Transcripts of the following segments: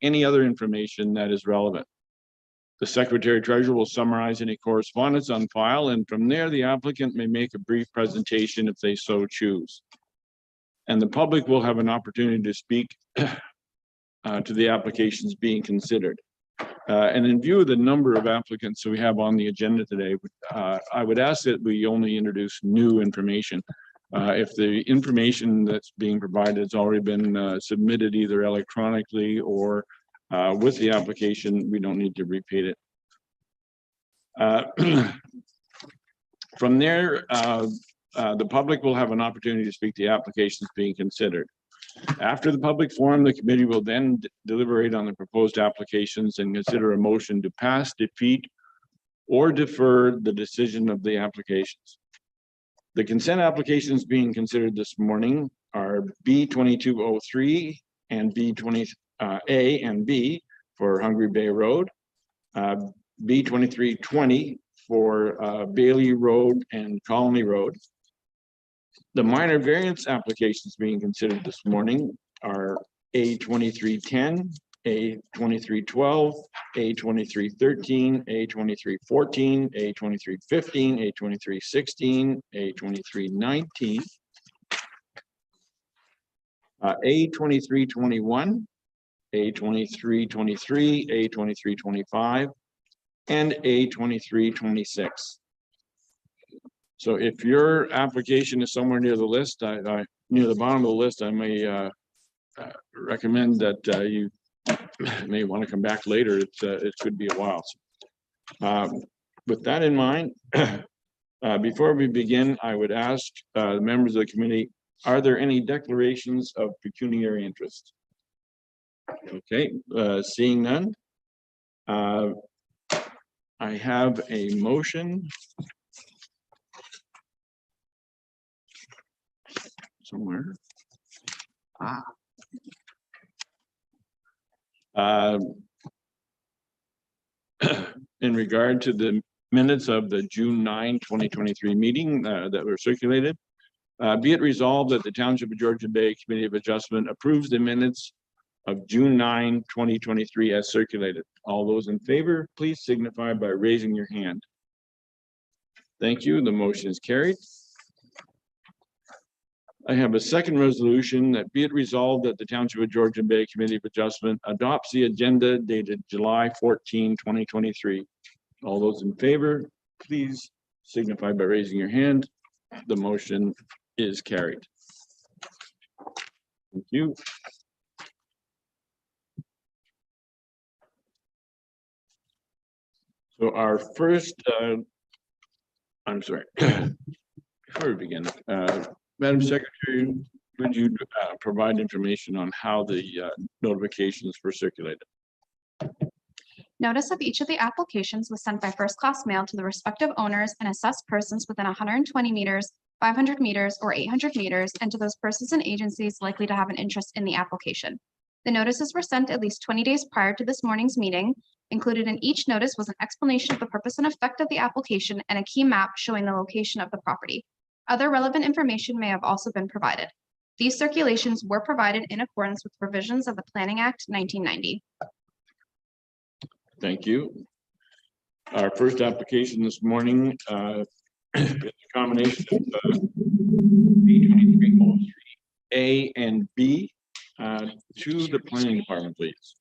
any other information that is relevant. The Secretary Treasurer will summarize any correspondence on file, and from there, the applicant may make a brief presentation if they so choose. And the public will have an opportunity to speak to the applications being considered. And in view of the number of applicants that we have on the agenda today, I would ask that we only introduce new information. If the information that's being provided has already been submitted either electronically or with the application, we don't need to repeat it. From there, the public will have an opportunity to speak to the applications being considered. After the public forum, the committee will then deliberate on the proposed applications and consider a motion to pass, defeat, or defer the decision of the applications. The consent applications being considered this morning are B2203 and B20A and B for Hungry Bay Road, B2320 for Bailey Road and Colony Road. The minor variance applications being considered this morning are A2310, A2312, A2313, A2314, A2315, A2316, A2319, A2321, A2323, A2325, and A2326. So if your application is somewhere near the list, near the bottom of the list, I may recommend that you may want to come back later. It could be a while. With that in mind, before we begin, I would ask the members of the committee, are there any declarations of pecuniary interest? Okay, seeing none, I have a motion somewhere. In regard to the minutes of the June 9, 2023 meeting that were circulated, be it resolved that the Township of Georgian Bay Committee of Adjustment approves the minutes of June 9, 2023 as circulated. All those in favor, please signify by raising your hand. Thank you. The motion is carried. I have a second resolution that be it resolved that the Township of Georgian Bay Committee of Adjustment adopts the agenda dated July 14, 2023. All those in favor, please signify by raising your hand. The motion is carried. Thank you. So our first, I'm sorry, before we begin, Madam Secretary, would you provide information on how the notifications were circulated? Notice of each of the applications was sent by first-class mail to the respective owners and assessed persons within 120 meters, 500 meters, or 800 meters, and to those persons and agencies likely to have an interest in the application. The notices were sent at least 20 days prior to this morning's meeting. Included in each notice was an explanation of the purpose and effect of the application and a key map showing the location of the property. Other relevant information may have also been provided. These circulations were provided in accordance with provisions of the Planning Act 1990. Thank you. Our first application this morning is a combination of B2303A and B to the Planning Department, please.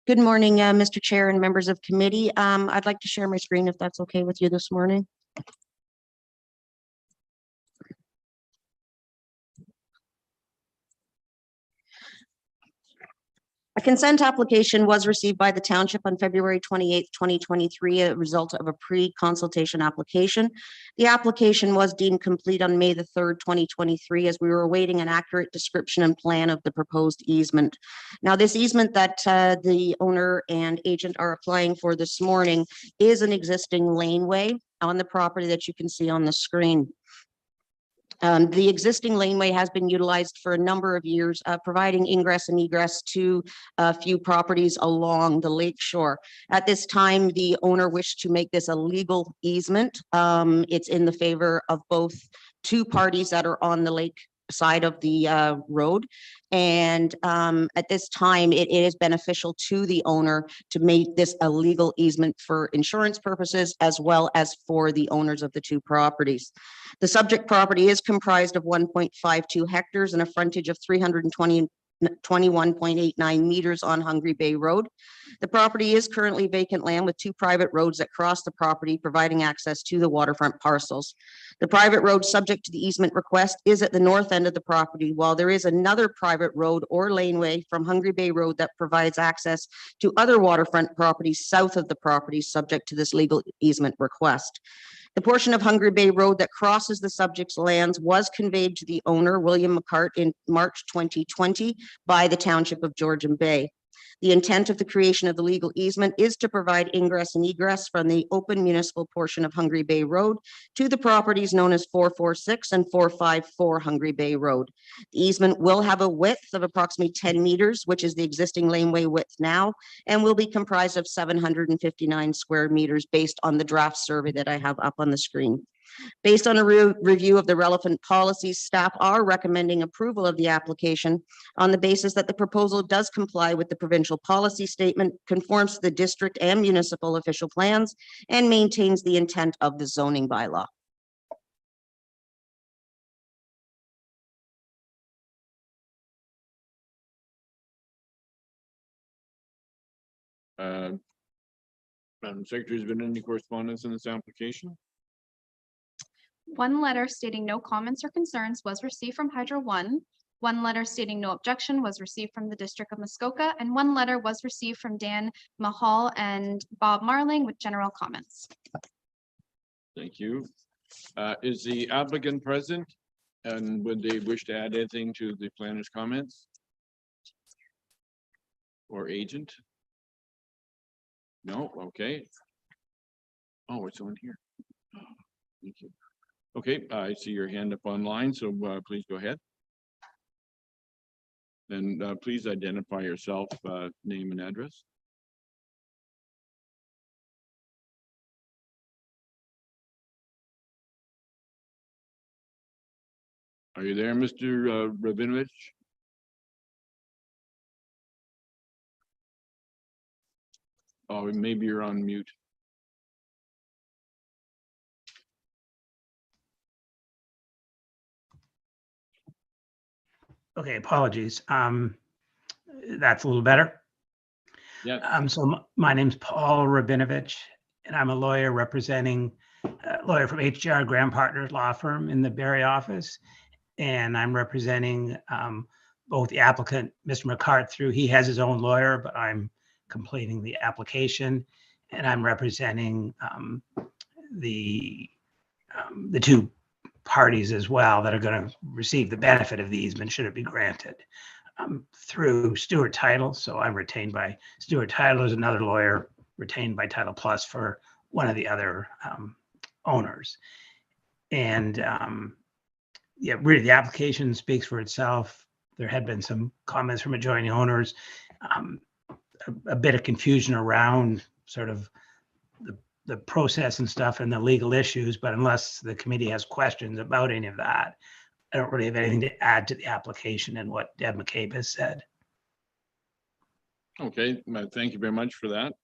Good morning, Mr. Chair and members of committee. I'd like to share my screen if that's okay with you this morning. A consent application was received by the township on February 28, 2023, a result of a pre-consultation application. The application was deemed complete on May the 3rd, 2023, as we were awaiting an accurate description and plan of the proposed easement. Now, this easement that the owner and agent are applying for this morning is an existing laneway on the property that you can see on the screen. The existing laneway has been utilized for a number of years, providing ingress and egress to a few properties along the lake shore. At this time, the owner wished to make this a legal easement. It's in the favor of both two parties that are on the lake side of the road. And at this time, it is beneficial to the owner to make this a legal easement for insurance purposes, as well as for the owners of the two properties. The subject property is comprised of 1.52 hectares and a frontage of 321.89 meters on Hungry Bay Road. The property is currently vacant land with two private roads that cross the property, providing access to the waterfront parcels. The private road subject to the easement request is at the north end of the property, while there is another private road or laneway from Hungry Bay Road that provides access to other waterfront properties south of the property subject to this legal easement request. The portion of Hungry Bay Road that crosses the subject's lands was conveyed to the owner, William McCart, in March 2020 by the Township of Georgian Bay. The intent of the creation of the legal easement is to provide ingress and egress from the open municipal portion of Hungry Bay Road to the properties known as 446 and 454 Hungry Bay Road. The easement will have a width of approximately 10 meters, which is the existing laneway width now, and will be comprised of 759 square meters based on the draft survey that I have up on the screen. Based on a review of the relevant policies, staff are recommending approval of the application on the basis that the proposal does comply with the provincial policy statement, conforms to the district and municipal official plans, and maintains the intent of the zoning bylaw. Madam Secretary, has been any correspondence in this application? One letter stating no comments or concerns was received from Hydro One. One letter stating no objection was received from the District of Muskoka, and one letter was received from Dan Mahal and Bob Marling with general comments. Thank you. Is the applicant present? And would they wish to add anything to the planner's comments? Or agent? No, okay. Oh, it's on here. Thank you. Okay, I see your hand up online, so please go ahead. And please identify yourself, name and address. Are you there, Mr. Rabinovich? Oh, maybe you're on mute. Okay, apologies. That's a little better. Yeah. So my name's Paul Rabinovich, and I'm a lawyer representing lawyer from HGR Graham Partners Law Firm in the Barrie office. And I'm representing both the applicant, Mr. McCart, through, he has his own lawyer, but I'm completing the application. And I'm representing the two parties as well that are going to receive the benefit of the easement should it be granted through Stewart Title. So I'm retained by Stewart Title. There's another lawyer retained by Title Plus for one of the other owners. And yeah, really the application speaks for itself. There had been some comments from adjoining owners, a bit of confusion around sort of the process and stuff and the legal issues, but unless the committee has questions about any of that, I don't really have anything to add to the application and what Deb McCabe has said. Okay, thank you very much for that.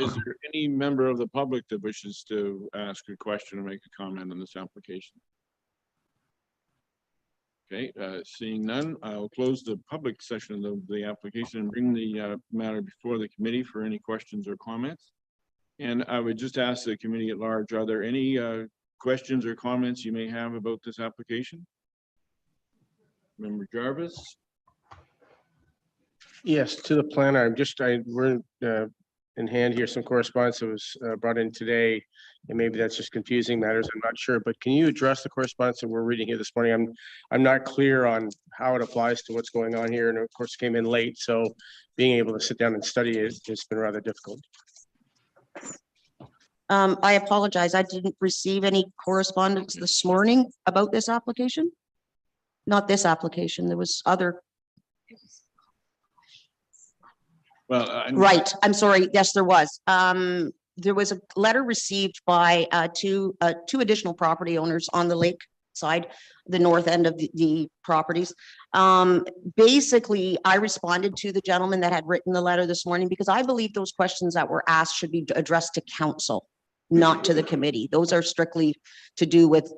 Is there any member of the public that wishes to ask a question or make a comment on this application? Okay, seeing none, I'll close the public session of the application and bring the matter before the committee for any questions or comments. And I would just ask the committee at large, are there any questions or comments you may have about this application? Member Jarvis? Yes, to the planner. We're in hand here, some correspondence that was brought in today, and maybe that's just confusing matters. I'm not sure, but can you address the correspondence that we're reading here this morning? I'm not clear on how it applies to what's going on here, and of course came in late, so being able to sit down and study it has been rather difficult. I apologize. I didn't receive any correspondence this morning about this application. Not this application. There was other. Well, Right. I'm sorry. Yes, there was. There was a letter received by two additional property owners on the lake side, the north end of the properties. Basically, I responded to the gentleman that had written the letter this morning because I believe those questions that were asked should be addressed to council, not to the committee. Those are strictly to do with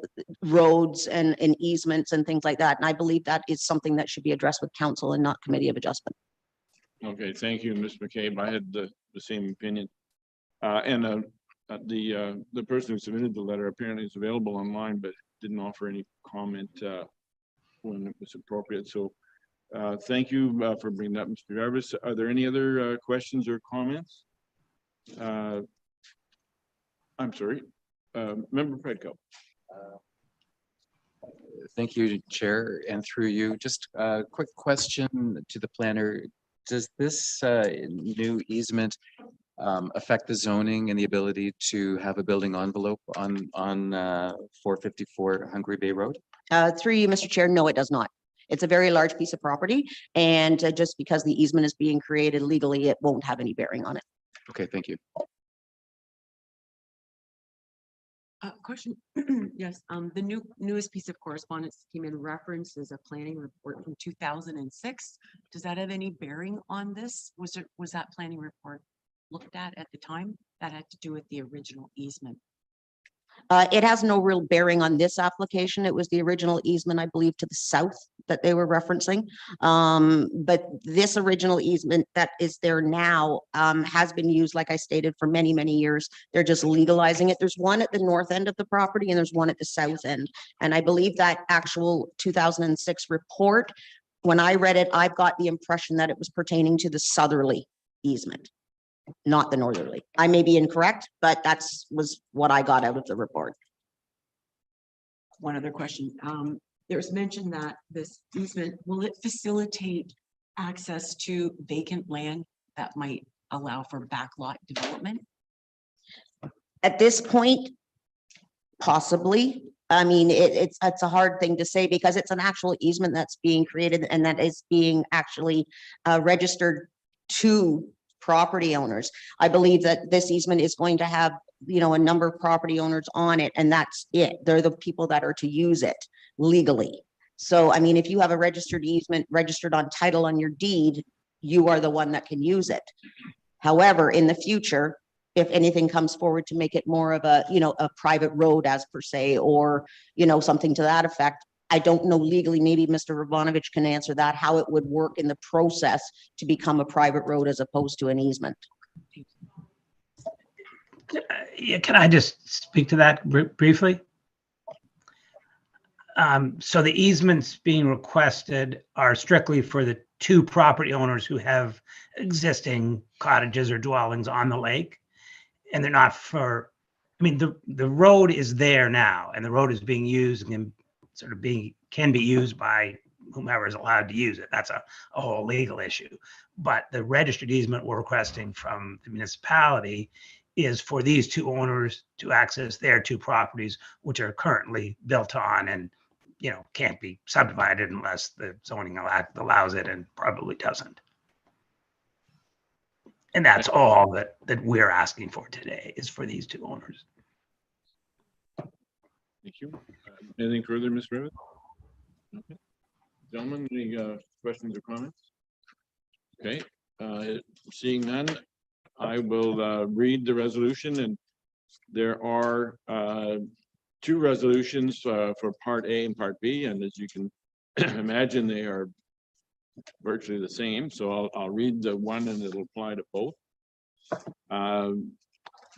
roads and easements and things like that. And I believe that is something that should be addressed with council and not committee of adjustment. Okay, thank you, Ms. McCabe. I had the same opinion. The person who submitted the letter apparently is available online, but didn't offer any comment when it was appropriate. So thank you for bringing that, Mr. Jarvis. Are there any other questions or comments? I'm sorry, Member Predko. Thank you, Chair, and through you, just a quick question to the planner. Does this new easement affect the zoning and the ability to have a building envelope on 454 Hungary Bay Road? Through you, Mr. Chair, no, it does not. It's a very large piece of property, and just because the easement is being created legally, it won't have any bearing on it. Okay, thank you. Question. Yes, the newest piece of correspondence came in references a planning report from 2006. Does that have any bearing on this? Was that planning report looked at the time? That had to do with the original easement. It has no real bearing on this application. It was the original easement, I believe, to the south that they were referencing. But this original easement that is there now has been used, like I stated, for many, many years. They're just legalizing it. There's one at the north end of the property and there's one at the south end. And I believe that actual 2006 report, when I read it, I've got the impression that it was pertaining to the southerly easement, not the northerly. I may be incorrect, but was what I got out of the report. One other question. There's mention that this easement, will it facilitate access to vacant land that might allow for backlot development? At this point, possibly. I mean, it's a hard thing to say because it's an actual easement that's being created and that is being actually registered to property owners. I believe that this easement is going to have, a number of property owners on it, and that's it. They're the people that are to use it legally. So, I mean, if you have a registered easement registered on title on your deed, you are the one that can use it. However, in the future, if anything comes forward to make it more of a, a private road as per se, or, something to that effect, I don't know legally, maybe Mr. Rabonovich can answer that, how it would work in the process to become a private road as opposed to an easement. Yeah, can I just speak to that briefly? So the easements being requested are strictly for the two property owners who have existing cottages or dwellings on the lake. And they're not for, I mean, the road is there now and the road is being used and can be used by whomever is allowed to use it. That's a whole legal issue. But the registered easement we're requesting from the municipality is for these two owners to access their two properties, which are currently built on and, can't be subdivided unless the zoning act allows it and probably doesn't. And that's all that we're asking for today is for these two owners. Thank you. Anything further, Ms. Rivet? Okay. Gentlemen, any questions or comments? Okay, seeing none, I will read the resolution, and there are two resolutions for Part A and Part B, and as you can imagine, they are virtually the same. So I'll read the one and it'll apply to both.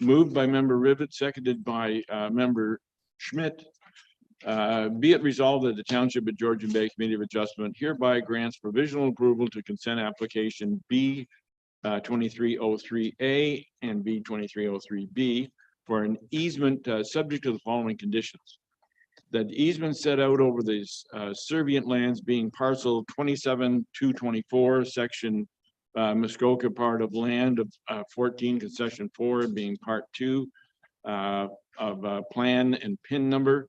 Moved by Member Rivet, seconded by Member Schmidt. Be it resolved that the Township of Georgian Bay Committee of Adjustment hereby grants provisional approval to consent application B 2303A and B 2303B for an easement subject to the following conditions. That easement set out over these servient lands being parcel 27-224, section Muskoka part of land of 14 concession 4 being part 2 of plan and pin number.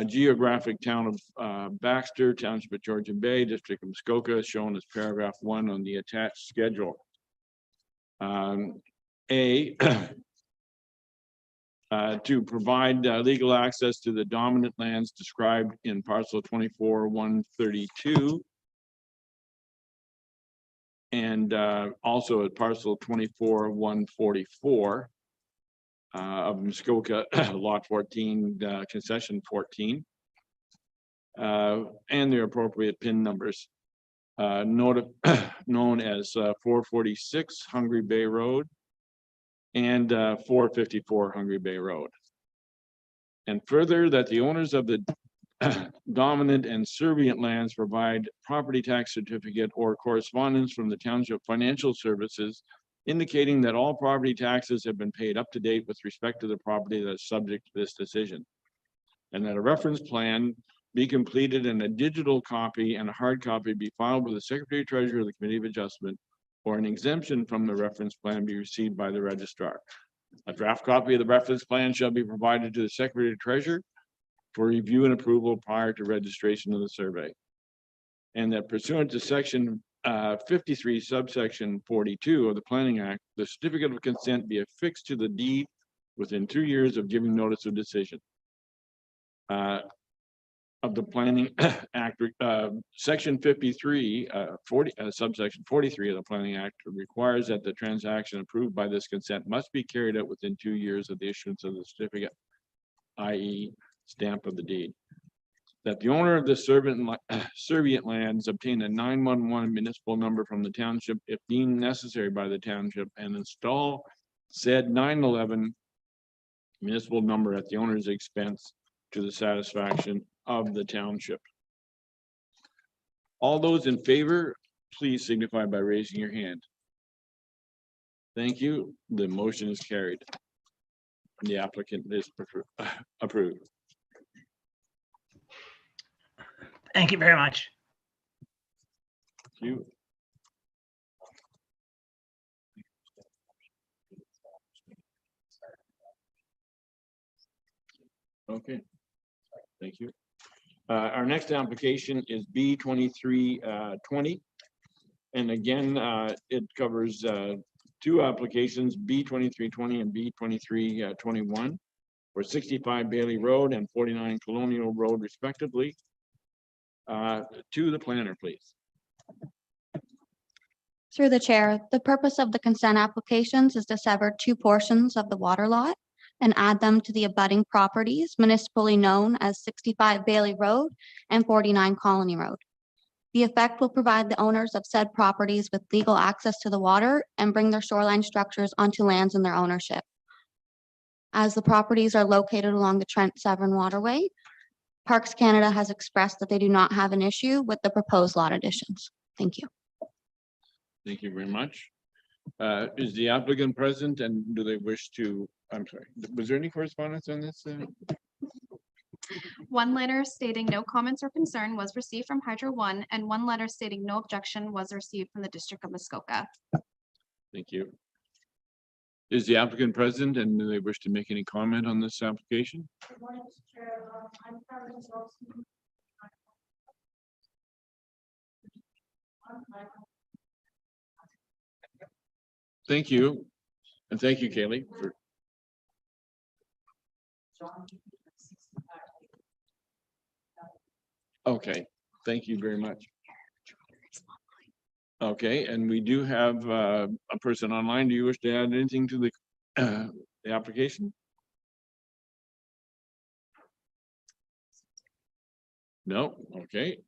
Geographic town of Baxter, Township of Georgian Bay, District of Muskoka, shown as paragraph 1 on the attached schedule. A to provide legal access to the dominant lands described in parcel 24-132. And also at parcel 24-144 of Muskoka, lot 14, concession 14. And their appropriate PIN numbers. Known as 446 Hungry Bay Road and 454 Hungry Bay Road. And further, that the owners of the dominant and servient lands provide property tax certificate or correspondence from the Township Financial Services indicating that all property taxes have been paid up to date with respect to the property that is subject to this decision. And that a reference plan be completed and a digital copy and a hard copy be filed with the Secretary Treasurer of the Committee of Adjustment, or an exemption from the reference plan be received by the registrar. A draft copy of the reference plan shall be provided to the Secretary Treasurer for review and approval prior to registration of the survey. And that pursuant to section 53 subsection 42 of the Planning Act, the certificate of consent be affixed to the deed within 2 years of giving notice of decision. Of the Planning Act, section 53, subsection 43 of the Planning Act requires that the transaction approved by this consent must be carried out within 2 years of the issuance of the certificate, i.e. stamp of the deed. That the owner of the servient lands obtain a 911 municipal number from the township if deemed necessary by the township and install said 911 municipal number at the owner's expense to the satisfaction of the township. All those in favor, please signify by raising your hand. Thank you. The motion is carried. The applicant is approved. Thank you very much. Thank you. Okay. Thank you. Our next application is B2320. And again, it covers 2 applications, B2320 and B2321 for 65 Bailey Road and 49 Colonial Road respectively. To the planner, please. Through the chair, the purpose of the consent applications is to sever 2 portions of the water lot and add them to the abutting properties municipally known as 65 Bailey Road and 49 Colony Road. The effect will provide the owners of said properties with legal access to the water and bring their shoreline structures onto lands in their ownership. As the properties are located along the Trent Severn Waterway, Parks Canada has expressed that they do not have an issue with the proposed lot additions. Thank you. Thank you very much. Is the applicant present and do they wish to, I'm sorry, was there any correspondence on this? One letter stating no comments or concern was received from Hydro One, and 1 letter stating no objection was received from the District of Muskoka. Thank you. Is the applicant present and do they wish to make any comment on this application? Thank you. And thank you, Kaylee. Okay, thank you very much. Okay, and we do have a person online. Do you wish to add anything to the application? No, okay.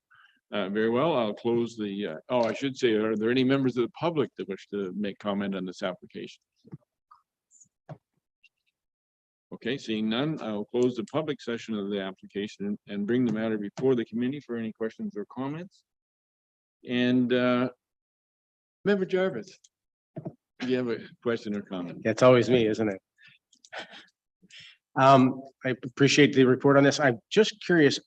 Very well, I'll close the, oh, I should say, are there any members of the public that wish to make comment on this application? Okay, seeing none, I'll close the public session of the application and bring the matter before the committee for any questions or comments. And Member Jarvis, do you have a question or comment? It's always me, isn't it? I appreciate the report on this. I'm just curious,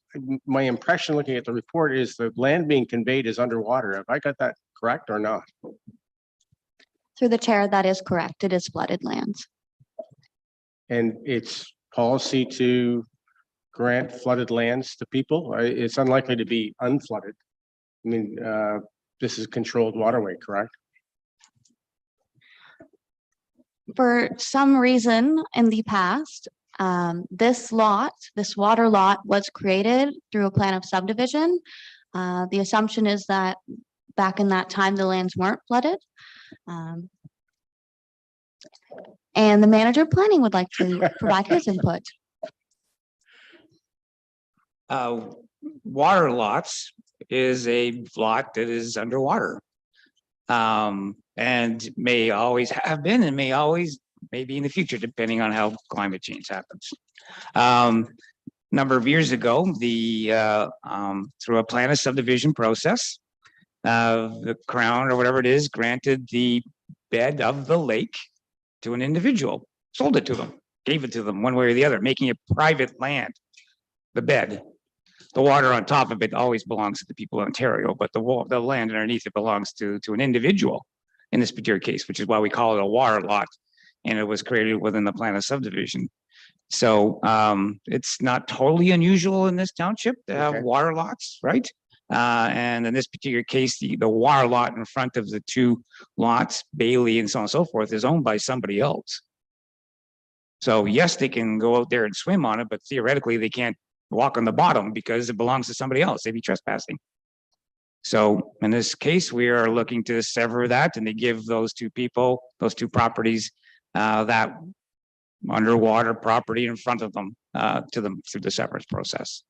my impression looking at the report is the land being conveyed is underwater. Have I got that correct or not? Through the chair, that is correct. It is flooded lands. And it's policy to grant flooded lands to people. It's unlikely to be unflooded. I mean, this is controlled waterway, correct? For some reason in the past, This water lot was created through a plan of subdivision. The assumption is that back in that time, the lands weren't flooded. And the manager of planning would like to provide his input. Water lots is a lot that is underwater. And may always have been and may be in the future, depending on how climate change happens. Number of years ago, through a plan of subdivision process, the Crown or whatever it is granted the bed of the lake to an individual, sold it to them, gave it to them one way or the other, making it private land. The bed, the water on top of it always belongs to the people of Ontario, but the land underneath it belongs to an individual in this particular case, which is why we call it a water lot. And it was created within the plan of subdivision. So it's not totally unusual in this township to have water lots, right? And in this particular case, the water lot in front of the two lots, Bailey and so on and so forth, is owned by somebody else. So yes, they can go out there and swim on it, but theoretically they can't walk on the bottom because it belongs to somebody else. They'd be trespassing. So in this case, we are looking to sever that, and they give those two people, those two properties, that underwater property in front of them to them through the severance process.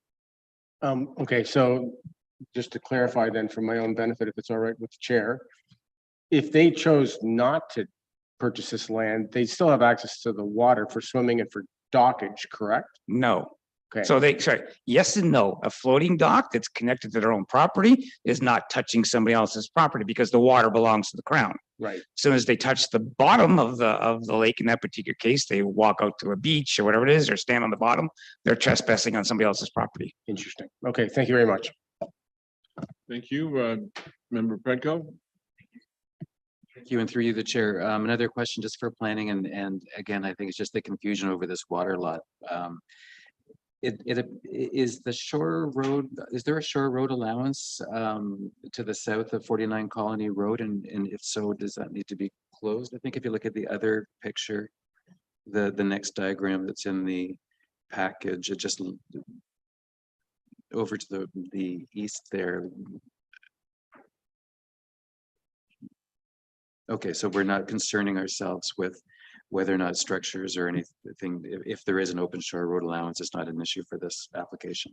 Okay, so just to clarify then, for my own benefit, if it's all right with the chair, if they chose not to purchase this land, they still have access to the water for swimming and for dockage, correct? No. Okay. So yes and no. A floating dock that's connected to their own property is not touching somebody else's property because the water belongs to the Crown. Right. As soon as they touch the bottom of the lake, in that particular case, they walk out to a beach or whatever it is, or stand on the bottom, they're trespassing on somebody else's property. Interesting. Okay, thank you very much. Thank you, Member Predko. Thank you, and through you, the chair. Another question just for planning, and again, I think it's just the confusion over this water lot. Is the shore road, is there a shore road allowance to the south of 49 Colony Road? And if so, does that need to be closed? I think if you look at the other picture, the next diagram that's in the package, it just over to the east there. Okay, so we're not concerning ourselves with whether or not structures or anything, if there is an open shore road allowance, it's not an issue for this application.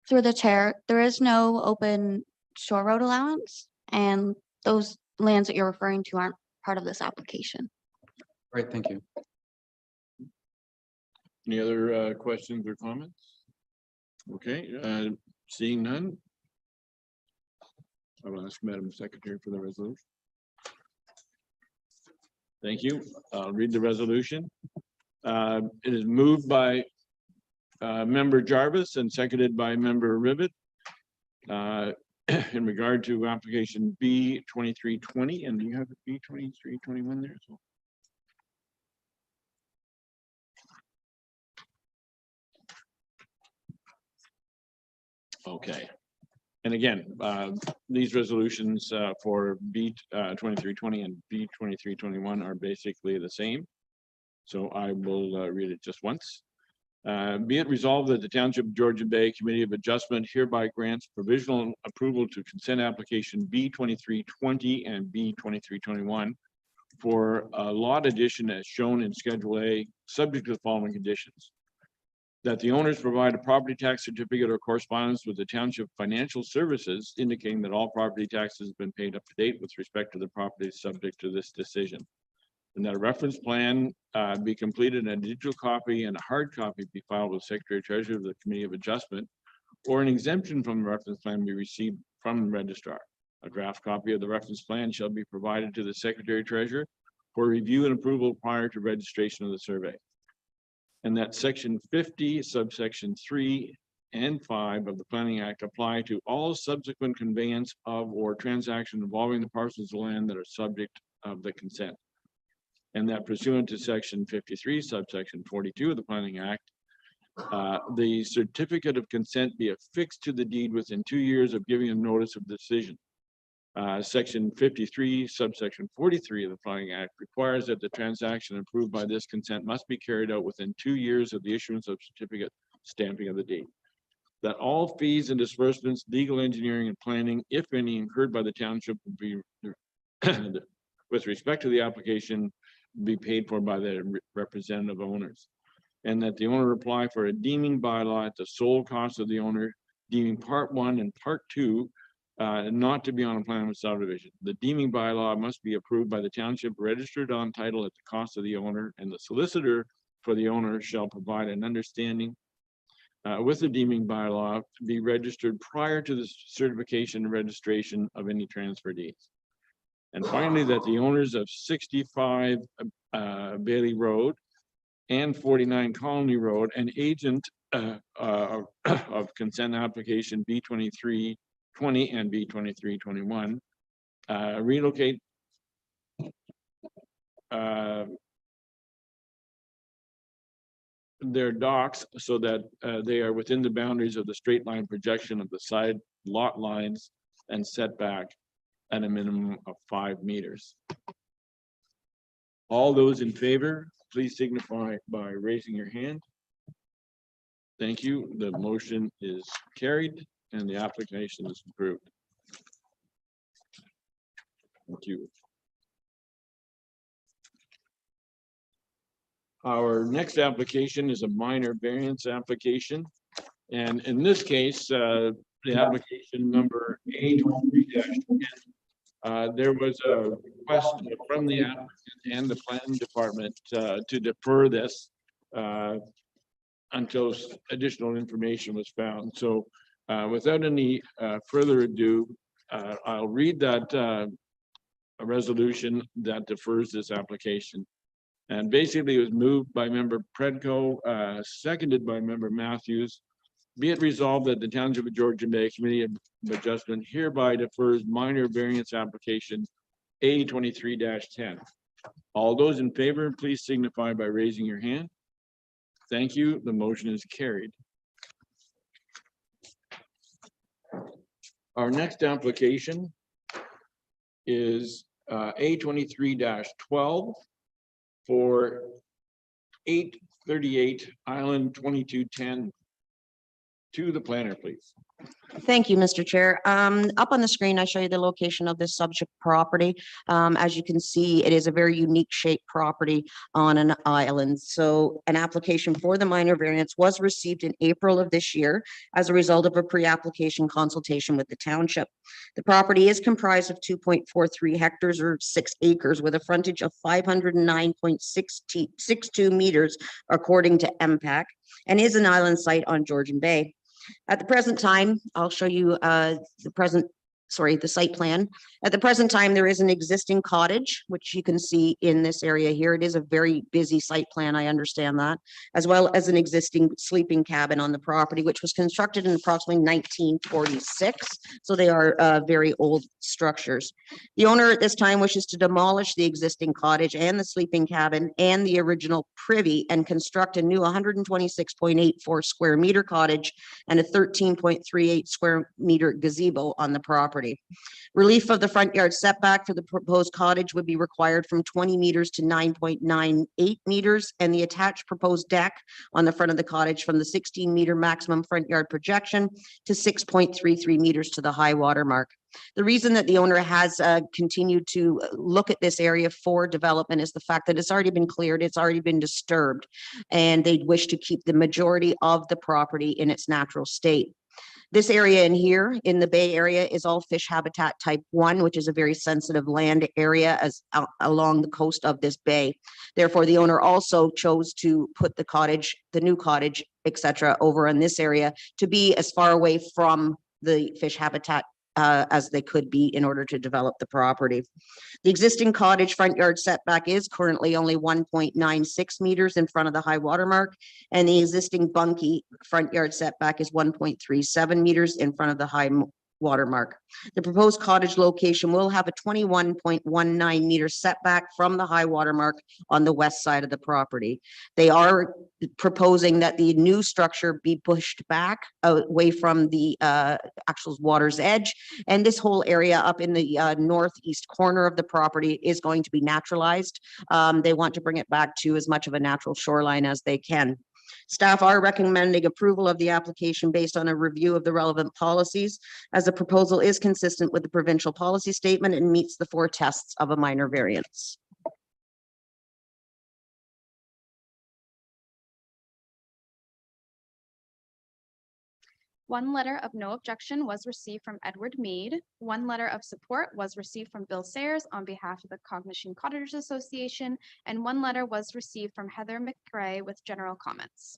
Through the chair, there is no open shore road allowance, and those lands that you're referring to aren't part of this application. Right, thank you. Any other questions or comments? Okay, seeing none. I will ask Madam Secretary for the resolution. Thank you. I'll read the resolution. It is moved by Member Jarvis and seconded by Member Rivet in regard to application B 2320. And do you have B 2321 there as well? Okay. And again, these resolutions for B 2320 and B 2321 are basically the same. So I will read it just once. Be it resolved that the Township of Georgian Bay Committee of Adjustment hereby grants provisional approval to consent application B 2320 and B 2321 for a lot addition as shown in Schedule A, subject to the following conditions. That the owners provide a property tax certificate or correspondence with the Township Financial Services indicating that all property taxes have been paid up to date with respect to the property subject to this decision. And that a reference plan be completed and a digital copy and a hard copy be filed with Secretary Treasurer of the Committee of Adjustment, or an exemption from the reference plan be received from the registrar. A draft copy of the reference plan shall be provided to the Secretary Treasurer for review and approval prior to registration of the survey. And that section 50, subsection 3 and 5 of the Planning Act apply to all subsequent conveyance of or transaction involving the parcels of land that are subject of the consent. And that pursuant to section 53, subsection 42 of the Planning Act, the certificate of consent be affixed to the deed within 2 years of giving a notice of decision. Section 53, subsection 43 of the Planning Act requires that the transaction approved by this consent must be carried out within 2 years of the issuance of certificate stamping of the deed. That all fees and disbursements, legal engineering and planning, if any, incurred by the township will be with respect to the application be paid for by the representative owners. And that the owner apply for a deeming bylaw at the sole cost of the owner, deeming part 1 and part 2 not to be on a plan of subdivision. The deeming bylaw must be approved by the township, registered on title at the cost of the owner, and the solicitor for the owner shall provide an understanding with the deeming bylaw to be registered prior to the certification and registration of any transfer deeds. And finally, that the owners of 65 Bailey Road and 49 Colony Road and agent of consent application B2320 and B2321 relocate their docks so that they are within the boundaries of the straight line projection of the side lot lines and setback at a minimum of 5 meters. All those in favor, please signify by raising your hand. Thank you. The motion is carried and the application is approved. Thank you. Our next application is a minor variance application. And in this case, the application number A23-10, there was a request from the applicant and the planning department to defer this until additional information was found. So without any further ado, I'll read that a resolution that defers this application. And basically it was moved by member Predco, seconded by member Matthews. Be it resolved that the Township of Georgian Bay Committee of Adjustment hereby defers minor variance application A23-10. All those in favor, please signify by raising your hand. Thank you. The motion is carried. Our next application is A23-12 for 838 Island 2210. To the planner, please. Thank you, Mr. Chair. Up on the screen, I show you the location of this subject property. As you can see, it is a very unique shaped property on an island. So an application for the minor variance was received in April of this year as a result of a pre-application consultation with the township. The property is comprised of 2.43 hectares or 6 acres with a frontage of 509.62 meters according to MPAC, and is an island site on Georgian Bay. At the present time, I'll show you the site plan. At the present time, there is an existing cottage, which you can see in this area here. It is a very busy site plan, I understand that, as well as an existing sleeping cabin on the property, which was constructed in approximately 1946. So they are very old structures. The owner at this time wishes to demolish the existing cottage and the sleeping cabin and the original privy and construct a new 126.84 square meter cottage and a 13.38 square meter gazebo on the property. Relief of the front yard setback for the proposed cottage would be required from 20 meters to 9.98 meters, and the attached proposed deck on the front of the cottage from the 16-meter maximum front yard projection to 6.33 meters to the high water mark. The reason that the owner has continued to look at this area for development is the fact that it's already been cleared, it's already been disturbed, and they wish to keep the majority of the property in its natural state. This area in here in the Bay Area is all fish habitat type 1, which is a very sensitive land area as along the coast of this bay. Therefore, the owner also chose to put the cottage, the new cottage, etc., over in this area to be as far away from the fish habitat as they could be in order to develop the property. The existing cottage front yard setback is currently only 1.96 meters in front of the high water mark, and the existing bunkie front yard setback is 1.37 meters in front of the high watermark. The proposed cottage location will have a 21.19 meter setback from the high water mark on the west side of the property. They are proposing that the new structure be pushed back away from the actual water's edge. And this whole area up in the northeast corner of the property is going to be naturalized. They want to bring it back to as much of a natural shoreline as they can. Staff are recommending approval of the application based on a review of the relevant policies, as the proposal is consistent with the provincial policy statement and meets the 4 tests of a minor variance. One letter of no objection was received from Edward Mead. One letter of support was received from Bill Sayers on behalf of the Cognition Cottagers Association, and one letter was received from Heather McRae with general comments.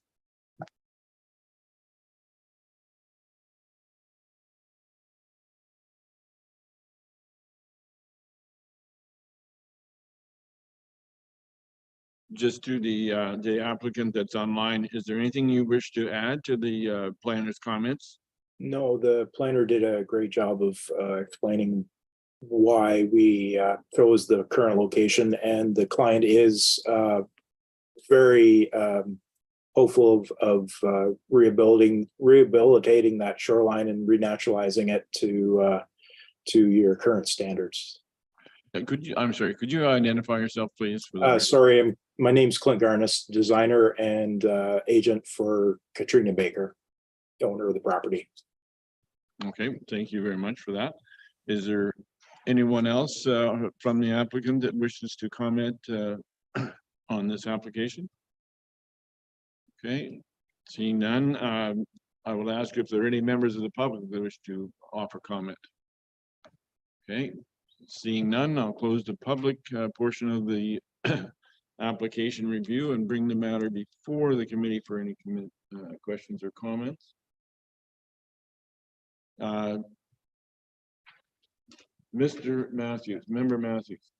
Just to the applicant that's online, is there anything you wish to add to the planner's comments? No, the planner did a great job of explaining why we chose the current location, and the client is very hopeful of rehabilitating that shoreline and renaturalizing it to your current standards. I'm sorry, could you identify yourself, please? For the Sorry, my name's Clint Garnis, designer and agent for Katrina Baker, owner of the property. Okay, thank you very much for that. Is there anyone else from the applicant that wishes to comment on this application? Okay, seeing none, I will ask if there are any members of the public that wish to offer comment. Okay, seeing none, I'll close the public portion of the application review and bring the matter before the committee for any questions or comments. Mr. Matthews, member Matthews.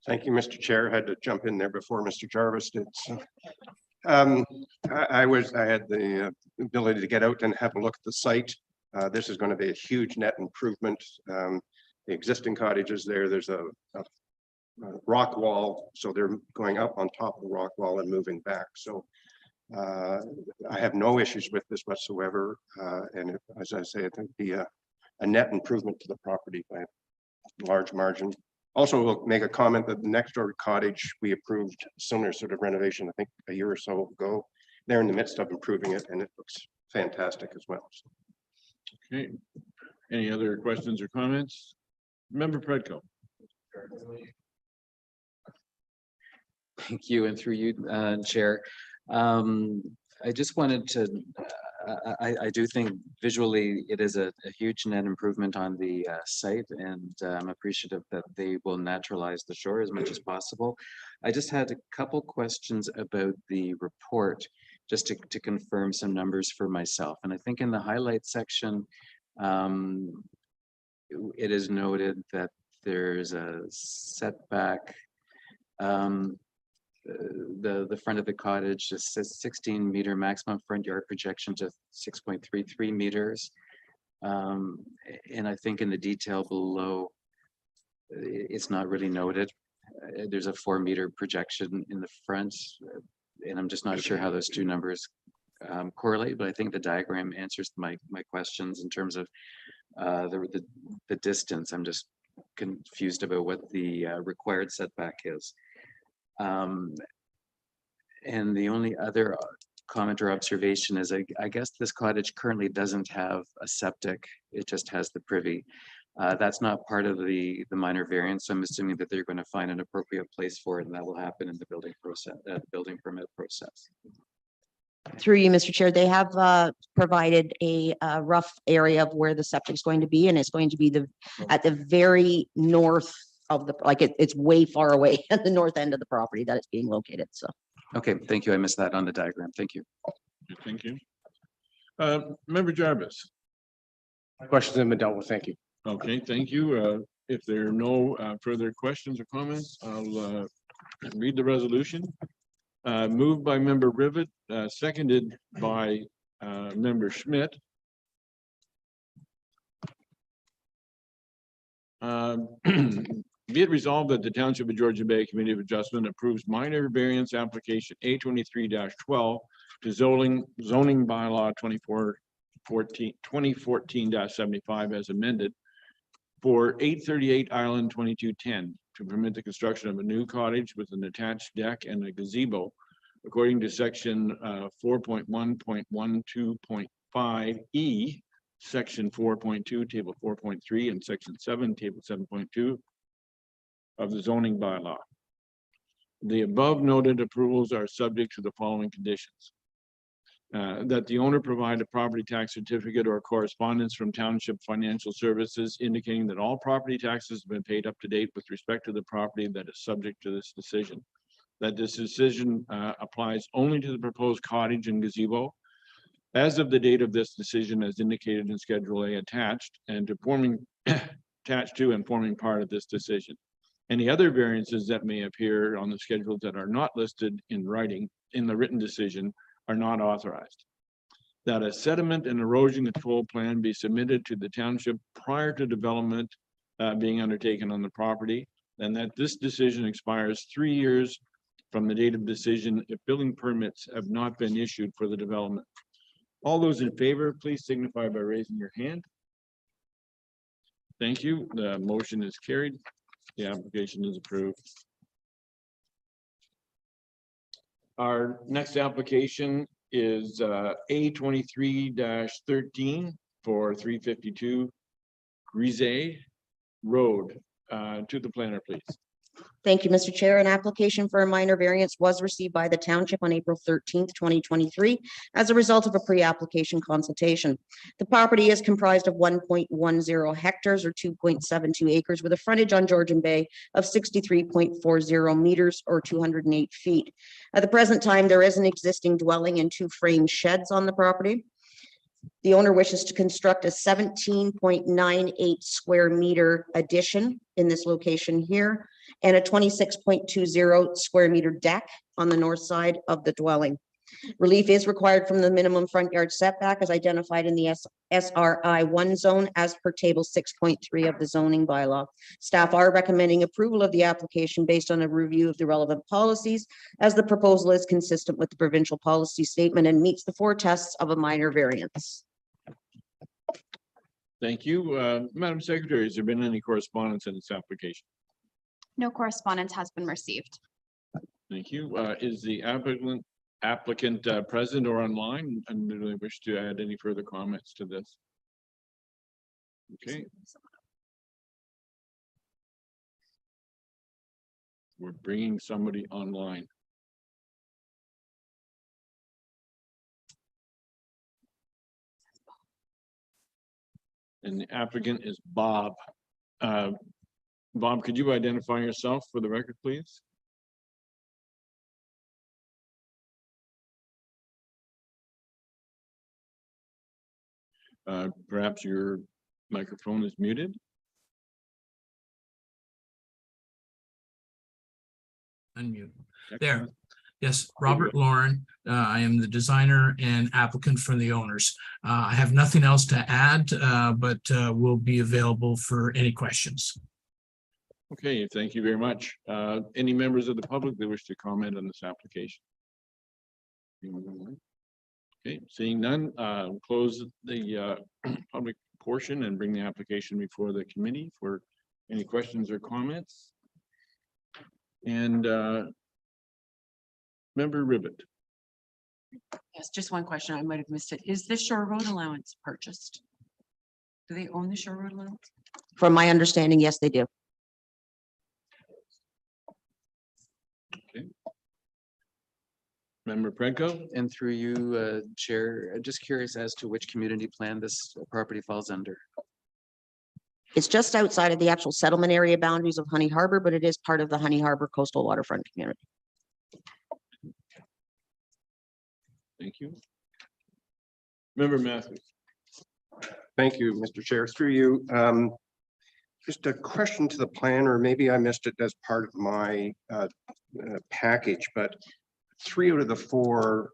Thank you, Mr. Chair. I had to jump in there before Mr. Jarvis did. So, I had the ability to get out and have a look at the site. This is going to be a huge net improvement. The existing cottages there's a rock wall, so they're going up on top of the rock wall and moving back. So I have no issues with this whatsoever. And as I say, I think it'd be a net improvement to the property by a large margin. Also, we'll make a comment that the next door cottage, we approved similar sort of renovation, I think a year or so ago. They're in the midst of improving it and it looks fantastic as well. Okay, any other questions or comments? Member Predko. Thank you, and through you, Chair. I just wanted to, I do think visually it is a huge net improvement on the site, and I'm appreciative that they will naturalize the shore as much as possible. I just had a couple questions about the report, just to confirm some numbers for myself. And I think in the highlight section, it is noted that there's a setback. The front of the cottage just says 16 meter maximum front yard projection to 6.33 meters. And I think in the detail below, it's not really noted. There's a 4 meter projection in the front, and I'm just not sure how those two numbers correlate, but I think the diagram answers my questions in terms of the distance. I'm just confused about what the required setback is. And the only other comment or observation is I guess this cottage currently doesn't have a septic, it just has the privy. That's not part of the minor variance, so I'm assuming that they're going to find an appropriate place for it, and that will happen in the building process, building permit process. Through you, Mr. Chair, they have provided a rough area of where the septic is going to be, and it's going to be at the very north of the, it's way far away at the north end of the property that it's being located. So. Okay, thank you. I missed that on the diagram. Thank you. Thank you. Member Jarvis. Questions have been dealt with. Thank you. Okay, thank you. If there are no further questions or comments, I'll read the resolution. Moved by member Rivet, seconded by member Schmidt. Be it resolved that the Township of Georgian Bay Committee of Adjustment approves minor variance application A23-12 to zoning bylaw 2014-75 as amended for 838 Island 2210 to permit the construction of a new cottage with an attached deck and a gazebo according to section 4.1.12.5E, section 4.2, table 4.3, and section 7, table 7.2 of the zoning bylaw. The above noted approvals are subject to the following conditions. That the owner provide a property tax certificate or correspondence from Township Financial Services indicating that all property taxes have been paid up to date with respect to the property that is subject to this decision. That this decision applies only to the proposed cottage and gazebo as of the date of this decision as indicated in Schedule A attached and to attached to and forming part of this decision. Any other variances that may appear on the schedules that are not listed in writing in the written decision are not authorized. That a sediment and erosion control plan be submitted to the township prior to development being undertaken on the property, and that this decision expires 3 years from the date of decision if building permits have not been issued for the development. All those in favor, please signify by raising your hand. Thank you. The motion is carried. The application is approved. Our next application is A23-13 for 352 Grise Road. To the planner, please. Thank you, Mr. Chair. An application for a minor variance was received by the township on April 13th, 2023, as a result of a pre-application consultation. The property is comprised of 1.10 hectares or 2.72 acres with a frontage on Georgian Bay of 63.40 meters or 208 feet. At the present time, there is an existing dwelling and 2 frame sheds on the property. The owner wishes to construct a 17.98 square meter addition in this location here and a 26.20 square meter deck on the north side of the dwelling. Relief is required from the minimum front yard setback as identified in the SRI 1 zone as per table 6.3 of the zoning bylaw. Staff are recommending approval of the application based on a review of the relevant policies as the proposal is consistent with the provincial policy statement and meets the 4 tests of a minor variance. Thank you. Madam Secretary, has there been any correspondence in this application? No correspondence has been received. Thank you. Is the applicant present or online? And do they wish to add any further comments to this? Okay. We're bringing somebody online. And the applicant is Bob. Bob, could you identify yourself for the record, please? Perhaps your microphone is muted. Unmute. There. Yes, Robert Lauren. I am the designer and applicant for the owners. I have nothing else to add, but will be available for any questions. Okay, thank you very much. Any members of the public that wish to comment on this application? Okay, seeing none, close the public portion and bring the application before the committee for any questions or comments. And Member Ribbit. Yes, just one question. I might have missed it. Is the shore road allowance purchased? Do they own the shore road allowance? From my understanding, yes, they do. Okay. Member Predko. And through you, Chair, just curious as to which community plan this property falls under. It's just outside of the actual settlement area boundaries of Honey Harbor, but it is part of the Honey Harbor coastal waterfront community. Thank you. Member Matthews. Thank you, Mr. Chair. Through you, just a question to the planner. Maybe I missed it as part of my package, but 3 out of the 4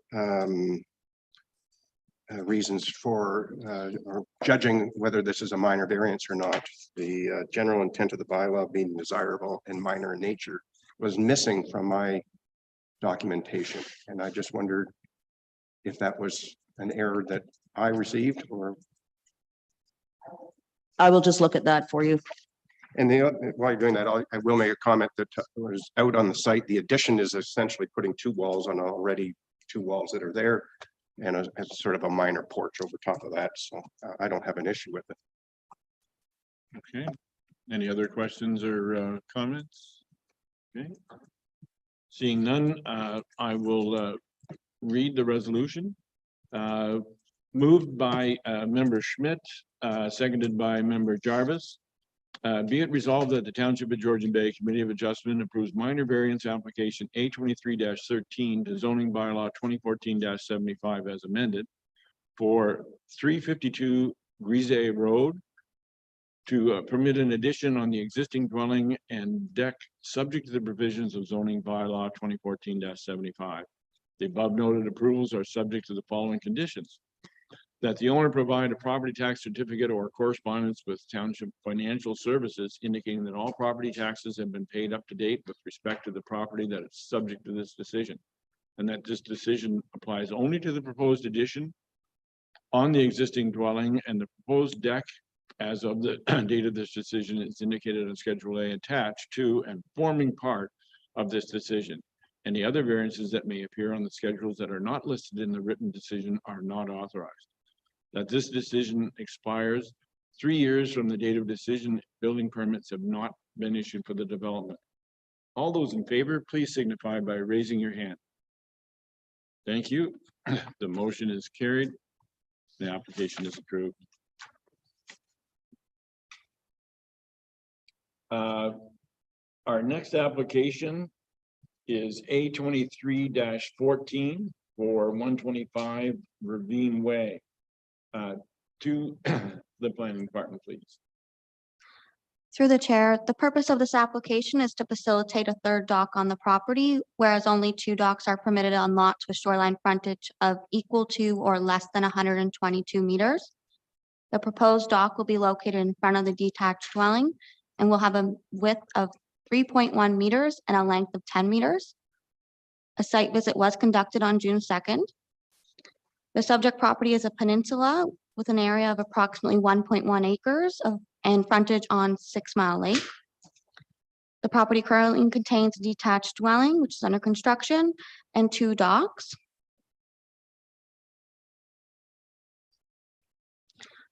reasons for or judging whether this is a minor variance or not. The general intent of the bylaw being desirable and minor in nature was missing from my documentation. And I just wondered if that was an error that I received or. I will just look at that for you. And while you're doing that, I will make a comment that was out on the site. The addition is essentially putting two walls on already two walls that are there and a sort of a minor porch over top of that. So I don't have an issue with it. Okay. Any other questions or comments? Okay. Seeing none, I will read the resolution. Moved by member Schmidt, seconded by member Jarvis. Be it resolved that the Township of Georgian Bay Committee of Adjustment approves minor variance application A23-13 to zoning bylaw 2014-75 as amended for 352 Grise Road to permit an addition on the existing dwelling and deck subject to the provisions of zoning bylaw 2014-75. The above noted approvals are subject to the following conditions: that the owner provide a property tax certificate or correspondence with Township Financial Services indicating that all property taxes have been paid up to date with respect to the property that is subject to this decision, and that this decision applies only to the proposed addition on the existing dwelling, and the proposed deck as of the date of this decision is indicated on Schedule A attached to and forming part of this decision. Any other variances that may appear on the schedules that are not listed in the written decision are not authorized. That this decision expires 3 years from the date of decision, building permits have not been issued for the development. All those in favor, please signify by raising your hand. Thank you. The motion is carried. The application is approved. Our next application is A23-14 for 125 Ravine Way. To the planning department, please. Through the chair, the purpose of this application is to facilitate a third dock on the property, whereas only 2 docks are permitted on lots with shoreline frontage of equal to or less than 122 meters. The proposed dock will be located in front of the detached dwelling and will have a width of 3.1 meters and a length of 10 meters. A site visit was conducted on June 2nd. The subject property is a peninsula with an area of approximately 1.1 acres and frontage on 6 Mile Lake. The property currently contains a detached dwelling, which is under construction, and 2 docks.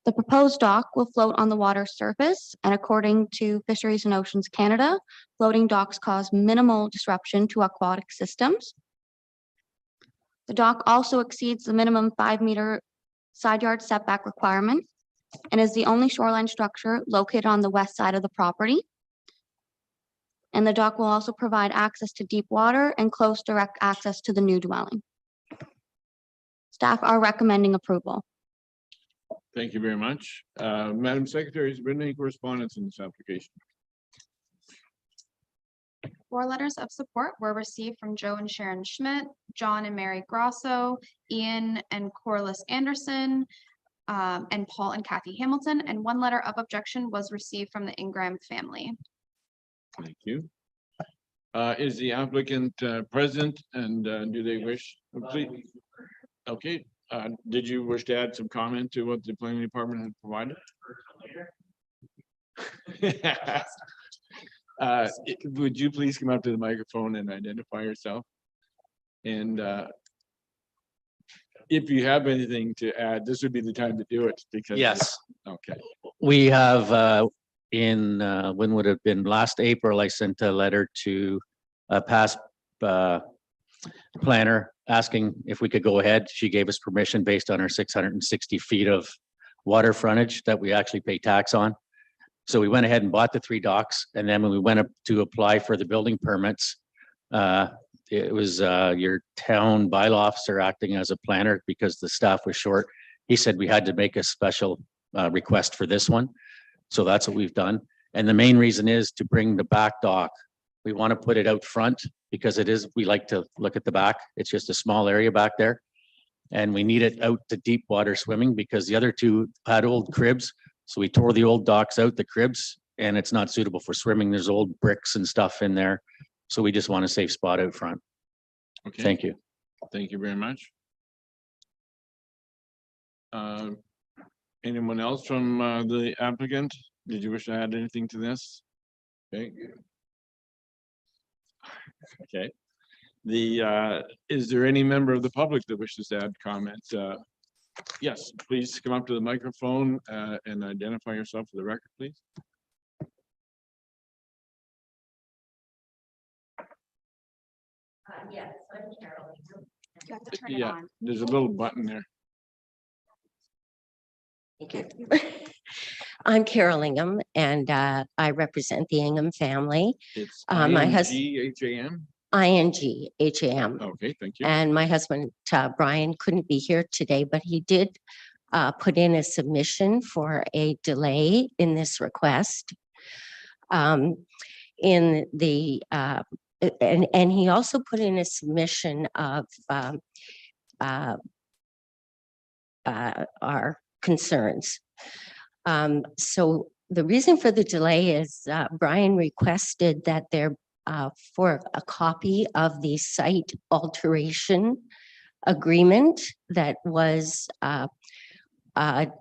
The proposed dock will float on the water surface, and according to Fisheries and Oceans Canada, floating docks cause minimal disruption to aquatic systems. The dock also exceeds the minimum 5-meter side yard setback requirement and is the only shoreline structure located on the west side of the property. And the dock will also provide access to deep water and close direct access to the new dwelling. Staff are recommending approval. Thank you very much. Madam Secretary, has there been any correspondence in this application? 4 letters of support were received from Joe and Sharon Schmidt, John and Mary Grosso, Ian and Corliss Anderson, and Paul and Kathy Hamilton, and 1 letter of objection was received from the Ingram family. Thank you. Is the applicant present, and do they wish? Please. Okay. Did you wish to add some comment to what the planning department had provided? Would you please come up to the microphone and identify yourself? And if you have anything to add, this would be the time to do it because. Yes. Okay. We have when would have been last April, I sent a letter to a past planner asking if we could go ahead. She gave us permission based on our 660 feet of water frontage that we actually pay tax on. So we went ahead and bought the 3 docks, and then when we went up to apply for the building permits, it was your town bylaw officer acting as a planner because the staff was short. He said we had to make a special request for this one. So that's what we've done. And the main reason is to bring the back dock. We want to put it out front because it is, we like to look at the back. It's just a small area back there. And we need it out to deep water swimming because the other two had old cribs. So we tore the old docks out, the cribs, and it's not suitable for swimming. There's old bricks and stuff in there. So we just want a safe spot out front. Okay. Thank you. Thank you very much. Anyone else from the applicant? Did you wish to add anything to this? Okay. Okay. Is there any member of the public that wishes to add comment? Yes, please come up to the microphone and identify yourself for the record, please. Yes, I'm Carol. You have to turn it Yeah, on. there's a little button there. Thank you. I'm Carol Ingham, and I represent the Ingham family. It's My husband, INGHAM. INGHAM. Okay, thank you. And my husband, Brian, couldn't be here today, but he did put in a submission for a delay in this request. In the and he also put in a submission of our concerns. So the reason for the delay is Brian requested that there for a copy of the site alteration agreement that was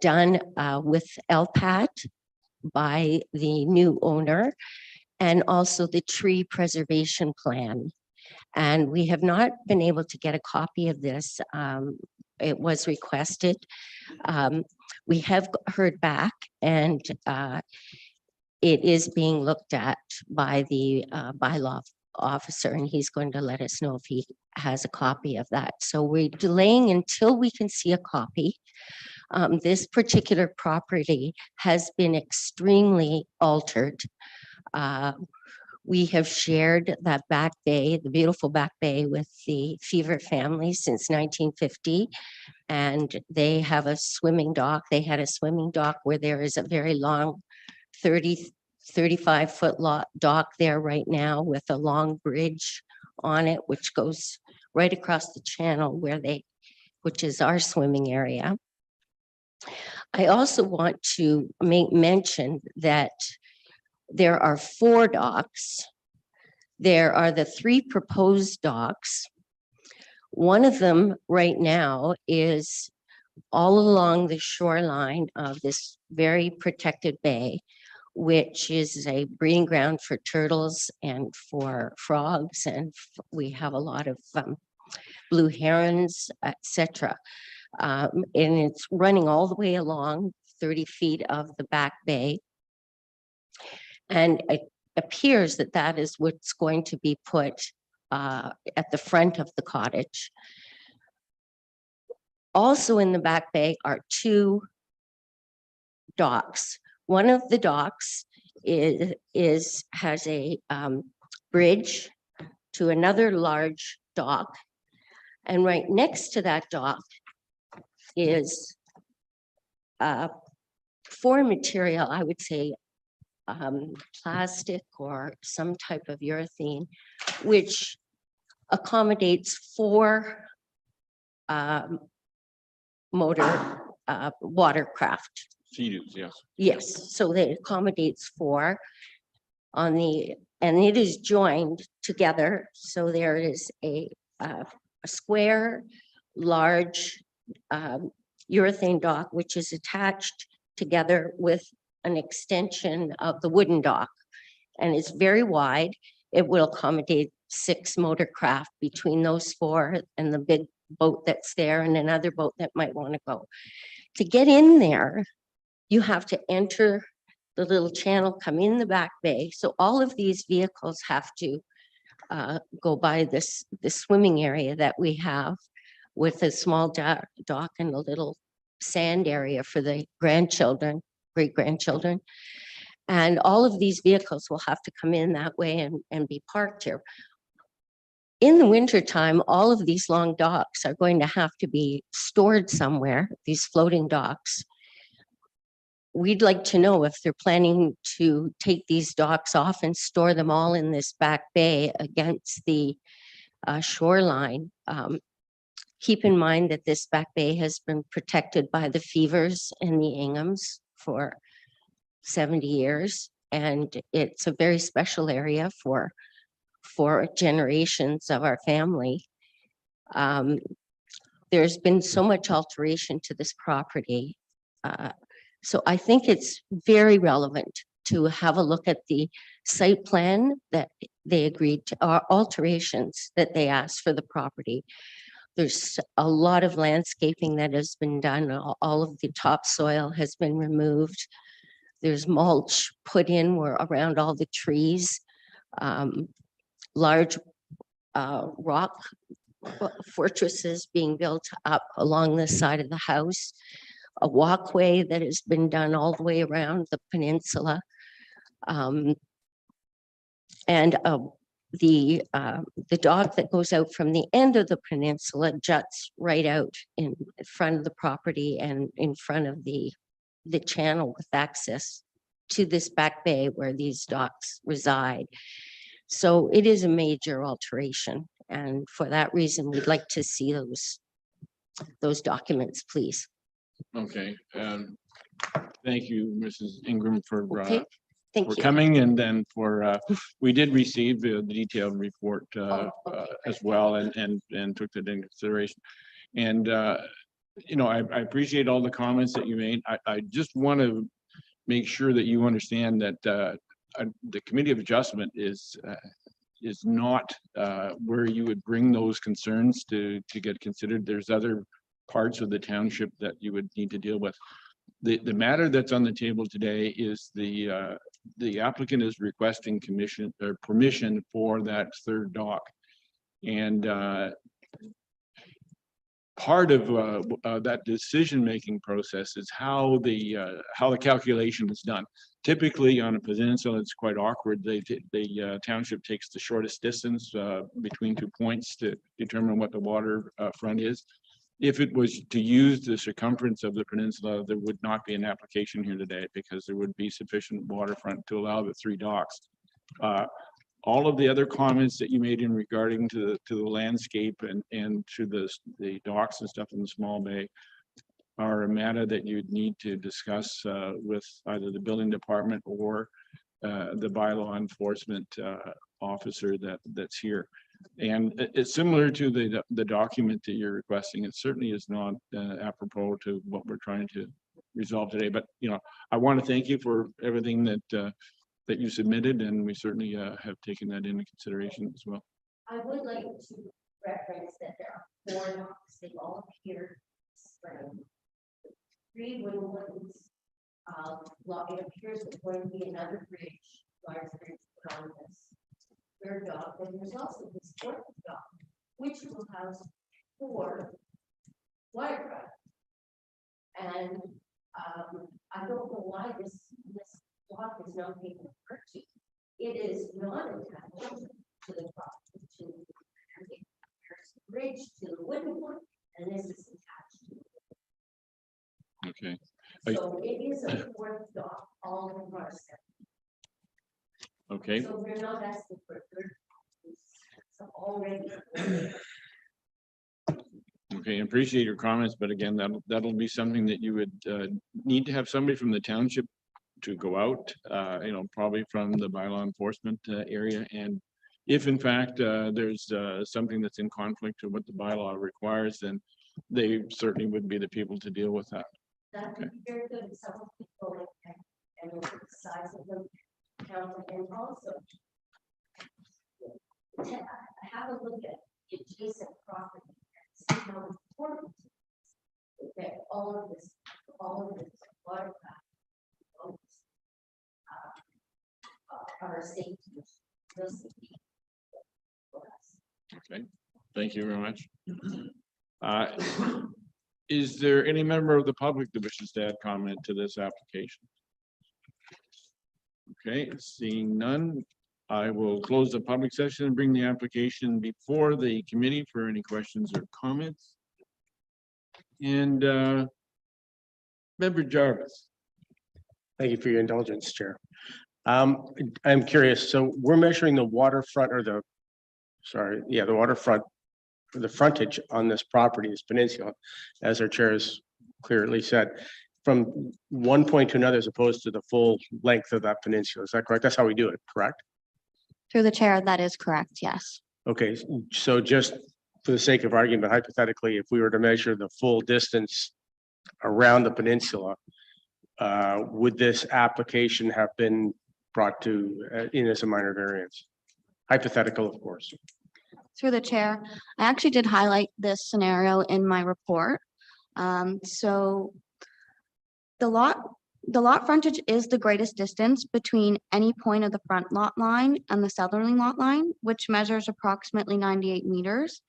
done with LPAT by the new owner, and also the tree preservation plan. And we have not been able to get a copy of this. It was requested. We have heard back, and it is being looked at by the bylaw officer, and he's going to let us know if he has a copy of that. So we're delaying until we can see a copy. This particular property has been extremely altered. We have shared that back bay, the beautiful back bay, with the Fever family since 1950. And they have a swimming dock. They had a swimming dock where there is a very long 35-foot dock there right now with a long bridge on it, which goes right across the channel which is our swimming area. I also want to make mention that there are 4 docks. There are the 3 proposed docks. One of them right now is all along the shoreline of this very protected bay, which is a breeding ground for turtles and for frogs. And we have a lot of blue herons, etc. And it's running all the way along 30 feet of the back bay. And it appears that that is what's going to be put at the front of the cottage. Also in the back bay are 2 docks. One of the docks has a bridge to another large dock. And right next to that dock is foreign material, I would say plastic or some type of urethane, which accommodates 4 motor watercraft. Sea-Doos, yes. Yes, so that accommodates 4 on the, and it is joined together. So there is a square, large urethane dock, which is attached together with an extension of the wooden dock. And it's very wide. It will accommodate 6 motor craft between those 4 and the big boat that's there and another boat that might want to go. To get in there, you have to enter the little channel, come in the back bay. So all of these vehicles have to go by the swimming area that we have with a small dock and a little sand area for the grandchildren, great-grandchildren. And all of these vehicles will have to come in that way and be parked here. In the wintertime, all of these long docks are going to have to be stored somewhere, these floating docks. We'd like to know if they're planning to take these docks off and store them all in this back bay against the shoreline keep in mind that this back bay has been protected by the Fevers and the Inghams for 70 years. And it's a very special area for generations of our family. There's been so much alteration to this property. So I think it's very relevant to have a look at the site plan that they agreed to, or alterations that they asked for the property. There's a lot of landscaping that has been done. All of the topsoil has been removed. There's mulch put in around all the trees. Large rock fortresses being built up along the side of the house. A walkway that has been done all the way around the peninsula. And the dock that goes out from the end of the peninsula juts right out in front of the property and in front of the channel with access to this back bay where these docks reside. So it is a major alteration. And for that reason, we'd like to see those documents, please. Okay, thank you, Mrs. Ingram, for Okay, thank you. coming, and then for we did receive the detailed report as well, and took that into consideration. And you know, I appreciate all the comments that you made. I just want to make sure that you understand that the Committee of Adjustment is not where you would bring those concerns to get considered. There's other parts of the township that you would need to deal with. The matter that's on the table today is the applicant is requesting permission for that third dock. And part of that decision-making process is how the calculation is done. Typically on a peninsula, it's quite awkward. The township takes the shortest distance between 2 points to determine what the water front is. If it was to use the circumference of the peninsula, there would not be an application here today because there would be sufficient waterfront to allow the 3 docks. All of the other comments that you made in regarding to the landscape and to the docks and stuff in the small bay are a matter that you'd need to discuss with either the building department or the bylaw enforcement officer that's here. And it's similar to the document that you're requesting. It certainly is not apropos to what we're trying to resolve today. But you know, I want to thank you for everything that you submitted, and we certainly have taken that into consideration as well. I would like to reference that there are 4 docks. They all appear spring. 3 wooden ones. It appears there's going to be another bridge, large bridge put on this 3rd dock. And there's also this 4th dock, which will house 4 watercraft. And I don't know why this dock is not being referred to. It is not attached to the property, to the bridge, to the wooden one, and this is attached to it. Okay. So it is a 4th dock all in our set. Okay. So we're not asking for a 3rd. It's already. Okay, appreciate your comments, but again, that'll be something that you would need to have somebody from the township to go out, you know, probably from the bylaw enforcement area. And if in fact there's something that's in conflict with what the bylaw requires, then they certainly would be the people to deal with that. That would be very good. Some people and look at the size of them, and also have a look at the adjacent property. See how important it is that all of this watercraft are safe. Okay, thank you very much. Is there any member of the public that wishes to add comment to this application? Okay, seeing none, I will close the public session and bring the application before the committee for any questions or comments. And Member Jarvis. Thank you for your indulgence, Chair. I'm curious, so we're measuring the waterfront or the waterfront the frontage on this property, this peninsula, as our chair has clearly said, from one point to another as opposed to the full length of that peninsula. Is that correct? That's how we do it, correct? Through the chair, that is correct, yes. Okay, so just for the sake of argument, hypothetically, if we were to measure the full distance around the peninsula, would this application have been brought to in as a minor variance? Hypothetical, of course. Through the chair, I actually did highlight this scenario in my report. So the lot frontage is the greatest distance between any point of the front lot line and the southerly lot line, which measures approximately 98 meters.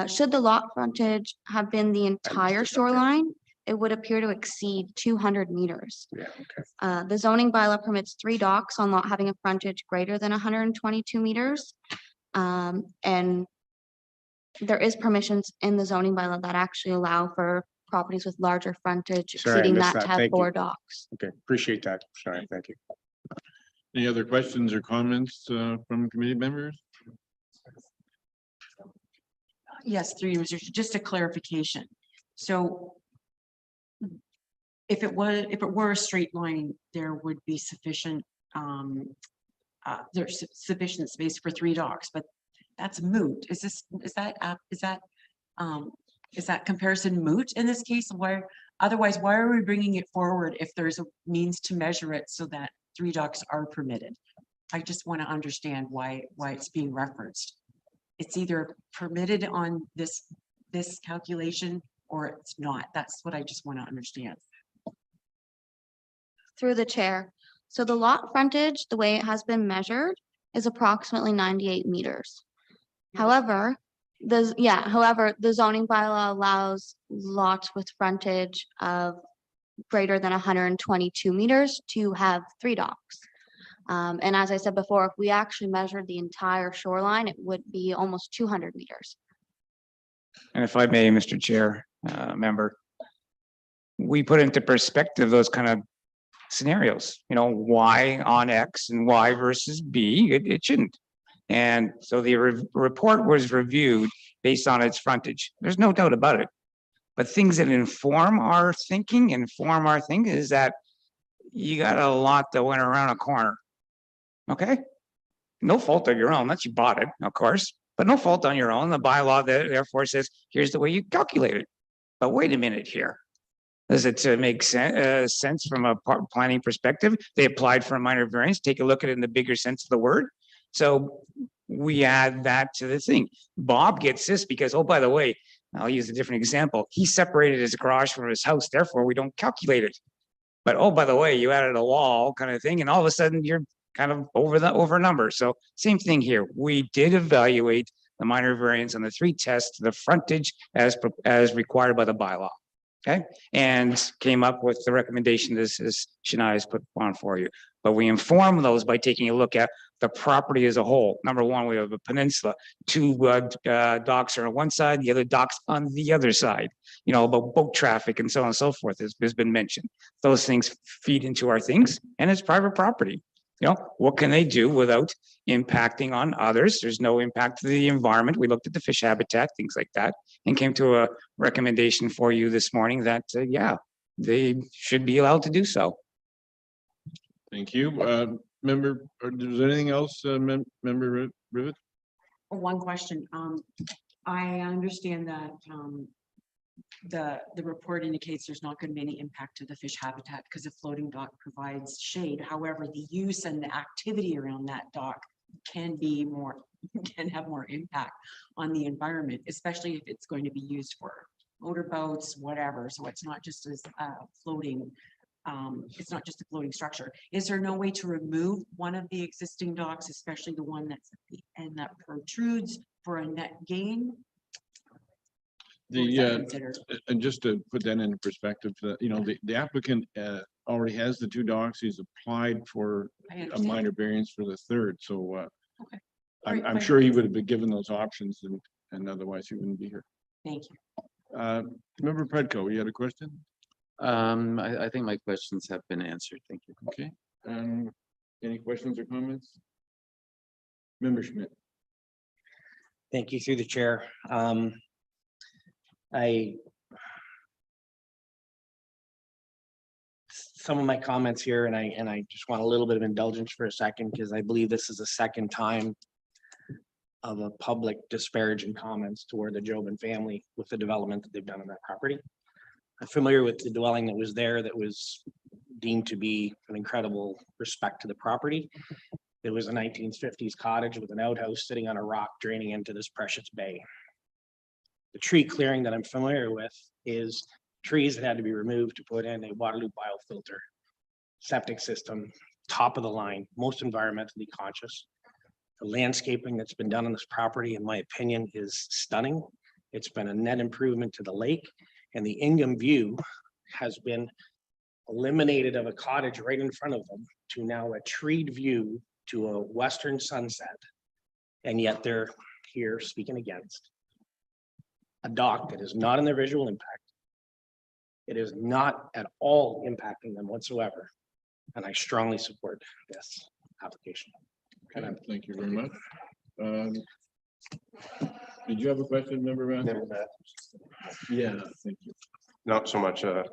Should the lot frontage have been the entire shoreline, it would appear to exceed 200 meters. Yeah, okay. The zoning bylaw permits 3 docks on lot having a frontage greater than 122 meters. And there is permissions in the zoning bylaw that actually allow for properties with larger frontage Sorry, I exceeding missed that to that. have Thank you. 4 docks. Okay, appreciate that. Sorry, thank you. Any other questions or comments from committee members? Yes, through you, Mr. Chair, just a clarification. So if it were a straight line, there would be sufficient, there's sufficient space for 3 docks, but that's moot. Is that comparison moot in this case? Otherwise, why are we bringing it forward if there's a means to measure it so that 3 docks are permitted? I just want to understand why it's being referenced. It's either permitted on this calculation or it's not. That's what I just want to understand. Through the chair. So the lot frontage, the way it has been measured, is approximately 98 meters. However, the zoning bylaw allows lots with frontage of greater than 122 meters to have 3 docks. And as I said before, if we actually measured the entire shoreline, it would be almost 200 meters. And if I may, Mr. Chair, member, we put into perspective those kind of scenarios, Y on X and Y versus B, it shouldn't. And so the report was reviewed based on its frontage. There's no doubt about it. But things that inform our thinking is that you got a lot that went around a corner. Okay? No fault of your own, unless you bought it, of course, but no fault on your own. The bylaw therefore says, here's the way you calculate it. But wait a minute here. Does it make sense from a planning perspective? They applied for a minor variance. Take a look at it in the bigger sense of the word. So we add that to the thing. Bob gets this because, oh, by the way, I'll use a different example. He separated his garage from his house, therefore we don't calculate it. But oh, by the way, you added a wall kind of thing, and all of a sudden you're kind of over a number. So same thing here. We did evaluate the minor variance on the 3 tests, the frontage as required by the bylaw. Okay, and came up with the recommendation as Shania has put on for you. But we inform those by taking a look at the property as a whole. Number 1, we have a peninsula, 2 docks are on one side, the other docks on the other side. About boat traffic and so on and so forth has been mentioned. Those things feed into our things, and it's private property. What can they do without impacting on others? There's no impact to the environment. We looked at the fish habitat, things like that, and came to a recommendation for you this morning that, yeah, they should be allowed to do so. Thank you. Member, is there anything else, Member Rivet? One question. I understand that the report indicates there's not going to be any impact to the fish habitat because a floating dock provides shade. However, the use and the activity around that dock can have more impact on the environment, especially if it's going to be used for motorboats, whatever. So it's not just as floating. It's not just a floating structure. Is there no way to remove one of the existing docks, especially the one that's at the end that protrudes, for a net gain? And just to put that into perspective, the applicant already has the 2 docks. He's applied for a minor variance for the 3rd. So Okay. I'm sure he would have been given those options, and otherwise he wouldn't be here. Thank you. Member Predko, you had a question? I think my questions have been answered. Thank you. Okay. Any questions or comments? Member Schmidt. Thank you through the chair. Some of my comments here, and I just want a little bit of indulgence for a second, because I believe this is the second time of a public disparaging comments toward the Jobin family with the development that they've done on that property. I'm familiar with the dwelling that was there that was deemed to be an incredible respect to the property. It was a 1950s cottage with an outhouse sitting on a rock draining into this precious bay. The tree clearing that I'm familiar with is trees that had to be removed to put in a water loop biofilter, septic system, top of the line, most environmentally conscious. The landscaping that's been done on this property, in my opinion, is stunning. It's been a net improvement to the lake, and the Ingham view has been eliminated of a cottage right in front of them to now a treed view to a western sunset. And yet they're here speaking against a dock that is not in their visual impact. It is not at all impacting them whatsoever. And I strongly support this application. Okay, thank you very much. Did you have a question, member Matthews? Yeah, thank you. Not so much a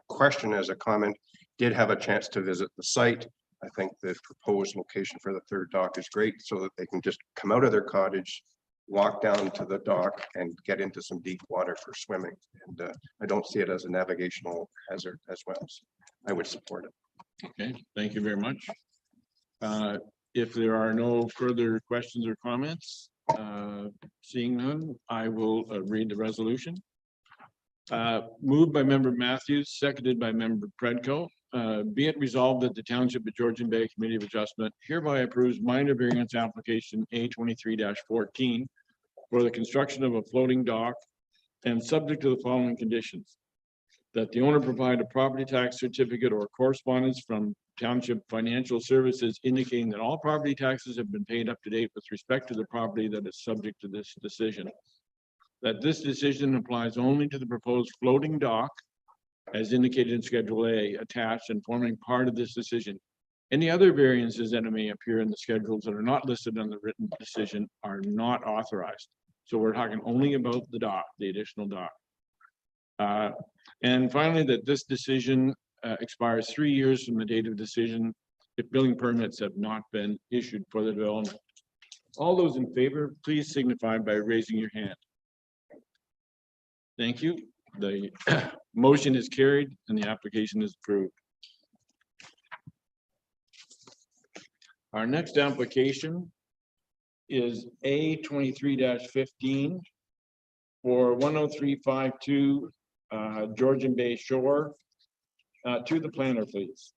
question as a comment. Did have a chance to visit the site. I think the proposed location for the third dock is great, so that they can just come out of their cottage, walk down to the dock and get into some deep water for swimming. And I don't see it as a navigational hazard as well. So I would support it. Okay, thank you very much. If there are no further questions or comments, seeing none, I will read the resolution. Moved by member Matthews, seconded by member Predko. Be it resolved that the Township of Georgian Bay Committee of Adjustment hereby approves minor variance application A23-14 for the construction of a floating dock and subject to the following conditions: that the owner provide a property tax certificate or correspondence from Township Financial Services indicating that all property taxes have been paid up to date with respect to the property that is subject to this decision. That this decision applies only to the proposed floating dock as indicated in Schedule A attached and forming part of this decision. Any other variances that may appear in the schedules that are not listed on the written decision are not authorized. So we're talking only about the dock, the additional dock. And finally, that this decision expires 3 years from the date of decision if building permits have not been issued for the development. All those in favor, please signify by raising your hand. Thank you. The motion is carried and the application is approved. Our next application is A23-15 for 10352 Georgian Bay Shore. To the planner, please.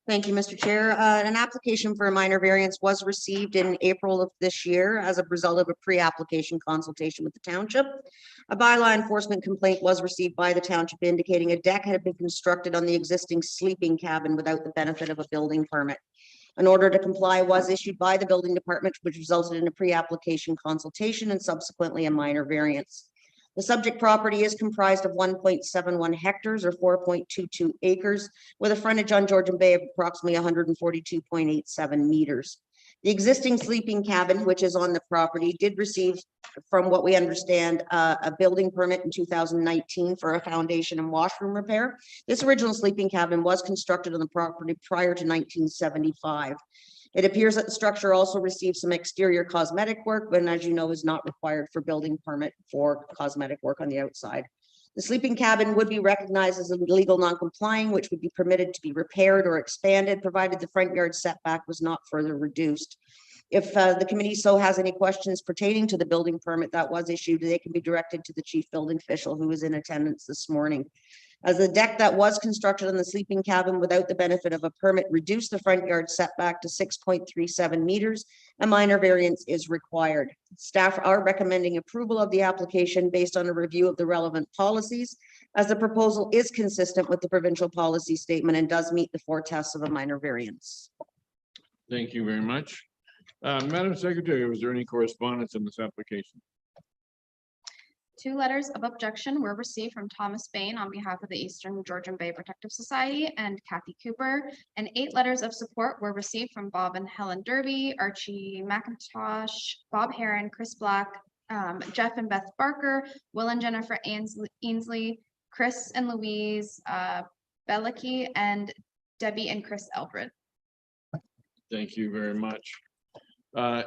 Thank you, Mr. Chair. An application for a minor variance was received in April of this year as a result of a pre-application consultation with the township. A bylaw enforcement complaint was received by the township indicating a deck had been constructed on the existing sleeping cabin without the benefit of a building permit. An order to comply was issued by the building department, which resulted in a pre-application consultation and subsequently a minor variance. The subject property is comprised of 1.71 hectares or 4.22 acres with a frontage on Georgian Bay of approximately 142.87 meters. The existing sleeping cabin, which is on the property, did receive, from what we understand, a building permit in 2019 for a foundation and washroom repair. This original sleeping cabin was constructed on the property prior to 1975. It appears that the structure also received some exterior cosmetic work, but as you know, is not required for building permit for cosmetic work on the outside. The sleeping cabin would be recognized as illegal non-complying, which would be permitted to be repaired or expanded, provided the front yard setback was not further reduced. If the committee so has any questions pertaining to the building permit that was issued, they can be directed to the chief building official who is in attendance this morning. As the deck that was constructed on the sleeping cabin without the benefit of a permit reduced the front yard setback to 6.37 meters, a minor variance is required. Staff are recommending approval of the application based on a review of the relevant policies, as the proposal is consistent with the provincial policy statement and does meet the 4 tests of a minor variance. Thank you very much. Madam Secretary, was there any correspondence in this application? 2 letters of objection were received from Thomas Bain on behalf of the Eastern Georgian Bay Protective Society and Kathy Cooper, and 8 letters of support were received from Bob and Helen Derby, Archie McIntosh, Bob Heron, Chris Black, Jeff and Beth Barker, Will and Jennifer Ainsley, Chris and Louise Belicky, and Debbie and Chris Eldred. Thank you very much.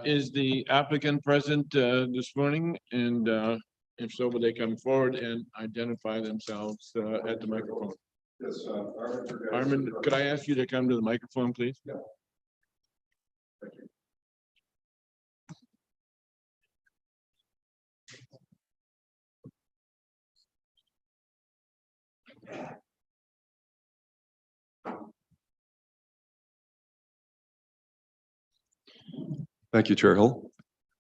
Is the applicant present this morning? And if so, will they come forward and identify themselves at the microphone? Yes, Armin, could I ask you to come to the microphone, please? Yeah. Thank you. Thank you, Chair Hill.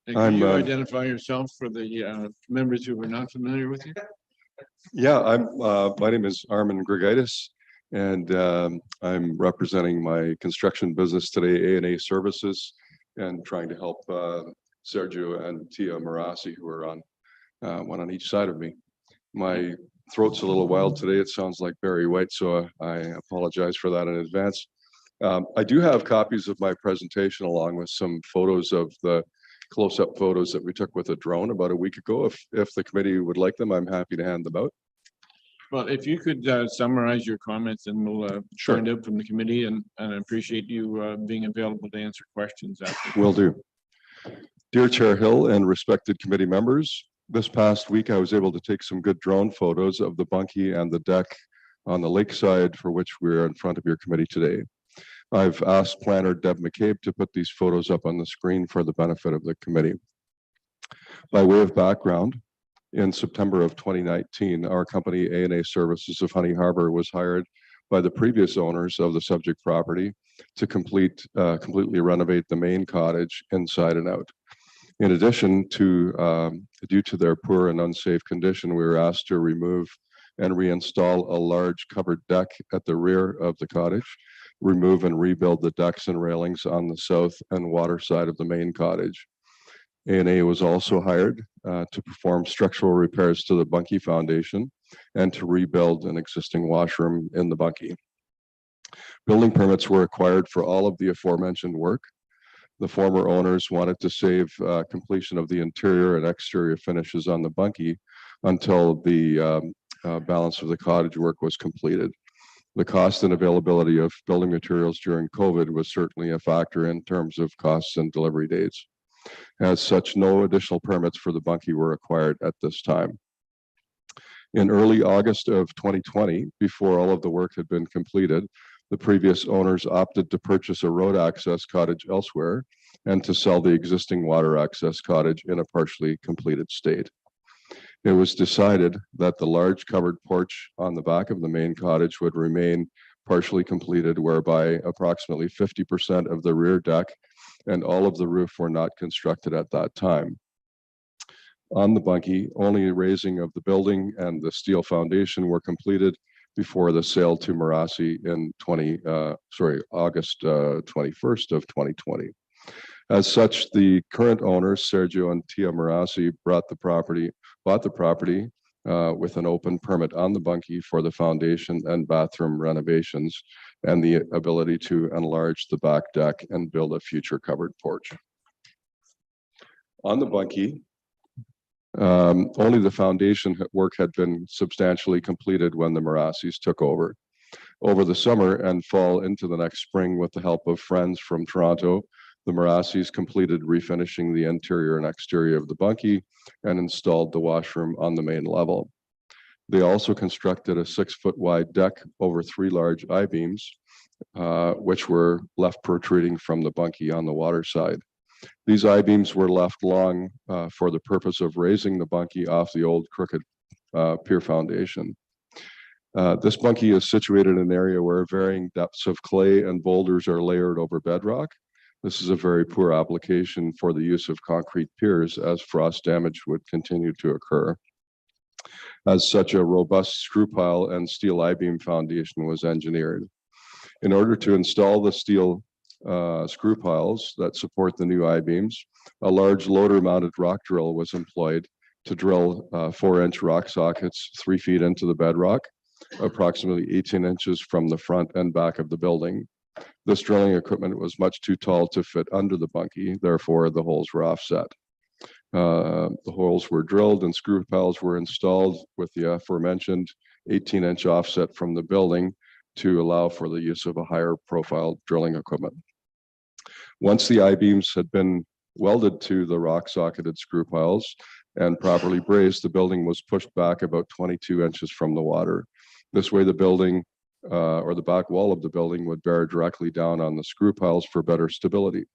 And can you I'm, identify yourself for the members who are not familiar with you? Yeah, my name is Armin Grigaitis, and I'm representing my construction business today, A&A Services, and trying to help Sergio and Tia Marassi, who are on one on each side of me. My throat's a little wild today. It sounds like Barry White, so I apologize for that in advance. I do have copies of my presentation along with some photos of the close-up photos that we took with a drone about a week ago. If the committee would like them, I'm happy to hand them out. Well, if you could summarize your comments, and we'll find out from the committee, and I appreciate you being available to answer questions after. Will do. Dear Chair Hill and respected committee members, this past week I was able to take some good drone photos of the bunkie and the deck on the lakeside, for which we're in front of your committee today. I've asked planner Deb McCabe to put these photos up on the screen for the benefit of the committee. By way of background, in September of 2019, our company A&A Services of Honey Harbor was hired by the previous owners of the subject property to completely renovate the main cottage inside and out. In addition to, due to their poor and unsafe condition, we were asked to remove and reinstall a large covered deck at the rear of the cottage, remove and rebuild the decks and railings on the south and water side of the main cottage. A&A was also hired to perform structural repairs to the bunkie foundation and to rebuild an existing washroom in the bunkie. Building permits were acquired for all of the aforementioned work. The former owners wanted to save completion of the interior and exterior finishes on the bunkie until the balance of the cottage work was completed. The cost and availability of building materials during COVID was certainly a factor in terms of costs and delivery dates. As such, no additional permits for the bunkie were acquired at this time. In early August of 2020, before all of the work had been completed, the previous owners opted to purchase a road access cottage elsewhere and to sell the existing water access cottage in a partially completed state. It was decided that the large covered porch on the back of the main cottage would remain partially completed, whereby approximately 50% of the rear deck and all of the roof were not constructed at that time. On the bunkie, only raising of the building and the steel foundation were completed before the sale to Marassi in August 21st of 2020. As such, the current owners, Sergio and Tia Marassi, bought the property with an open permit on the bunkie for the foundation and bathroom renovations and the ability to enlarge the back deck and build a future covered porch. On the bunkie, only the foundation work had been substantially completed when the Marassis took over. Over the summer and fall into the next spring, with the help of friends from Toronto, the Marassis completed refinishing the interior and exterior of the bunkie and installed the washroom on the main level. They also constructed a 6-foot wide deck over 3 large I-beams, which were left protruding from the bunkie on the water side. These I-beams were left long for the purpose of raising the bunkie off the old crooked pier foundation. This bunkie is situated in an area where varying depths of clay and boulders are layered over bedrock. This is a very poor application for the use of concrete piers, as frost damage would continue to occur. As such, a robust screw pile and steel I-beam foundation was engineered. In order to install the steel screw piles that support the new I-beams, a large loader mounted rock drill was employed to drill 4-inch rock sockets 3 feet into the bedrock, approximately 18 inches from the front and back of the building. This drilling equipment was much too tall to fit under the bunkie, therefore the holes were offset. The holes were drilled and screw piles were installed with the aforementioned 18-inch offset from the building to allow for the use of a higher profile drilling equipment. Once the I-beams had been welded to the rock socketed screw piles and properly braced, the building was pushed back about 22 inches from the water. This way the building or the back wall of the building would bear directly down on the screw piles for better stability.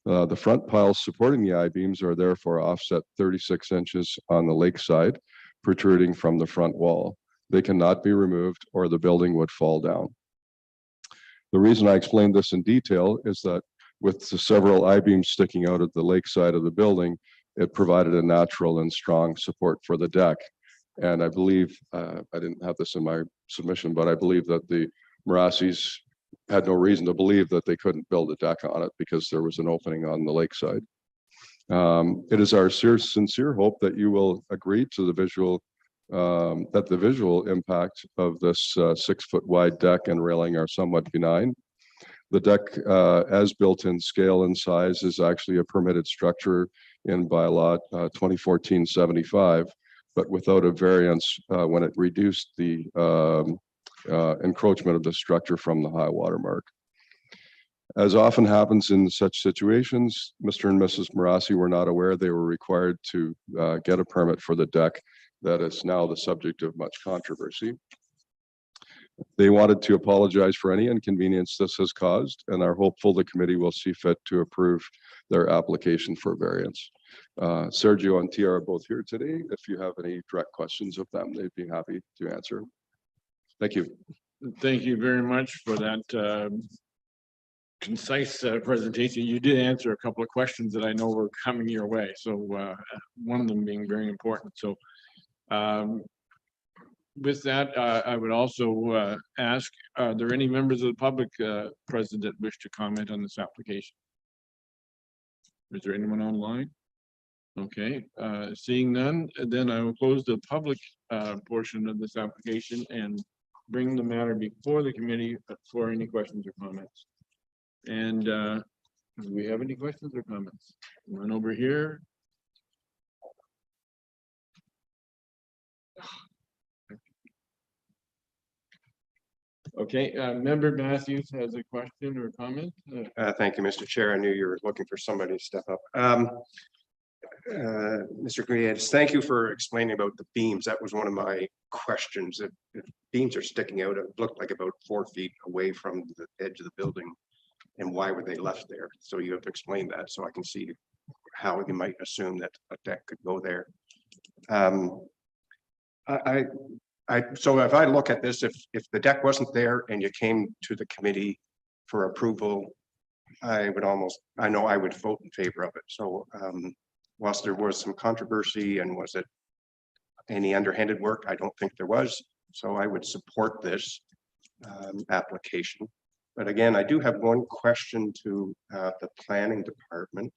The front piles supporting the I-beams are therefore offset 36 inches on the lake side, protruding from the front wall. They cannot be removed or the building would fall down. The reason I explained this in detail is that with the several I-beams sticking out at the lake side of the building, it provided a natural and strong support for the deck. And I believe, I didn't have this in my submission, but I believe that the Marassis had no reason to believe that they couldn't build a deck on it because there was an opening on the lakeside. It is our sincere hope that you will agree to the visual, that the visual impact of this 6-foot wide deck and railing are somewhat benign. The deck, as built in scale and size, is actually a permitted structure in bylaw 2014-75, but without a variance when it reduced the encroachment of the structure from the high water mark. As often happens in such situations, Mr. and Mrs. Marassi were not aware they were required to get a permit for the deck that is now the subject of much controversy. They wanted to apologize for any inconvenience this has caused and are hopeful the committee will see fit to approve their application for variance. Sergio and Tia are both here today. If you have any direct questions of them, they'd be happy to answer. Thank you. Thank you very much for that concise presentation. You did answer a couple of questions that I know were coming your way. So one of them being very important. So with that, I would also ask, are there any members of the public present that wish to comment on this application? Is there anyone online? Okay, seeing none, then I will close the public portion of this application and bring the matter before the committee for any questions or comments. And do we have any questions or comments? One over here. Okay, Member Matthews has a question or comment. Thank you, Mr. Chair. I knew you were looking for somebody to step up. Mr. Grietas, thank you for explaining about the beams. That was one of my questions. If beams are sticking out, it looked like about 4 feet away from the edge of the building. And why were they left there? So you have to explain that so I can see how you might assume that a deck could go there. So if I look at this, if the deck wasn't there and you came to the committee for approval, I know I would vote in favor of it. So whilst there was some controversy and was it any underhanded work, I don't think there was. So I would support this application. But again, I do have one question to the planning department.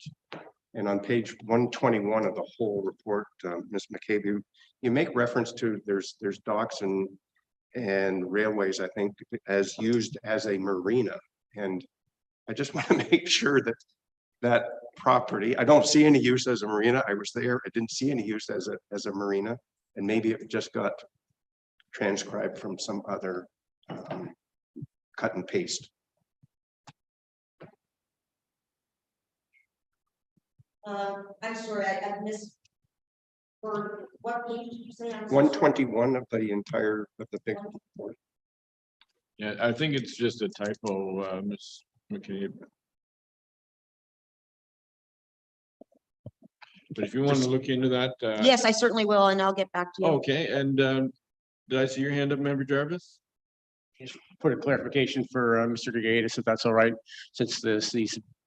And on page 121 of the whole report, Ms. McCabe, you make reference to there's docks and railways, I think, as used as a marina. And I just want to make sure that that property, I don't see any use as a marina. I was there, I didn't see any use as a marina. And maybe it just got transcribed from some other cut and paste. I'm sorry, I missed. For what page did you say? 121 of the entire of the big report. Yeah, I think it's just a typo, Ms. McCabe. But if you want to look into that. Yes, I certainly will, and I'll get back to you. Okay, and did I see your hand up, Member Jarvis? Just put a clarification for Mr. Grietas, if that's all right, since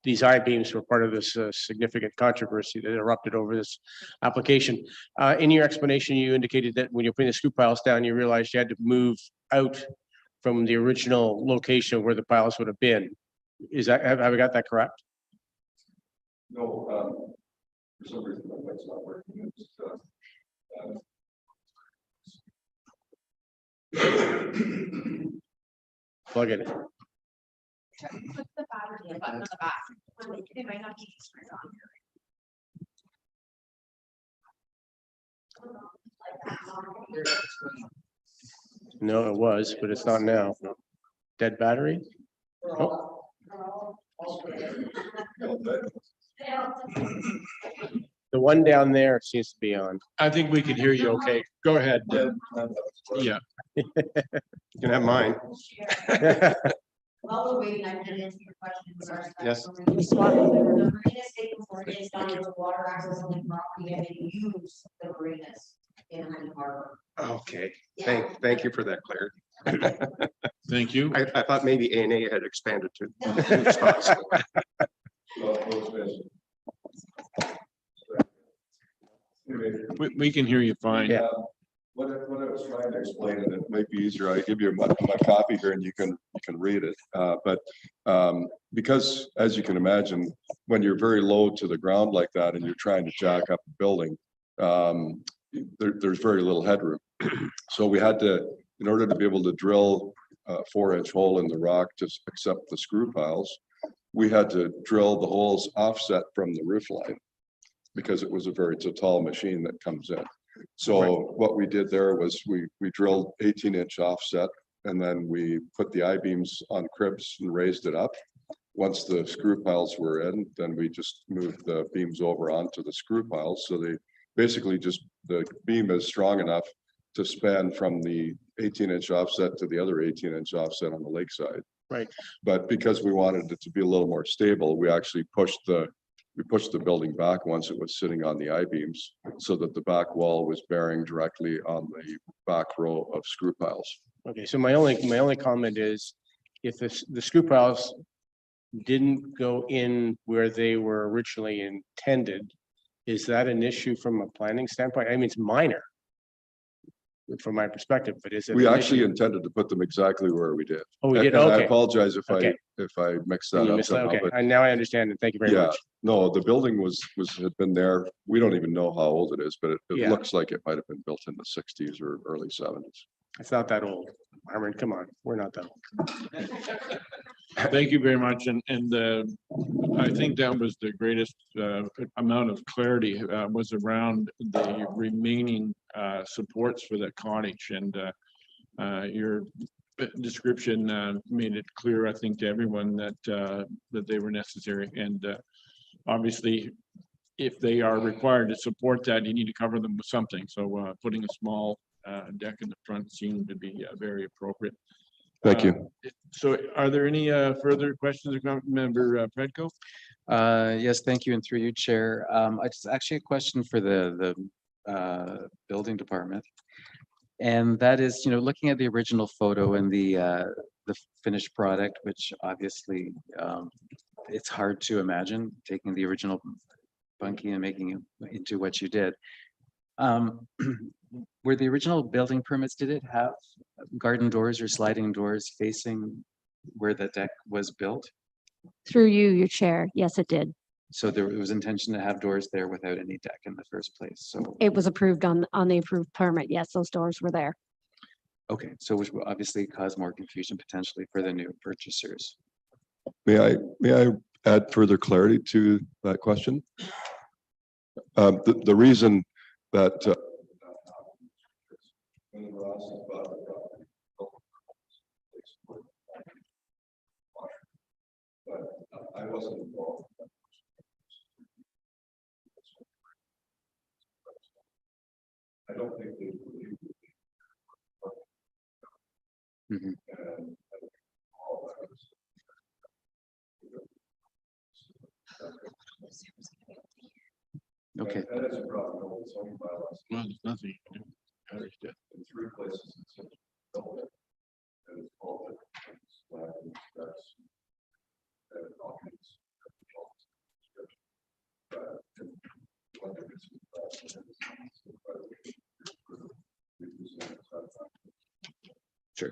these I-beams were part of this significant controversy that erupted over this application. In your explanation, you indicated that when you're putting the screw piles down, you realized you had to move out from the original location where the piles would have been. Is that, have I got that correct? No, for some reason my light's not working. Plug it in. No, it was, but it's not now. Dead battery? Nope. The one down there seems to be on. I think we can hear you okay. Go ahead. Yeah. You can have mine. While we're waiting, I can answer your questions. Yes. The marina state before it is down to the water access on the property and they use the marinas in Hunting Harbor. Okay, thank you for that, Claire. Thank you. I thought maybe A&A had expanded to spots. We can hear you fine. Yeah. What I was trying to explain, and it might be easier, I give you my copy here and you can read it. Because as you can imagine, when you're very low to the ground like that and you're trying to jack up a building, there's very little headroom. So we had to, in order to be able to drill a 4-inch hole in the rock to accept the screw piles, we had to drill the holes offset from the roof line because it's a tall machine that comes in. So what we did there was we drilled 18-inch offset and then we put the I-beams on cribs and raised it up. Once the screw piles were in, then we just moved the beams over onto the screw piles. So they basically the beam is strong enough to span from the 18-inch offset to the other 18-inch offset on the lakeside. Right. But because we wanted it to be a little more stable, we actually pushed the building back once it was sitting on the I-beams so that the back wall was bearing directly on the back row of screw piles. Okay, so my only comment is if the screw piles didn't go in where they were originally intended, is that an issue from a planning standpoint? I mean, it's minor from my perspective, but is it? We an actually issue? intended to put them exactly where we did. Oh, we did? And I Okay. apologize if Okay. I mixed You that up missed that? somehow, Okay, but and now I understand it. Thank you very yeah, much. no, the building had been there. We don't even know how old it is, but it Yeah. looks like it might have been built in the 60s or early 70s. It's not that old. I mean, come on, we're not that old. Thank you very much. And I think that was the greatest amount of clarity was around the remaining supports for that cottage. And your description made it clear, I think, to everyone that they were necessary. And obviously, if they are required to support that, you need to cover them with something. So putting a small deck in the front seemed to be very appropriate. Thank you. So are there any further questions or comments, Member Predko? Yes, thank you. And through you, Chair. It's actually a question for the building department. And that is, looking at the original photo and the finished product, which obviously it's hard to imagine taking the original bunkie and making it into what you did. Were the original building permits, did it have garden doors or sliding doors facing where the deck was built? Through you, your chair. Yes, it did. So there was intention to have doors there without any deck in the first place. So, It was approved on the approved permit. Yes, those doors were there. okay, so which will obviously cause more confusion potentially for the new purchasers. May I add further clarity to that question? The reason that I wasn't involved. I don't think they believe. Okay. That is a problem. It's owned by us. Well, there's nothing you can do. Understood. In 3 places in Central Building. And it's called that's Sure.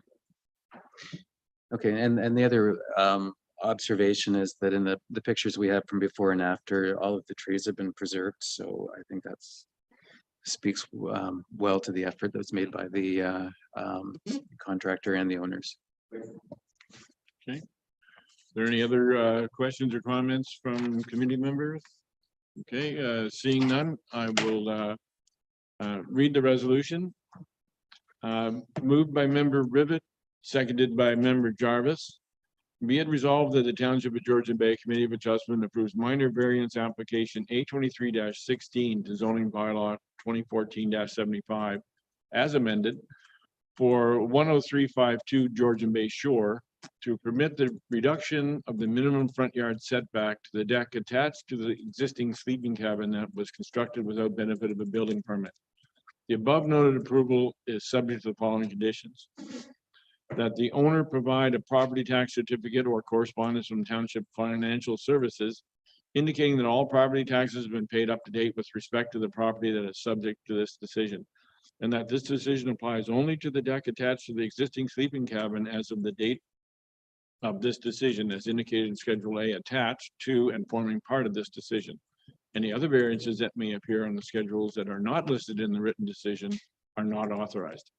Okay, and the other observation is that in the pictures we have from before and after, all of the trees have been preserved. So I think that's speaks well to the effort that's made by the contractor and the owners. Okay. There any other questions or comments from committee members? Okay, seeing none, I will read the resolution. Moved by member Rivet, seconded by member Jarvis. Be it resolved that the Township of Georgian Bay Committee of Adjustment approves minor variance application A23-16 to zoning bylaw 2014-75 as amended for 10352 Georgian Bay Shore to permit the reduction of the minimum front yard setback to the deck attached to the existing sleeping cabin that was constructed without benefit of a building permit. The above noted approval is subject to the following conditions. That the owner provide a property tax certificate or correspondence from Township Financial Services indicating that all property taxes have been paid up to date with respect to the property that is subject to this decision. And that this decision applies only to the deck attached to the existing sleeping cabin as of the date of this decision as indicated in Schedule A attached to and forming part of this decision. Any other variances that may appear on the schedules that are not listed in the written decision are not authorized.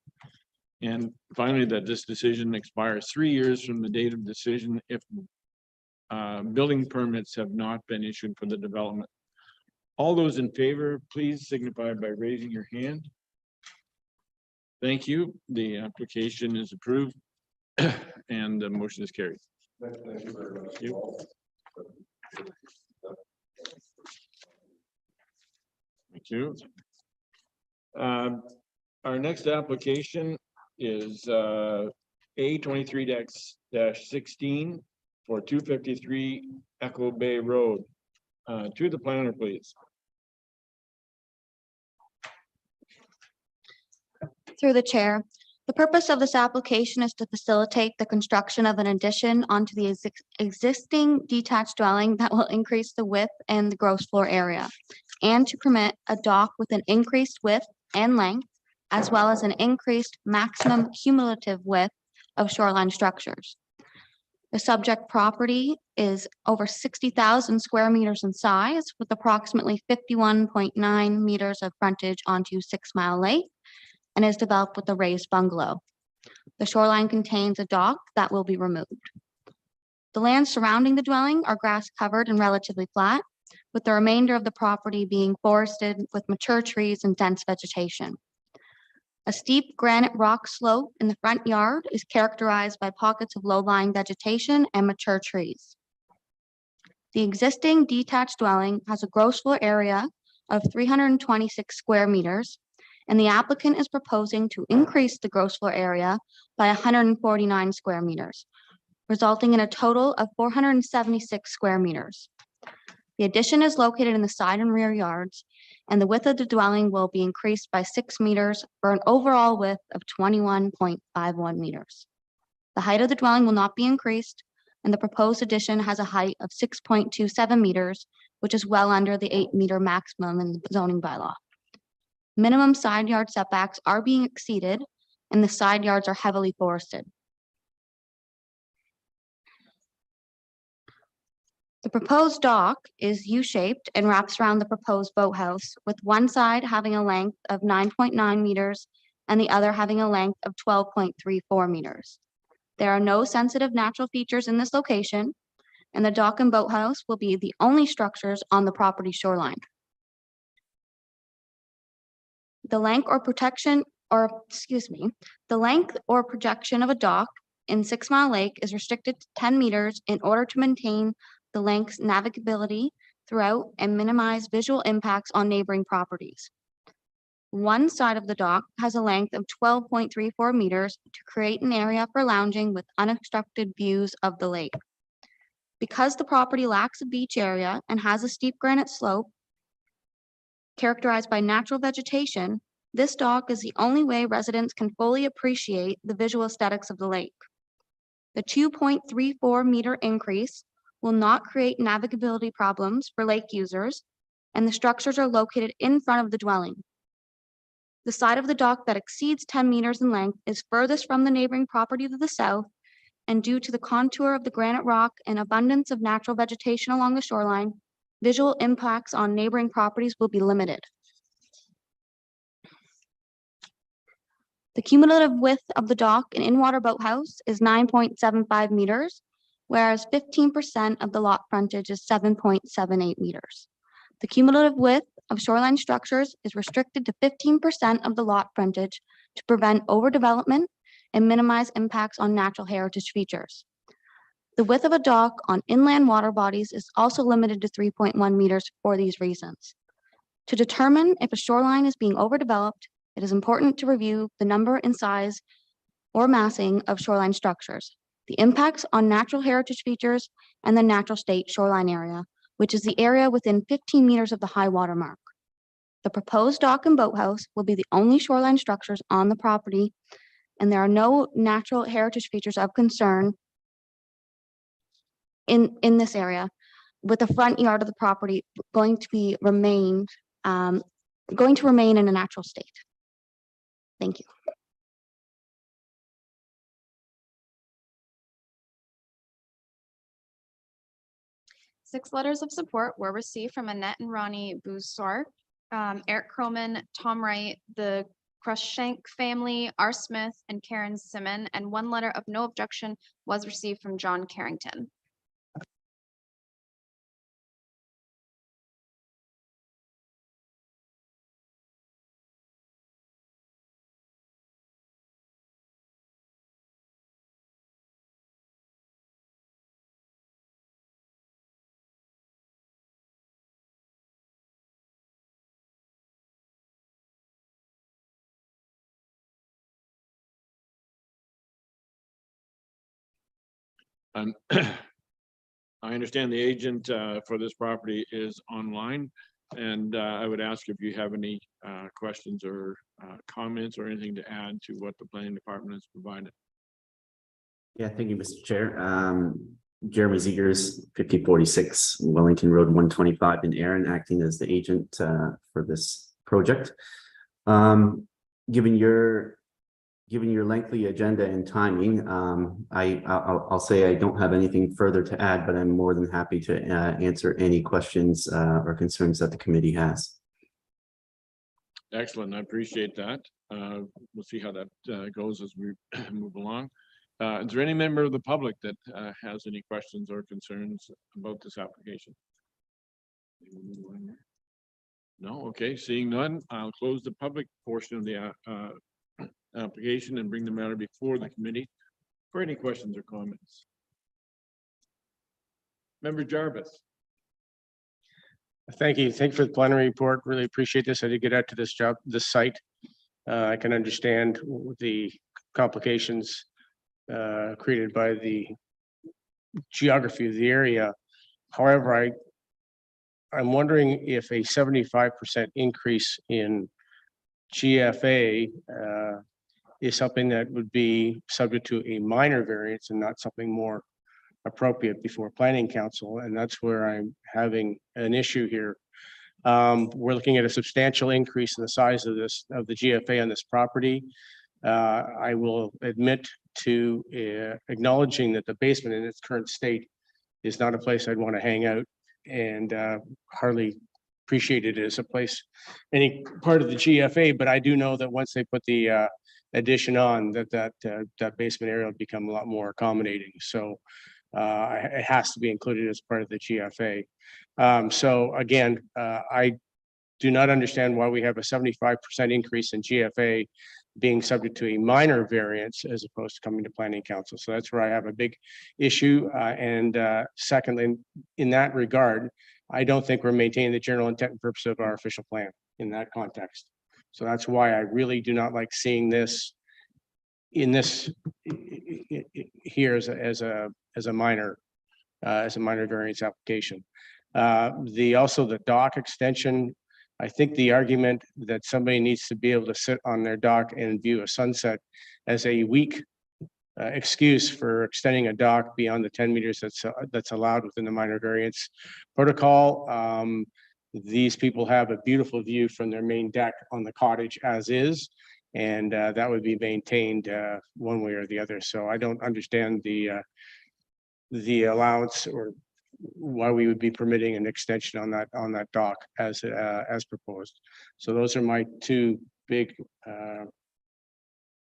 And finally, that this decision expires 3 years from the date of decision if building permits have not been issued for the development. All those in favor, please signify by raising your hand. Thank you. The application is approved and the motion is carried. Thank you. Thank you. Our next application is A23-16 for 253 Echo Bay Road. To the planner, please. Through the chair, the purpose of this application is to facilitate the construction of an addition onto the existing detached dwelling that will increase the width and the gross floor area, and to permit a dock with an increased width and length, as well as an increased maximum cumulative width of shoreline structures. The subject property is over 60,000 square meters in size, with approximately 51.9 meters of frontage onto 6 Mile Lake, and is developed with a raised bungalow. The shoreline contains a dock that will be removed. The land surrounding the dwelling are grass covered and relatively flat, with the remainder of the property being forested with mature trees and dense vegetation. A steep granite rock slope in the front yard is characterized by pockets of low-lying vegetation and mature trees. The existing detached dwelling has a gross floor area of 326 square meters, and the applicant is proposing to increase the gross floor area by 149 square meters, resulting in a total of 476 square meters. The addition is located in the side and rear yards, and the width of the dwelling will be increased by 6 meters for an overall width of 21.51 meters. The height of the dwelling will not be increased, and the proposed addition has a height of 6.27 meters, which is well under the 8-meter maximum in the zoning bylaw. Minimum side yard setbacks are being exceeded, and the side yards are heavily forested. The proposed dock is U-shaped and wraps around the proposed boathouse, with one side having a length of 9.9 meters and the other having a length of 12.34 meters. There are no sensitive natural features in this location, and the dock and boathouse will be the only structures on the property shoreline. The length or projection of a dock in 6 Mile Lake is restricted to 10 meters in order to maintain the lake's navigability throughout and minimize visual impacts on neighboring properties. One side of the dock has a length of 12.34 meters to create an area for lounging with unobstructed views of the lake. Because the property lacks a beach area and has a steep granite slope characterized by natural vegetation, this dock is the only way residents can fully appreciate the visual aesthetics of the lake. The 2.34 meter increase will not create navigability problems for lake users, and the structures are located in front of the dwelling. The side of the dock that exceeds 10 meters in length is furthest from the neighboring property to the south, and due to the contour of the granite rock and abundance of natural vegetation along the shoreline, visual impacts on neighboring properties will be limited. The cumulative width of the dock and in-water boathouse is 9.75 meters, whereas 15% of the lot frontage is 7.78 meters. The cumulative width of shoreline structures is restricted to 15% of the lot frontage to prevent overdevelopment and minimize impacts on natural heritage features. The width of a dock on inland water bodies is also limited to 3.1 meters for these reasons. To determine if a shoreline is being overdeveloped, it is important to review the number and size or massing of shoreline structures, the impacts on natural heritage features, and the natural state shoreline area, which is the area within 15 meters of the high water mark. The proposed dock and boathouse will be the only shoreline structures on the property, and there are no natural heritage features of concern in this area, with the front yard of the property going to remain in a natural state. Thank you. Six letters of support were received from Annette and Ronnie Boussard, Eric Croman, Tom Wright, the Crushank family, R. Smith, and Karen Simon, and one letter of no objection was received from John Carrington. I understand the agent for this property is online, and I would ask if you have any questions or comments or anything to add to what the planning department has provided. Yeah, thank you, Mr. Chair. Jeremy Zegers, 5046 Wellington Road 125 in Erin, acting as the agent for this project. Given your lengthy agenda and timing, I'll say I don't have anything further to add, but I'm more than happy to answer any questions or concerns that the committee has. Excellent. I appreciate that. We'll see how that goes as we move along. Is there any member of the public that has any questions or concerns about this application? No? Okay, seeing none, I'll close the public portion of the application and bring the matter before the committee for any questions or comments. Member Jarvis. Thank you. Thank you for the plenary report. Really appreciate this. I did get out to this site. I can understand the complications created by the geography of the area. However, I'm wondering if a 75% increase in GFA is something that would be subject to a minor variance and not something more appropriate before planning council. And that's where I'm having an issue here. We're looking at a substantial increase in the size of the GFA on this property. I will admit to acknowledging that the basement in its current state is not a place I'd want to hang out, and hardly appreciate it as a place, any part of the GFA, but I do know that once they put the addition on, that basement area will become a lot more accommodating. So it has to be included as part of the GFA. So again, I do not understand why we have a 75% increase in GFA being subject to a minor variance as opposed to coming to planning council. So that's where I have a big issue. And secondly, in that regard, I don't think we're maintaining the general intent and purpose of our official plan in that context. So that's why I really do not like seeing this in this here as a minor variance application. Also the dock extension, I think the argument that somebody needs to be able to sit on their dock and view a sunset as a weak excuse for extending a dock beyond the 10 meters that's allowed within the minor variance protocol. These people have a beautiful view from their main deck on the cottage as is, and that would be maintained one way or the other. So I don't understand the allowance or why we would be permitting an extension on that dock as proposed. So those are my two big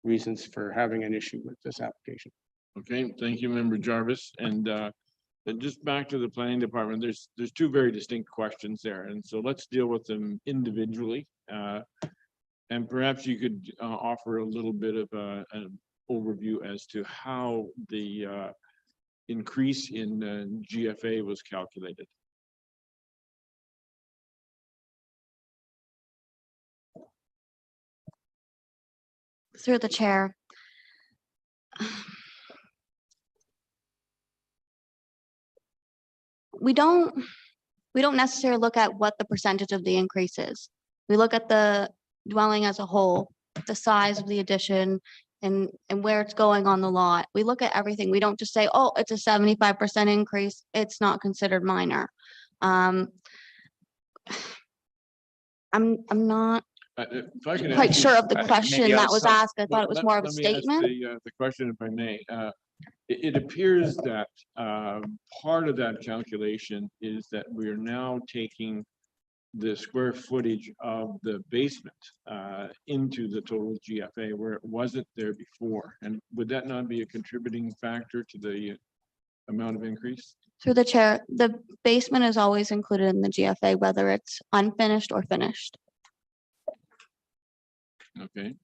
reasons for having an issue with this application. Okay, thank you, Member Jarvis. And just back to the planning department, there's two very distinct questions there. And so let's deal with them individually. And perhaps you could offer a little bit of an overview as to how the increase in GFA was calculated. Through the chair. We don't necessarily look at what the percentage of the increase is. We look at the dwelling as a whole, the size of the addition, and where it's going on the lot. We look at everything. We don't just say, oh, it's a 75% increase. It's not considered minor. I'm not If I could quite ask sure you- of the question maybe that was also- asked. I thought it was more of a Let me ask statement. The question, if I may, it appears that part of that calculation is that we are now taking the square footage of the basement into the total GFA where it wasn't there before. And would that not be a contributing factor to the amount of increase? Through the chair, the basement is always included in the GFA, whether it's unfinished or finished. Okay.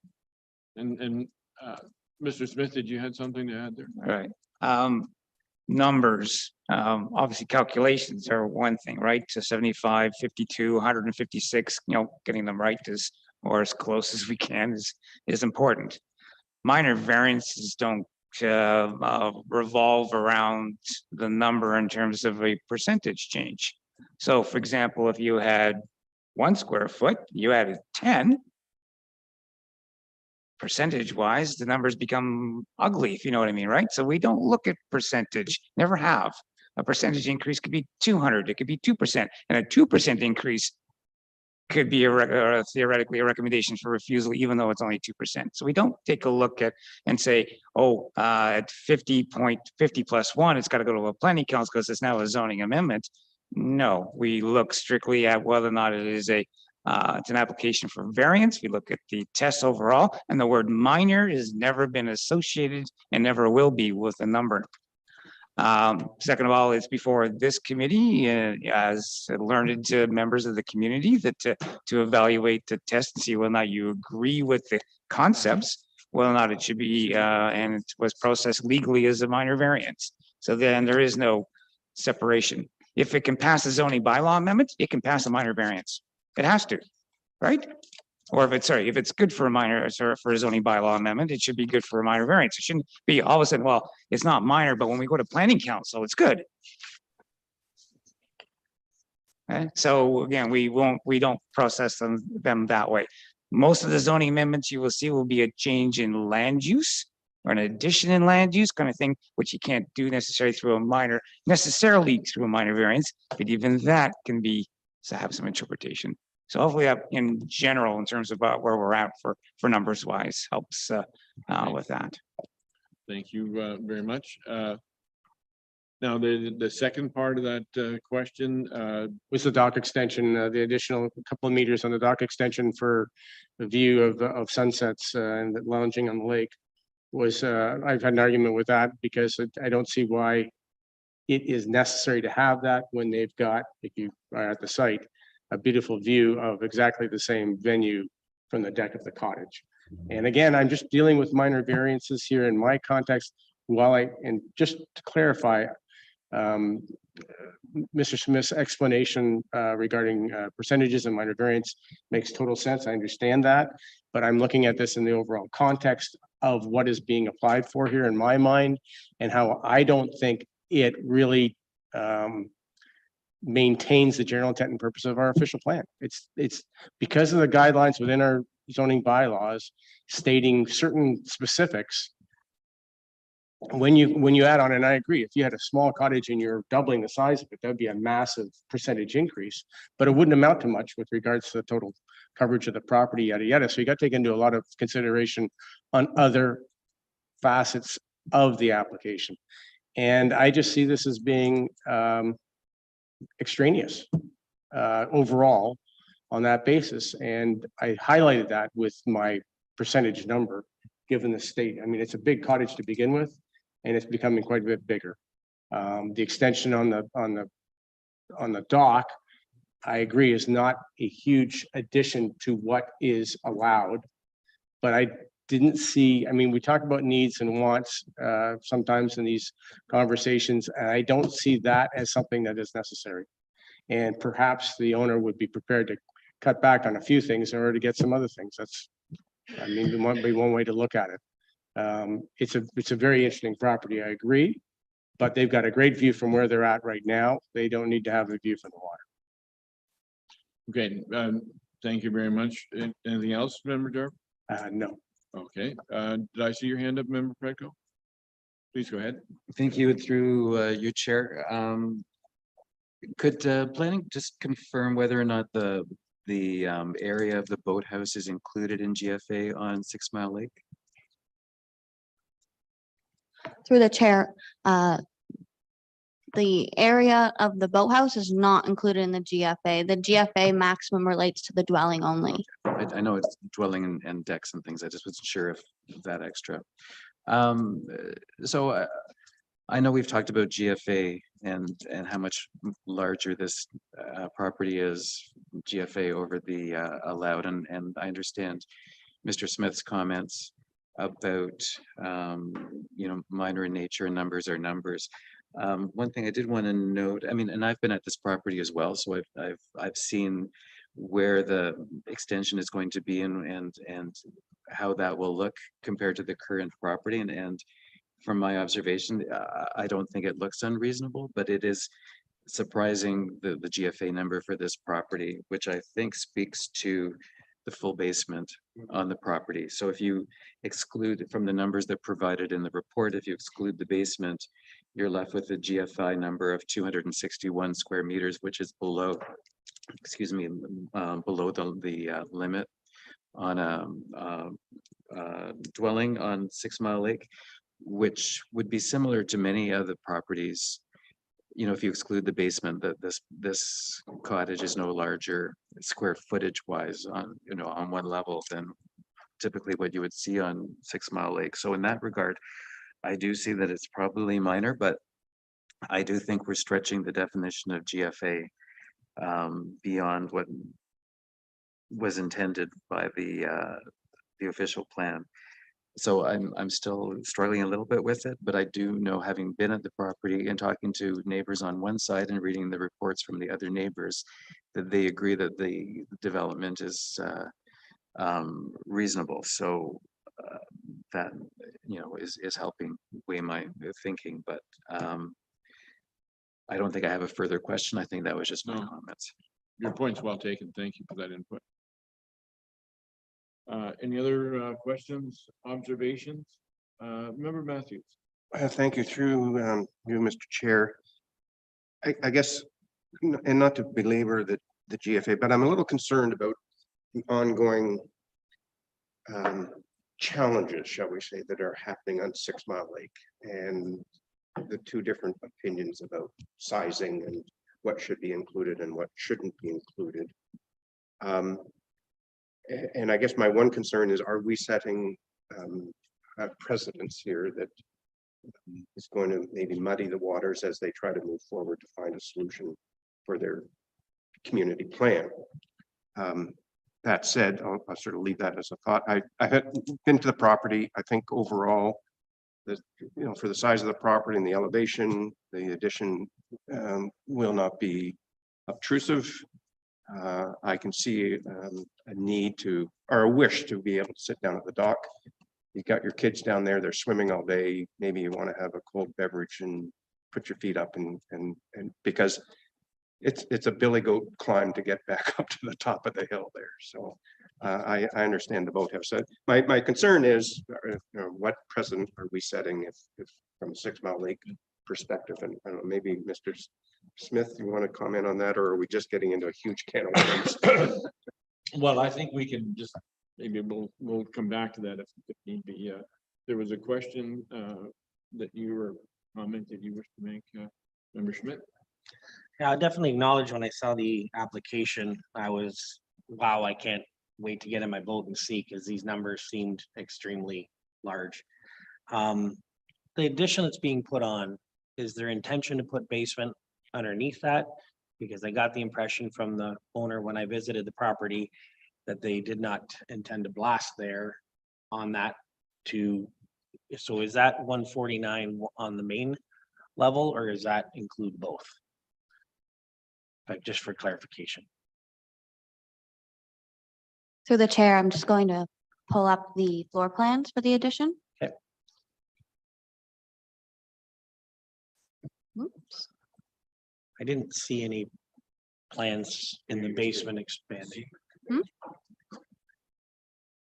And Mr. Smith, did you have something to add there? All right. Numbers, obviously calculations are one thing, right? So 75, 52, 156, getting them right is, or as close as we can is important. Minor variances don't revolve around the number in terms of a percentage change. So for example, if you had 1 square foot, you added 10, percentage wise, the numbers become ugly, if you know what I mean, right? So we don't look at percentage, never have. A percentage increase could be 200, it could be 2%, and a 2% increase could be theoretically a recommendation for refusal, even though it's only 2%. So we don't take a look at and say, oh, at 50.50 plus 1, it's got to go to a planning council because it's now a zoning amendment. No, we look strictly at whether or not it is it's an application for variance. We look at the test overall, and the word minor has never been associated and never will be with a number. Second of all, it's before this committee as learned members of the community that to evaluate the test and see whether or not you agree with the concepts, whether or not it should be and it was processed legally as a minor variance. So then there is no separation. If it can pass a zoning bylaw amendment, it can pass a minor variance. It has to, right? Or if it's good for a minor, or for a zoning bylaw amendment, it should be good for a minor variance. It shouldn't be all of a sudden, well, it's not minor, but when we go to planning council, it's good. Okay, so again, we don't process them that way. Most of the zoning amendments you will see will be a change in land use or an addition in land use kind of thing, which you can't do necessarily through a minor variance, but even that can have some interpretation. So hopefully that in general, in terms of where we're at for numbers wise, helps with that. Thank you very much. Now, the second part of that question was the dock extension, the additional couple of meters on the dock extension for the view of sunsets and lounging on the lake. I've had an argument with that because I don't see why it is necessary to have that when they've got, if you are at the site, a beautiful view of exactly the same venue from the deck of the cottage. And again, I'm just dealing with minor variances here in my context. And just to clarify, Mr. Smith's explanation regarding percentages and minor variance makes total sense. I understand that, but I'm looking at this in the overall context of what is being applied for here in my mind and how I don't think it really maintains the general intent and purpose of our official plan. It's because of the guidelines within our zoning bylaws stating certain specifics. When you add on, and I agree, if you had a small cottage and you're doubling the size of it, that'd be a massive percentage increase, but it wouldn't amount to much with regards to the total coverage of the property, yada, yada. So you got to take into a lot of consideration on other facets of the application. And I just see this as being extraneous overall on that basis. And I highlighted that with my percentage number given the state. I mean, it's a big cottage to begin with, and it's becoming quite a bit bigger. The extension on the dock, I agree, is not a huge addition to what is allowed. But I didn't see, I mean, we talk about needs and wants sometimes in these conversations, and I don't see that as something that is necessary. And perhaps the owner would be prepared to cut back on a few things in order to get some other things. That's, I mean, it might be one way to look at it. It's a very interesting property, I agree, but they've got a great view from where they're at right now. They don't need to have the view from the water. Okay, thank you very much. Anything else, Member Jarv? No. Okay, did I see your hand up, Member Petco? Please go ahead. Thank you. Through you, Chair. Could planning just confirm whether or not the area of the boathouse is included in GFA on 6 Mile Lake? Through the chair, the area of the boathouse is not included in the GFA. The GFA maximum relates to the dwelling only. I know it's dwelling and decks and things. I just wasn't sure if that extra. So I know we've talked about GFA and how much larger this property is, GFA over the allowed, and I understand Mr. Smith's comments about minor in nature, and numbers are numbers. One thing I did want to note, I mean, and I've been at this property as well, so I've seen where the extension is going to be and how that will look compared to the current property. And from my observation, I don't think it looks unreasonable, but it is surprising the GFA number for this property, which I think speaks to the full basement on the property. So if you exclude from the numbers that provided in the report, if you exclude the basement, you're left with a GFI number of 261 square meters, which is below, excuse me, below the limit on a dwelling on 6 Mile Lake, which would be similar to many other properties. You know, if you exclude the basement, that this cottage is no larger square footage wise on one level than typically what you would see on 6 Mile Lake. So in that regard, I do see that it's probably minor, but I do think we're stretching the definition of GFA beyond what was intended by the official plan. So I'm still struggling a little bit with it, but I do know, having been at the property and talking to neighbors on one side and reading the reports from the other neighbors, that they agree that the development is reasonable. So that is helping weigh my thinking, but I don't think I have a further question. I think that was just my comments. Your point's well taken. Thank you for that input. Any other questions, observations? Member Matthews. Thank you. Through you, Mr. Chair. I guess, and not to belabor the GFA, but I'm a little concerned about the ongoing challenges, shall we say, that are happening on 6 Mile Lake, and the two different opinions about sizing and what should be included and what shouldn't be included. And I guess my one concern is, are we setting a precedence here that is going to maybe muddy the waters as they try to move forward to find a solution for their community plan? That said, I'll sort of leave that as a thought. I had been to the property. I think overall, for the size of the property and the elevation, the addition will not be obtrusive. I can see a need to, or a wish to, be able to sit down at the dock. You've got your kids down there, they're swimming all day. Maybe you want to have a cold beverage and put your feet up and because it's a billy goat climb to get back up to the top of the hill there. So I understand the boathouse. My concern is, what precedent are we setting if from 6 Mile Lake perspective? And I don't know, maybe Mr. Smith, you want to comment on that, or are we just getting into a huge can of worms? Well, I think we can just, maybe we'll come back to that if need be. There was a question that you were commented you wish to make, Member Schmidt. Yeah, I definitely acknowledge when I saw the application, I was, wow, I can't wait to get in my boat and see, because these numbers seemed extremely large. The addition that's being put on, is there intention to put basement underneath that? Because I got the impression from the owner when I visited the property that they did not intend to blast there on that so is that 149 on the main level, or does that include both? Like, just for clarification. Through the chair, I'm just going to pull up the floor plans for the addition. Okay. Oops. I didn't see any plans in the basement expanding. Hmm?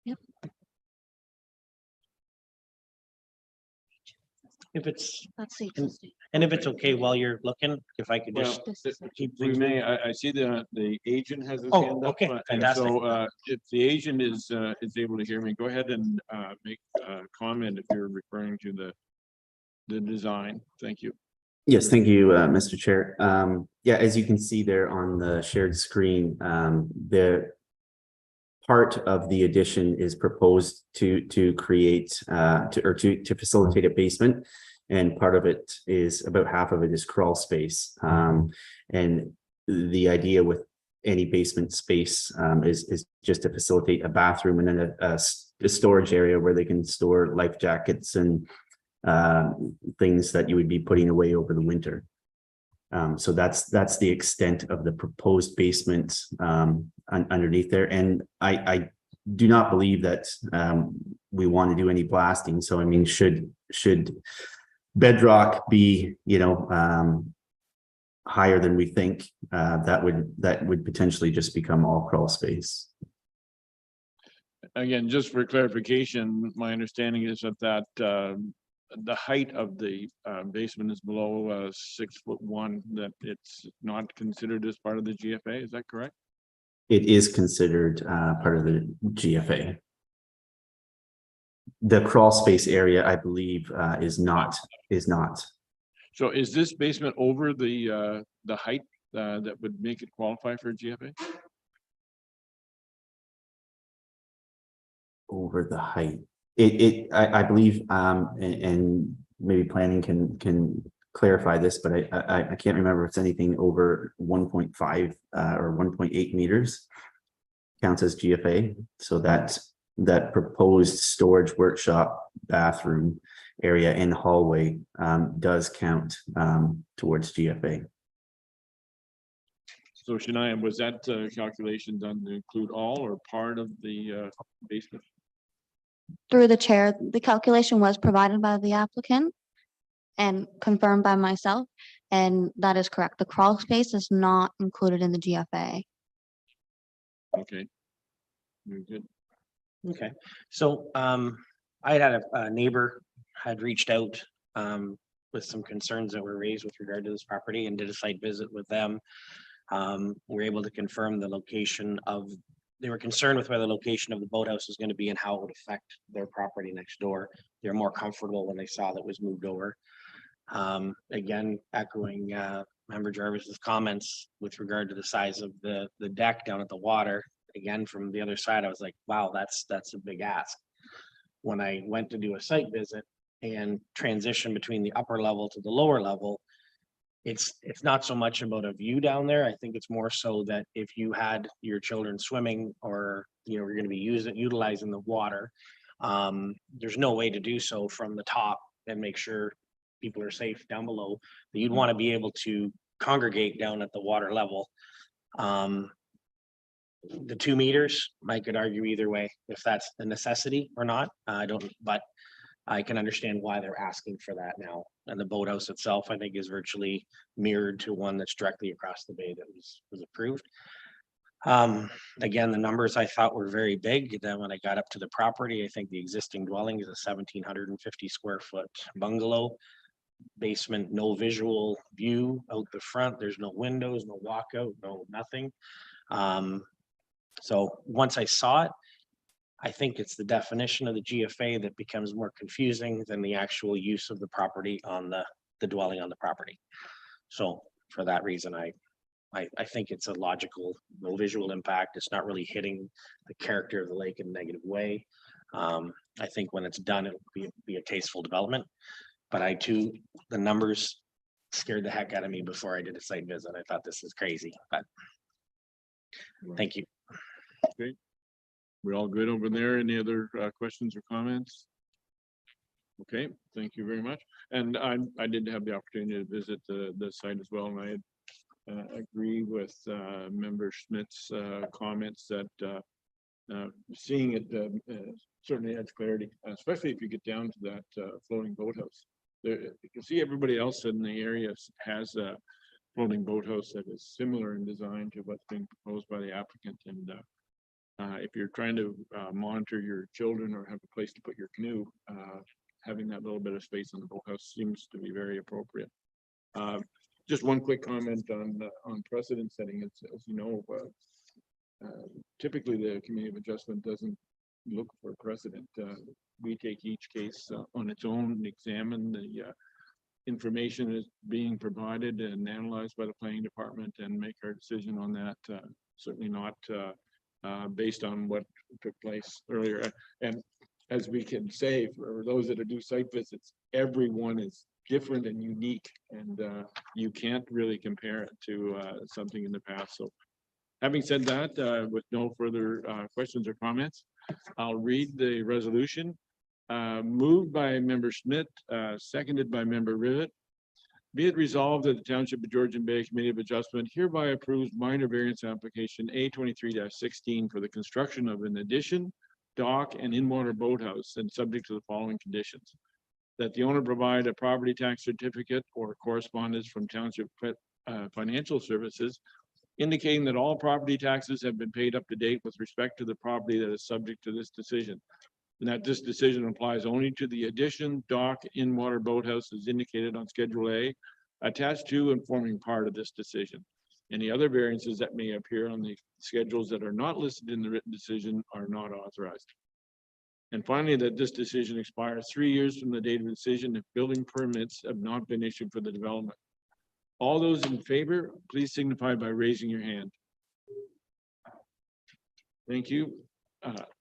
Yep. If it's, Let's see. and if it's okay while you're looking, if I could Well, just keep we things. may, I see the agent has his Oh, hand up. okay, And fantastic. so if the agent is able to hear me, go ahead and make a comment if you're referring to the design. Thank you. Yes, thank you, Mr. Chair. Yeah, as you can see there on the shared screen, the part of the addition is proposed to create to facilitate a basement, and part of it is about half of it is crawl space. And the idea with any basement space is just to facilitate a bathroom and then a storage area where they can store life jackets and things that you would be putting away over the winter. So that's the extent of the proposed basement underneath there. And I do not believe that we want to do any blasting. So I mean, should bedrock be, higher than we think, that would potentially just become all crawl space. Again, just for clarification, my understanding is that the height of the basement is below 6'1", that it's not considered as part of the GFA. Is that correct? It is considered part of the GFA. The crawl space area, I believe, is not. So is this basement over the height that would make it qualify for GFA? Over the height. I believe, and maybe planning can clarify this, but I can't remember if it's anything over 1.5 or 1.8 meters counts as GFA. So that proposed storage workshop bathroom area and hallway does count towards GFA. So Shania, was that calculation done to include all or part of the basement? Through the chair, the calculation was provided by the applicant and confirmed by myself, and that is correct. The crawl space is not included in the GFA. Okay. Very good. Okay, so I had a neighbor had reached out with some concerns that were raised with regard to this property and did a site visit with them. We're able to confirm the location of, they were concerned with where the location of the boathouse was going to be and how it would affect their property next door. They're more comfortable when they saw that was moved over. Again, echoing Member Jarvis's comments with regard to the size of the deck down at the water. Again, from the other side, I was like, wow, that's a big ask. When I went to do a site visit and transition between the upper level to the lower level, it's not so much about a view down there. I think it's more so that if you had your children swimming or, you're going to be utilizing the water, there's no way to do so from the top and make sure people are safe down below. But you'd want to be able to congregate down at the water level. The 2 meters, I could argue either way, if that's a necessity or not. I don't, but I can understand why they're asking for that now. And the boathouse itself, I think, is virtually mirrored to one that's directly across the bay that was approved. Again, the numbers I thought were very big. Then when I got up to the property, I think the existing dwelling is a 1,750 square foot bungalow. Basement, no visual view out the front. There's no windows, no walkout, no nothing. So once I saw it, I think it's the definition of the GFA that becomes more confusing than the actual use of the property on the dwelling on the property. So for that reason, I think it's a logical, no visual impact. It's not really hitting the character of the lake in a negative way. I think when it's done, it'll be a tasteful development. But I too, the numbers scared the heck out of me before I did a site visit. I thought this is crazy, but thank you. Okay. We're all good over there. Any other questions or comments? Okay, thank you very much. And I did have the opportunity to visit the site as well, and I agree with Member Schmidt's comments that seeing it certainly adds clarity, especially if you get down to that floating boathouse. There, you can see everybody else in the area has a floating boathouse that is similar in design to what's being proposed by the applicant. And if you're trying to monitor your children or have a place to put your canoe, having that little bit of space on the boathouse seems to be very appropriate. Just one quick comment on precedent setting. It's, as you know, typically the Committee of Adjustment doesn't look for precedent. We take each case on its own and examine the information is being provided and analyzed by the planning department and make our decision on that. Certainly not based on what took place earlier. And as we can say, for those that do site visits, everyone is different and unique, and you can't really compare it to something in the past. So having said that, with no further questions or comments, I'll read the resolution. Moved by Member Schmidt, seconded by Member Rivet. Be it resolved that the Township of Georgian Bay Committee of Adjustment hereby approves minor variance application A23-16 for the construction of an addition, dock, and in-water boathouse, and subject to the following conditions: that the owner provide a property tax certificate or correspondence from Township Financial Services indicating that all property taxes have been paid up to date with respect to the property that is subject to this decision, and that this decision applies only to the addition, dock, in-water boathouse as indicated on Schedule A, attached to and forming part of this decision. Any other variances that may appear on the schedules that are not listed in the written decision are not authorized. And finally, that this decision expires 3 years from the date of decision if building permits have not been issued for the development. All those in favor, please signify by raising your hand. Thank you.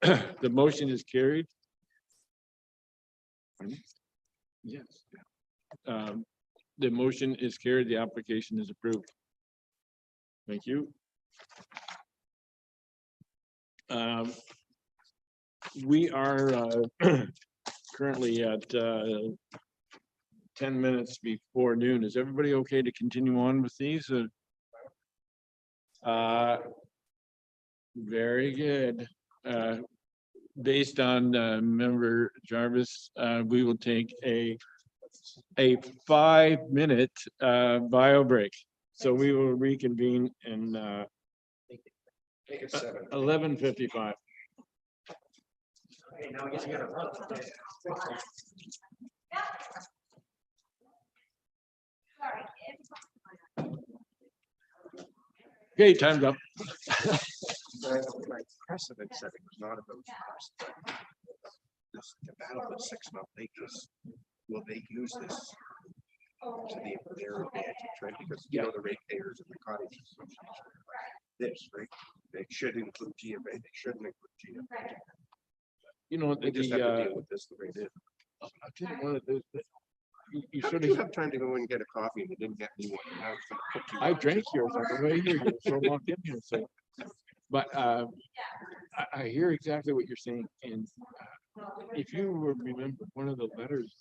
The motion is carried. Yes. The motion is carried. The application is approved. Thank you. We are currently at 10 minutes before noon. Is everybody okay to continue on with these? Very good. Based on Member Jarvis, we will take a 5-minute bio break. So we will reconvene in 11:55. Okay, time's up. Precedent setting was not about this development 6-month. They just will they use this to their advantage, right? Because you know the ratepayers and the cottages. This right, they should include GMA. They shouldn't include GMA. You know, they just have to deal with this the way it is. I'll tell you one of those. You How sort did you of have time to go and get a coffee and you didn't get me one? Now it's gonna cook you. I drank yours on the way here. You're so locked in here. So, but I hear exactly what you're saying. And if you remember one of the letters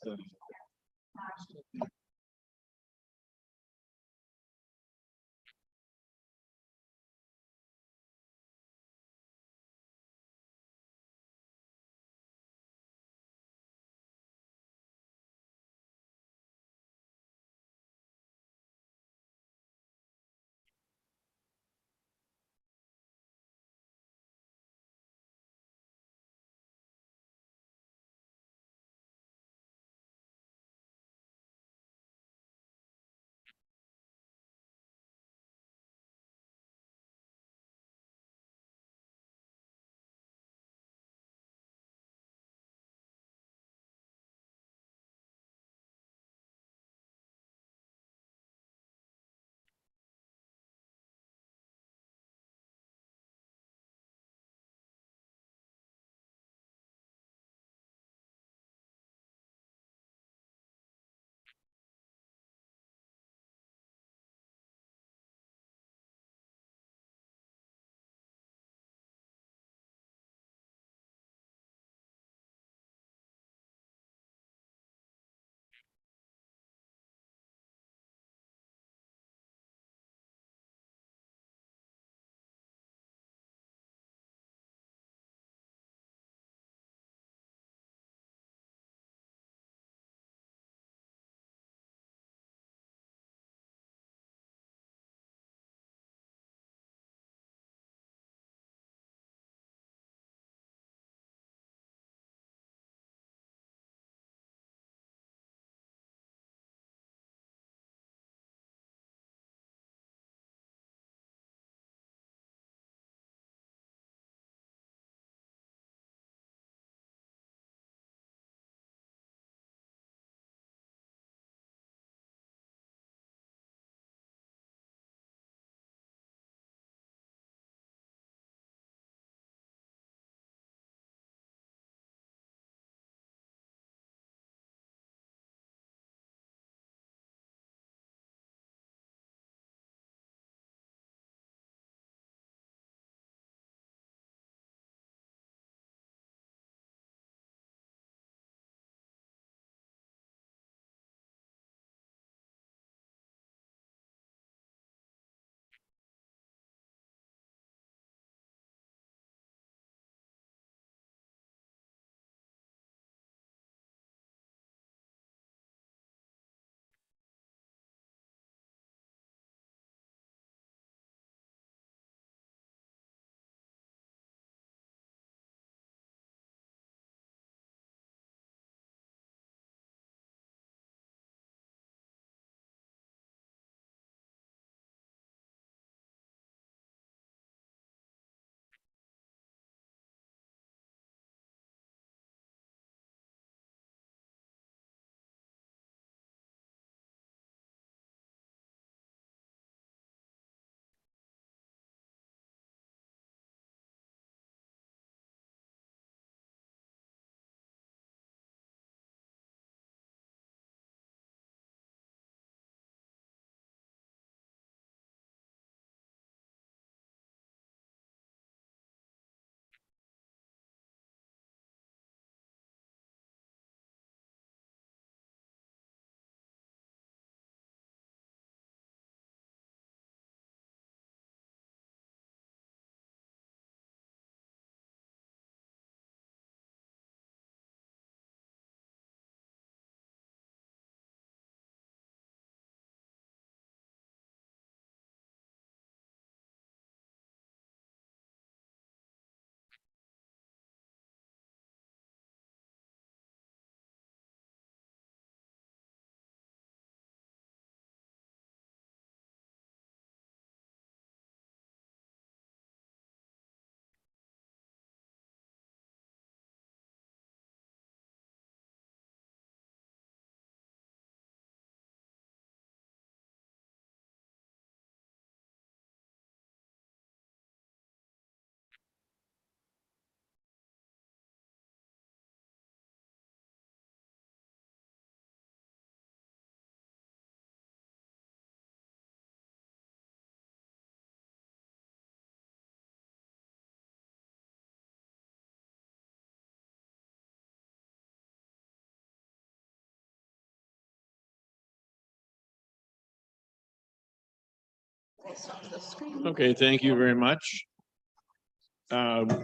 Okay, thank you very much.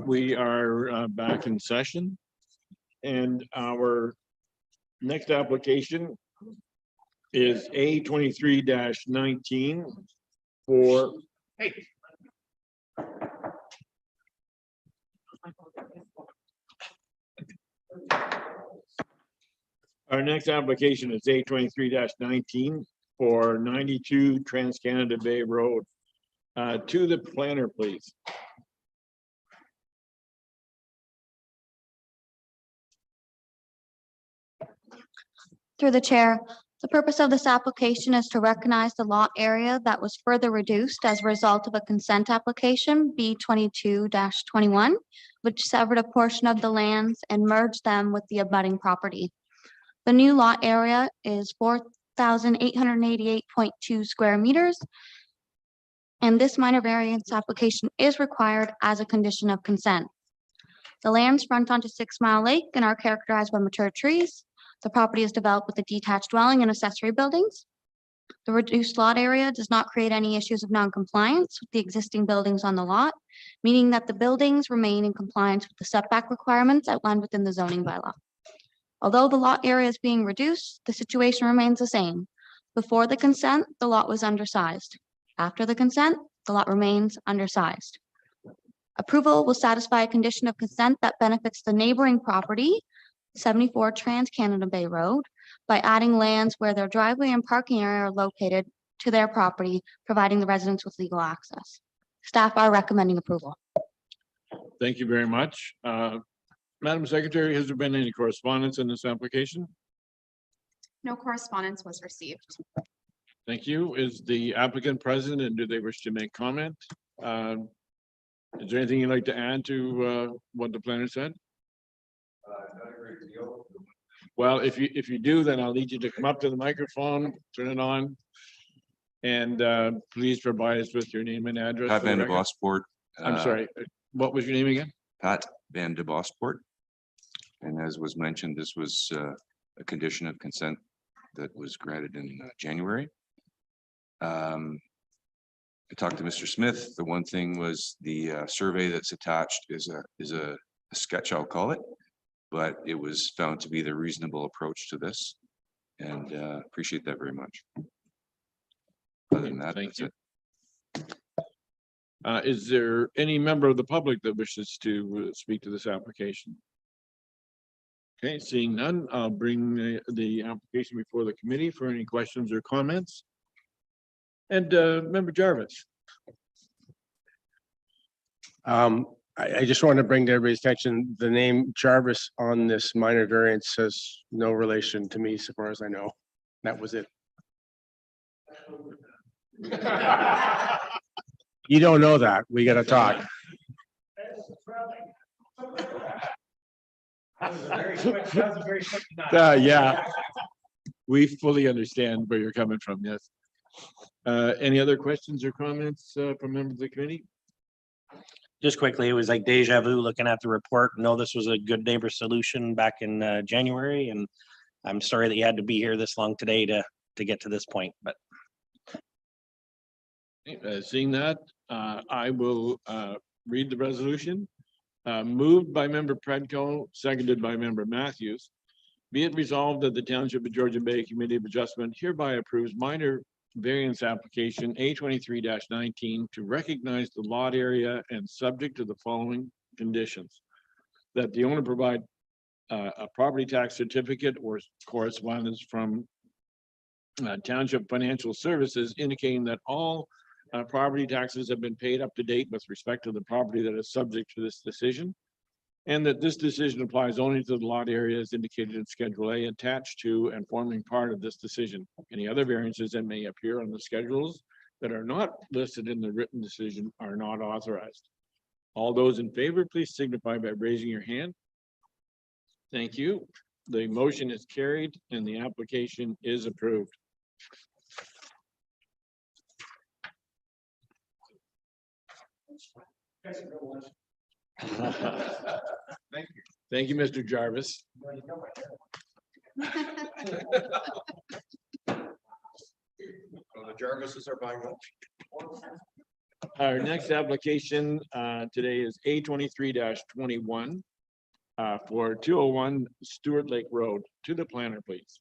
We are back in session. And our next application is A23-19 for. Hey. Our next application is A23-19 for 92 Trans-Canada Bay Road. To the planner, please. Through the chair, the purpose of this application is to recognize the lot area that was further reduced as a result of a consent application B22-21, which severed a portion of the lands and merged them with the abutting property. The new lot area is 4,888.2 square meters, and this minor variance application is required as a condition of consent. The lands front onto 6 Mile Lake and are characterized by mature trees. The property is developed with a detached dwelling and accessory buildings. The reduced lot area does not create any issues of non-compliance with the existing buildings on the lot, meaning that the buildings remain in compliance with the setback requirements outlined within the zoning bylaw. Although the lot area is being reduced, the situation remains the same. Before the consent, the lot was undersized. After the consent, the lot remains undersized. Approval will satisfy a condition of consent that benefits the neighboring property, 74 Trans-Canada Bay Road, by adding lands where their driveway and parking area are located to their property, providing the residents with legal access. Staff are recommending approval. Thank you very much. Madam Secretary, has there been any correspondence in this application? No correspondence was received. Thank you. Is the applicant present and do they wish to make comment? Is there anything you'd like to add to what the planner said? Well, if you do, then I'll need you to come up to the microphone, turn it on. And please provide us with your name and address. Pat Van de Bosport. I'm sorry, what was your name again? Pat Van de Bosport. And as was mentioned, this was a condition of consent that was granted in January. I talked to Mr. Smith. The one thing was the survey that's attached is a sketch, I'll call it, but it was found to be the reasonable approach to this, and appreciate that very much. Other than that, that's it. Is there any member of the public that wishes to speak to this application? Okay, seeing none, I'll bring the application before the committee for any questions or comments. And Member Jarvis. I just want to bring to everybody's attention, the name Jarvis on this minor variance has no relation to me, so far as I know. That was it. You don't know that. We got to talk. Yeah, we fully understand where you're coming from. Yes. Any other questions or comments from members of the committee? Just quickly, it was like deja vu looking at the report. No, this was a good neighbor solution back in January, and I'm sorry that you had to be here this long today to get to this point, but. Seeing that, I will read the resolution. Moved by Member Predko, seconded by Member Matthews. Be it resolved that the Township of Georgian Bay Committee of Adjustment hereby approves minor variance application A23-19 to recognize the lot area and subject to the following conditions. That the owner provide a property tax certificate or correspondence from Township Financial Services indicating that all property taxes have been paid up to date with respect to the property that is subject to this decision. And that this decision applies only to the lot areas indicated in Schedule A attached to and forming part of this decision. Any other variances that may appear on the schedules that are not listed in the written decision are not authorized. All those in favor, please signify by raising your hand. Thank you. The motion is carried and the application is approved. Thank you. Thank you, Mr. Jarvis. The Jarvises are buying lunch. Our next application today is A23-21 for 201 Stewart Lake Road. To the planner, please.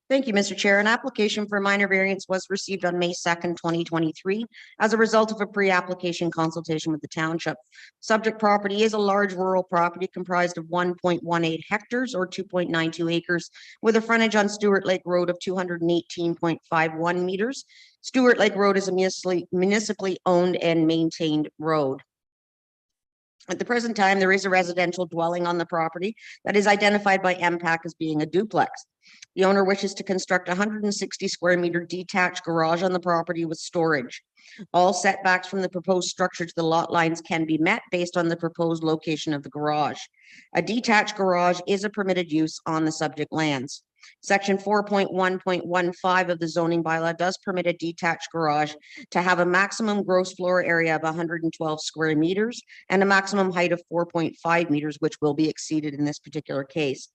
Thank you, Mr. Chair. An application for minor variance was received on May 2nd, 2023, as a result of a pre-application consultation with the township. Subject property is a large rural property comprised of 1.18 hectares or 2.92 acres with a frontage on Stewart Lake Road of 218.51 meters. Stewart Lake Road is a municipally owned and maintained road. At the present time, there is a residential dwelling on the property that is identified by MPAC as being a duplex. The owner wishes to construct a 160 square meter detached garage on the property with storage. All setbacks from the proposed structure to the lot lines can be met based on the proposed location of the garage. A detached garage is a permitted use on the subject lands. Section 4.1.15 of the zoning bylaw does permit a detached garage to have a maximum gross floor area of 112 square meters and a maximum height of 4.5 meters, which will be exceeded in this particular case.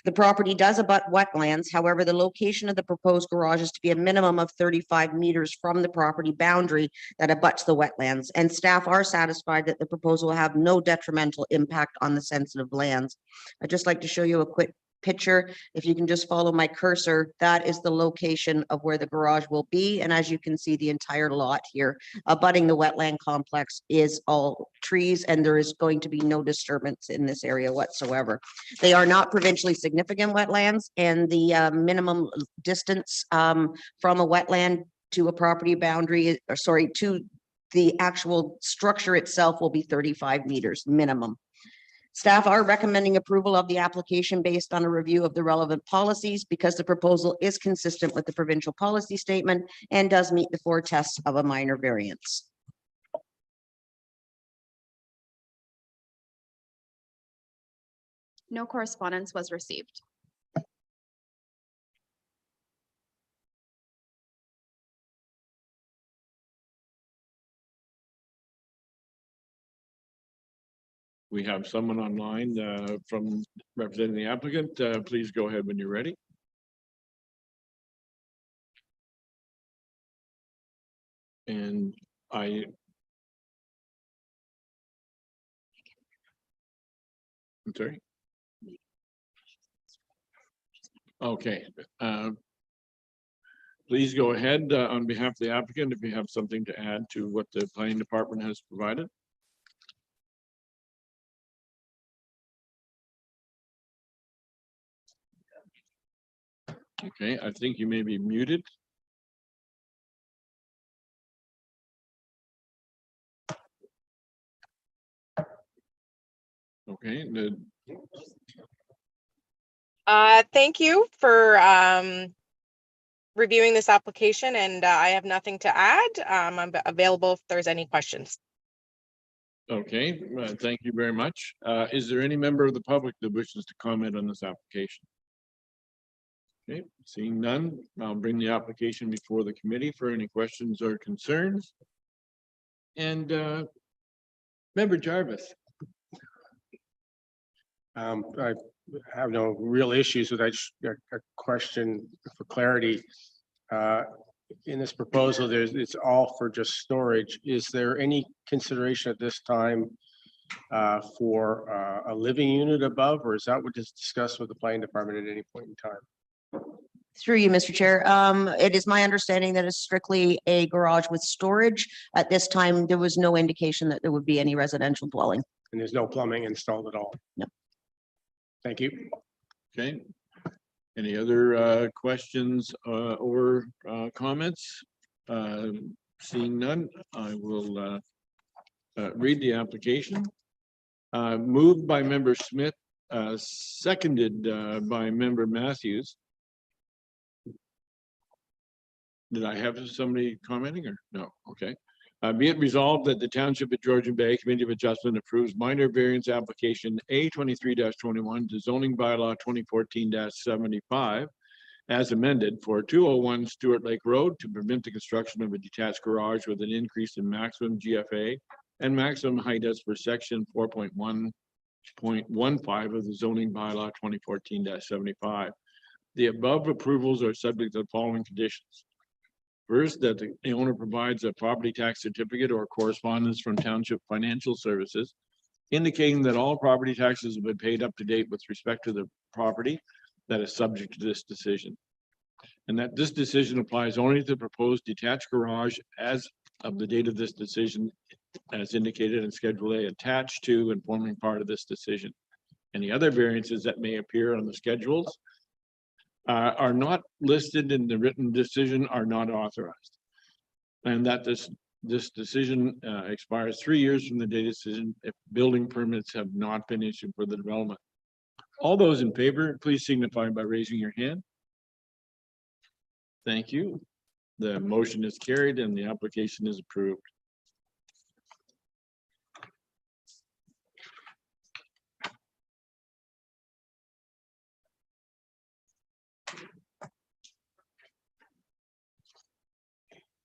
The property does abut wetlands. However, the location of the proposed garage is to be a minimum of 35 meters from the property boundary that abuts the wetlands, and staff are satisfied that the proposal will have no detrimental impact on the sensitive lands. I'd just like to show you a quick picture. If you can just follow my cursor, that is the location of where the garage will be. And as you can see, the entire lot here abutting the wetland complex is all trees, and there is going to be no disturbance in this area whatsoever. They are not provincially significant wetlands, and the minimum distance from a wetland to a property boundary, or sorry, to the actual structure itself will be 35 meters minimum. Staff are recommending approval of the application based on a review of the relevant policies because the proposal is consistent with the provincial policy statement and does meet the 4 tests of a minor variance. No correspondence was received. We have someone online from representing the applicant. Please go ahead when you're ready. And I'm sorry. Okay. Please go ahead on behalf of the applicant if you have something to add to what the planning department has provided. Okay, I think you may be muted. Okay. Thank you for reviewing this application, and I have nothing to add. I'm available if there's any questions. Okay, thank you very much. Is there any member of the public that wishes to comment on this application? Okay, seeing none, I'll bring the application before the committee for any questions or concerns. And Member Jarvis. I have no real issues with that. Just a question for clarity. In this proposal, it's all for just storage. Is there any consideration at this time for a living unit above, or is that what is discussed with the planning department at any point in time? Through you, Mr. Chair. It is my understanding that it's strictly a garage with storage. At this time, there was no indication that there would be any residential dwelling. And there's no plumbing installed at all? No. Thank you. Okay. Any other questions or comments? Seeing none, I will read the application. Moved by Member Smith, seconded by Member Matthews. Did I have somebody commenting or no? Okay. Be it resolved that the Township of Georgian Bay Committee of Adjustment approves minor variance application A23-21 to zoning bylaw 2014-75 as amended for 201 Stewart Lake Road to permit the construction of a detached garage with an increase in maximum GFA and maximum height as per section 4.1.15 of the zoning bylaw 2014-75. The above approvals are subject to the following conditions. First, that the owner provides a property tax certificate or correspondence from Township Financial Services indicating that all property taxes have been paid up to date with respect to the property that is subject to this decision. And that this decision applies only to the proposed detached garage as of the date of this decision, as indicated in Schedule A, attached to and forming part of this decision. Any other variances that may appear on the schedules are not listed in the written decision, are not authorized. And that this decision expires 3 years from the date of decision if building permits have not been issued for the development. All those in favor, please signify by raising your hand. Thank you. The motion is carried and the application is approved.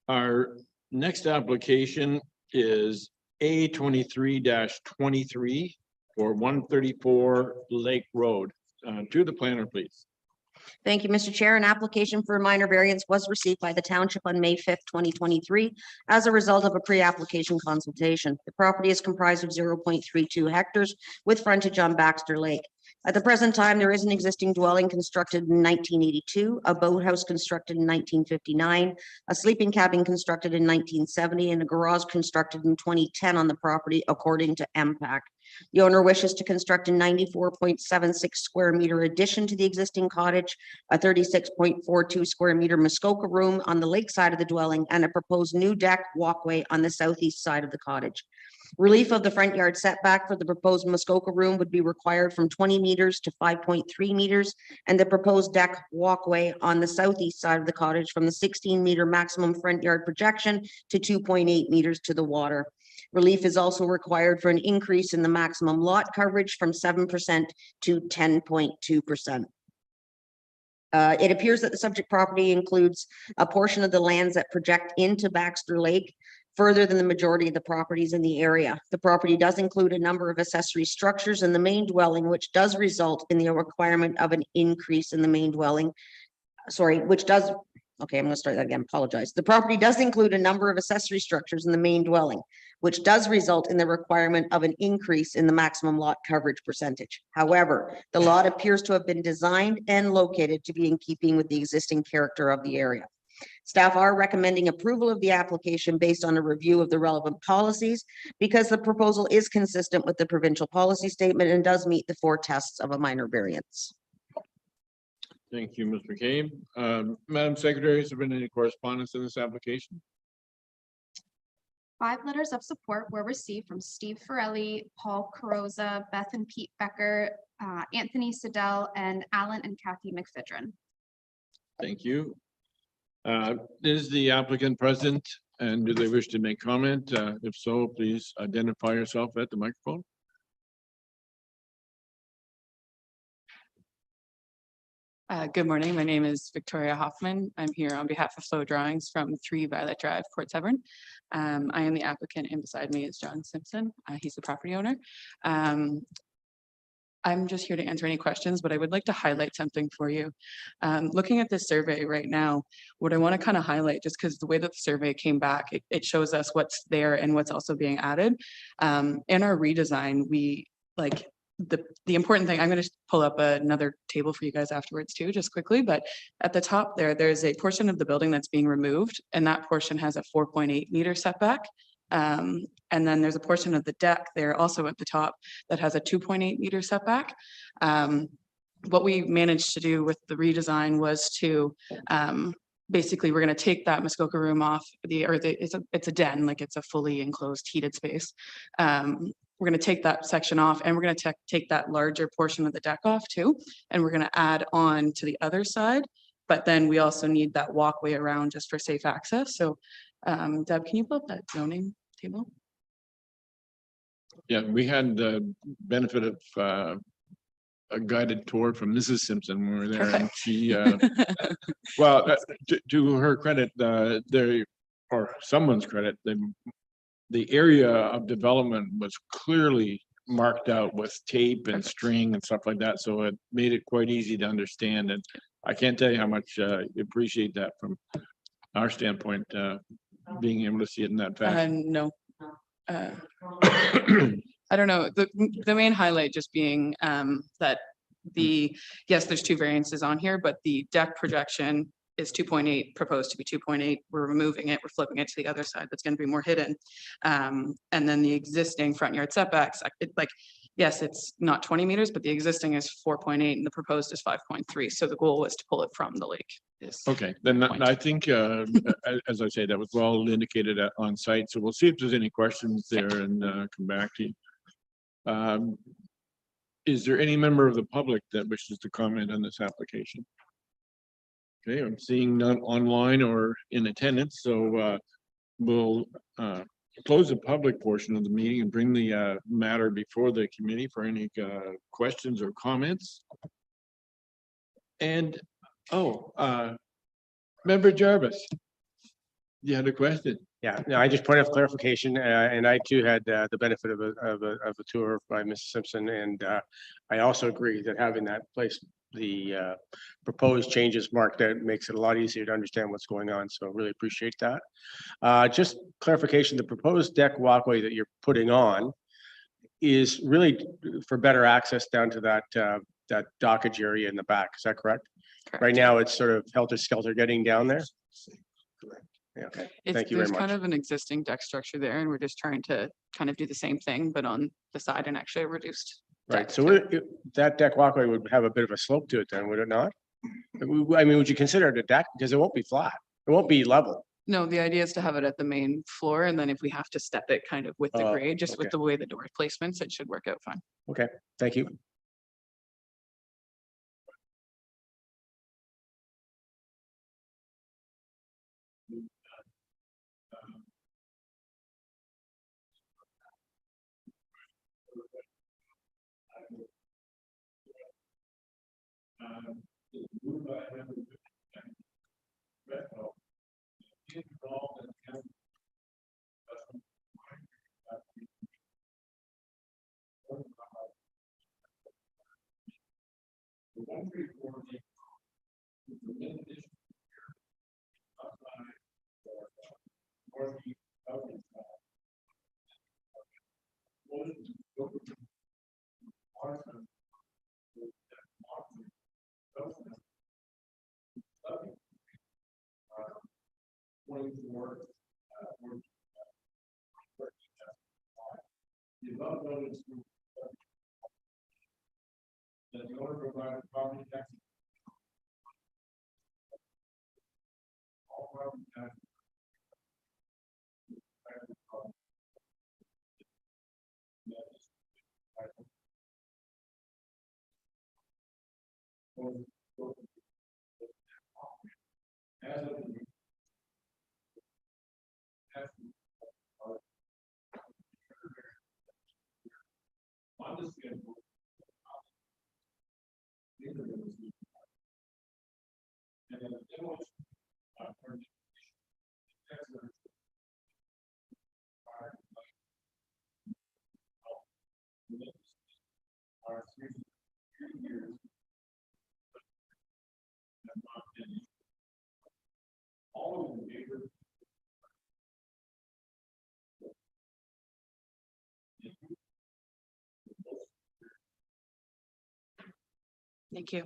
Our next application is A 23-23 for 134 Lake Road. To the planner, please. Thank you, Mr. Chair. An application for a minor variance was received by the township on May 5th, 2023 as a result of a pre-application consultation. The property is comprised of 0.32 hectares with frontage on Baxter Lake. At the present time, there is an existing dwelling constructed in 1982, a boathouse constructed in 1959, a sleeping cabin constructed in 1970, and a garage constructed in 2010 on the property, according to MPAC. The owner wishes to construct a 94.76 square meter addition to the existing cottage, a 36.42 square meter Muskoka room on the lake side of the dwelling, and a proposed new deck walkway on the southeast side of the cottage. Relief of the front yard setback for the proposed Muskoka room would be required from 20 meters to 5.3 meters, and the proposed deck walkway on the southeast side of the cottage from the 16-meter maximum front yard projection to 2.8 meters to the water. Relief is also required for an increase in the maximum lot coverage from 7% to 10.2%. It appears that the subject property includes a portion of the lands that project into Baxter Lake further than the majority of the properties in the area. The property does include a number of accessory structures in the main dwelling, which does result in the requirement of an increase in the main dwelling. Okay, I'm going to start that again, apologize. The property does include a number of accessory structures in the main dwelling, which does result in the requirement of an increase in the maximum lot coverage percentage. However, the lot appears to have been designed and located to be in keeping with the existing character of the area. Staff are recommending approval of the application based on a review of the relevant policies because the proposal is consistent with the provincial policy statement and does meet the 4 tests of a minor variance. Thank you, Ms. McCabe. Madam Secretary, has there been any correspondence in this application? 5 letters of support were received from Steve Farrelly, Paul Carosa, Beth and Pete Becker, Anthony Siddell, and Alan and Kathy McFidrin. Thank you. Is the applicant present and do they wish to make comment? If so, please identify yourself at the microphone. Good morning. My name is Victoria Hoffman. I'm here on behalf of Flow Drawings from 3 Violet Drive, Port Severn. I am the applicant and beside me is John Simpson. He's the property owner. I'm just here to answer any questions, but I would like to highlight something for you. Looking at this survey right now, what I want to kind of highlight, just because the way that the survey came back, it shows us what's there and what's also being added. In our redesign, we like the important thing, I'm going to pull up another table for you guys afterwards too, just quickly, but at the top there's a portion of the building that's being removed, and that portion has a 4.8 meter setback. And then there's a portion of the deck there also at the top that has a 2.8 meter setback. What we managed to do with the redesign was to basically we're going to take that Muskoka room off it's a den, like it's a fully enclosed heated space. We're going to take that section off and we're going to take that larger portion of the deck off too. And we're going to add on to the other side. But then we also need that walkway around just for safe access. So Deb, can you pull up that zoning table? Yeah, we had the benefit of a guided tour from Mrs. Simpson when we were there. And she, well, to her credit, or someone's credit, the area of development was clearly marked out with tape and string and stuff like that. So it made it quite easy to understand. And I can't tell you how much I appreciate that from our standpoint, being able to see it in that fashion? No. I don't know, the main highlight just being that yes, there's two variances on here, but the deck projection is 2.8, proposed to be 2.8. We're removing it, we're flipping it to the other side, that's gonna be more hidden. And then the existing front yard setbacks, yes, it's not 20 meters, but the existing is 4.8 and the proposed is 5.3. So the goal was to pull it from the lake. Okay, then I think, as I say, that was well indicated on site. So we'll see if there's any questions there and come back to you. Is there any member of the public that wishes to comment on this application? Okay, I'm seeing none online or in attendance, so we'll close the public portion of the meeting and bring the matter before the committee for any questions or comments. And, Member Jarvis, you had a question? Yeah, no, I just point of clarification, and I too had the benefit of a tour by Mrs. Simpson, and I also agree that having that place, the proposed changes marked out makes it a lot easier to understand what's going on. So really appreciate that. Just clarification: the proposed deck walkway that you're putting on is really for better access down to that dockage area in the back. Is that correct? Correct. Right now, it's sort of helter-skelter getting down there. Yeah, okay, thank you very There's much. kind of an existing deck structure there, and we're just trying to kind of do the same thing, but on the side and actually a reduced. Right, so that deck walkway would have a bit of a slope to it then, would it not? I mean, would you consider it a deck? Because it won't be flat. It won't be level. No, the idea is to have it at the main floor, and then if we have to step it kind of with the Oh, grade, just with okay. the way the door placements, it should work out fine. Okay, thank you. Thank you.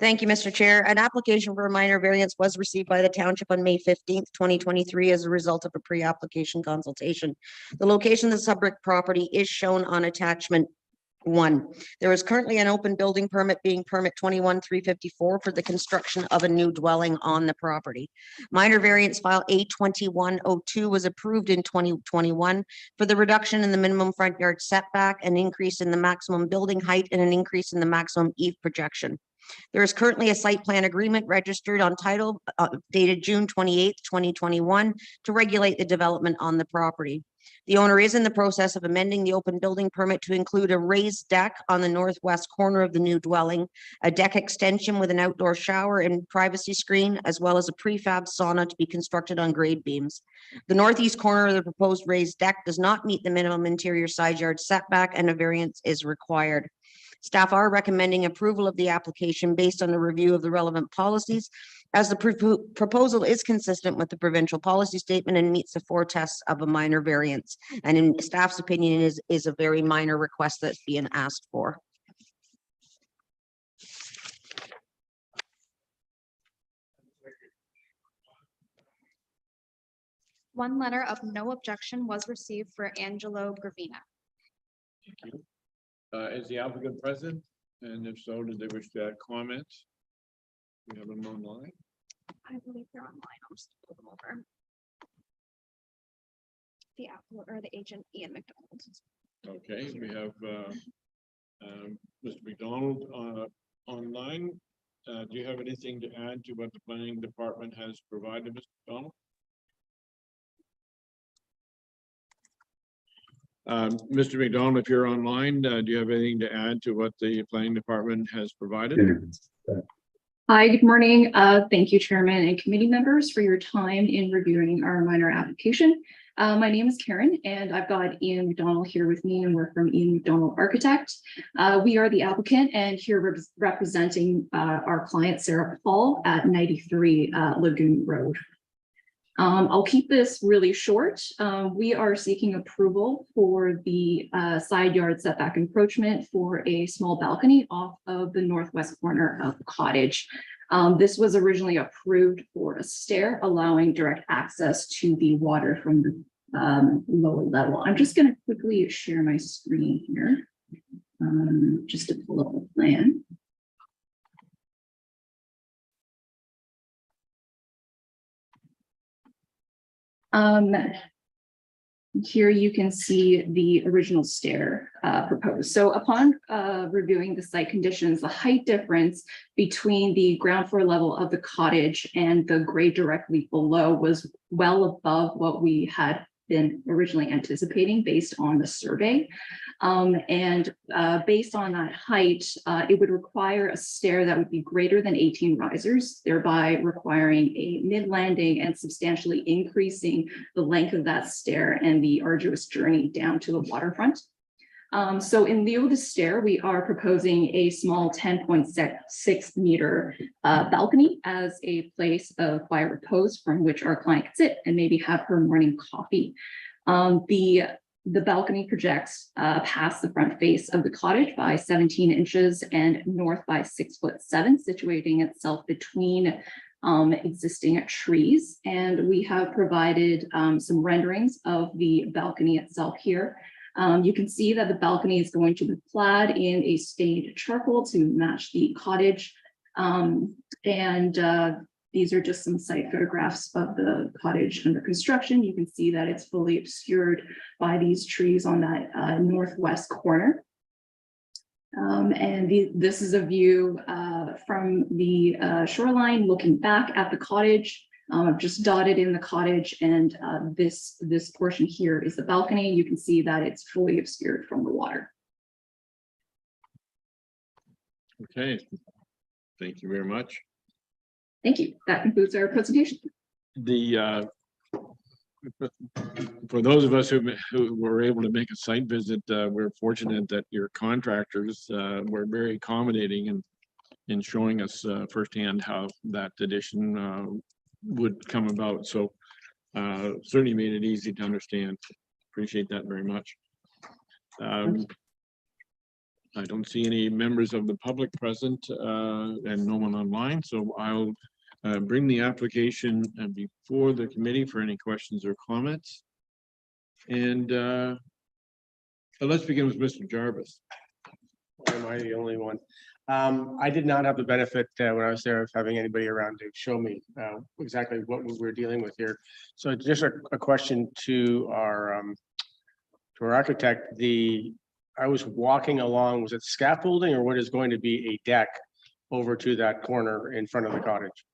Thank you, Mr. Chair. An application for a minor variance was received by the township on May 15th, 2023 as a result of a pre-application consultation. The location of the subject property is shown on attachment One, there is currently an open building permit being permit 21-354 for the construction of a new dwelling on the property. Minor variance file A2102 was approved in 2021 for the reduction in the minimum front yard setback, an increase in the maximum building height, and an increase in the maximum eave projection. There is currently a site plan agreement registered on title dated June 28th, 2021 to regulate the development on the property. The owner is in the process of amending the open building permit to include a raised deck on the northwest corner of the new dwelling, a deck extension with an outdoor shower and privacy screen, as well as a prefab sauna to be constructed on grade beams. The northeast corner of the proposed raised deck does not meet the minimum interior side yard setback, and a variance is required. Staff are recommending approval of the application based on a review of the relevant policies, as the proposal is consistent with the provincial policy statement and meets the 4 tests of a minor variance. And in staff's opinion, is a very minor request that's being asked for. One letter of no objection was received for Angelo Gravina. Is the applicant present? And if so, did they wish to add comments? We have them online. I believe they're online. I'll just pull them over. The applicant or the agent, Ian McDonald. Okay, we have Mr. McDonald online. Do you have anything to add to what the planning department has provided, Mr. McDonald? Mr. McDonald, if you're online, do you have anything to add to what the planning department has provided? Hi, good morning. Thank you, Chairman and committee members, for your time in reviewing our minor application. My name is Karen, and I've got Ian McDonald here with me, and we're from Ian McDonald Architect. We are the applicant and here representing our client, Sarah Paul, at 93 Lagoon Road. I'll keep this really short. We are seeking approval for the side yard setback encroachment for a small balcony off of the northwest corner of the cottage. This was originally approved for a stair, allowing direct access to the water from the lower level. I'm just going to quickly share my screen here just to pull up the plan. Here you can see the original stair proposed. So upon reviewing the site conditions, the height difference between the ground floor level of the cottage and the grade directly below was well above what we had been originally anticipating based on the survey. Based on that height, it would require a stair that would be greater than 18 risers, thereby requiring a mid-landing and substantially increasing the length of that stair and the arduous journey down to the waterfront. So in lieu of the stair, we are proposing a small 10.6 meter balcony as a place of quiet repose from which our client can sit and maybe have her morning coffee. The balcony projects past the front face of the cottage by 17 inches and north by 6'7", situating itself between existing trees. And we have provided some renderings of the balcony itself here. You can see that the balcony is going to be clad in a stained charcoal to match the cottage. These are just some site photographs of the cottage under construction. You can see that it's fully obscured by these trees on that northwest corner. This is a view from the shoreline looking back at the cottage. I've just dotted in the cottage, and this portion here is the balcony. You can see that it's fully obscured from the water. Okay, thank you very much. Thank you. That concludes our presentation. For those of us who were able to make a site visit, we're fortunate that your contractors were very accommodating in showing us firsthand how that addition would come about. So certainly made it easy to understand. Appreciate that very much. I don't see any members of the public present and no one online, so I'll bring the application before the committee for any questions or comments. And let's begin with Mr. Jarvis. am I the only one? I did not have the benefit when I was there of having anybody around to show me exactly what we were dealing with here. So just a question to our architect. I was walking along, was it scaffolding or what is going to be a deck over to that corner in front of the cottage?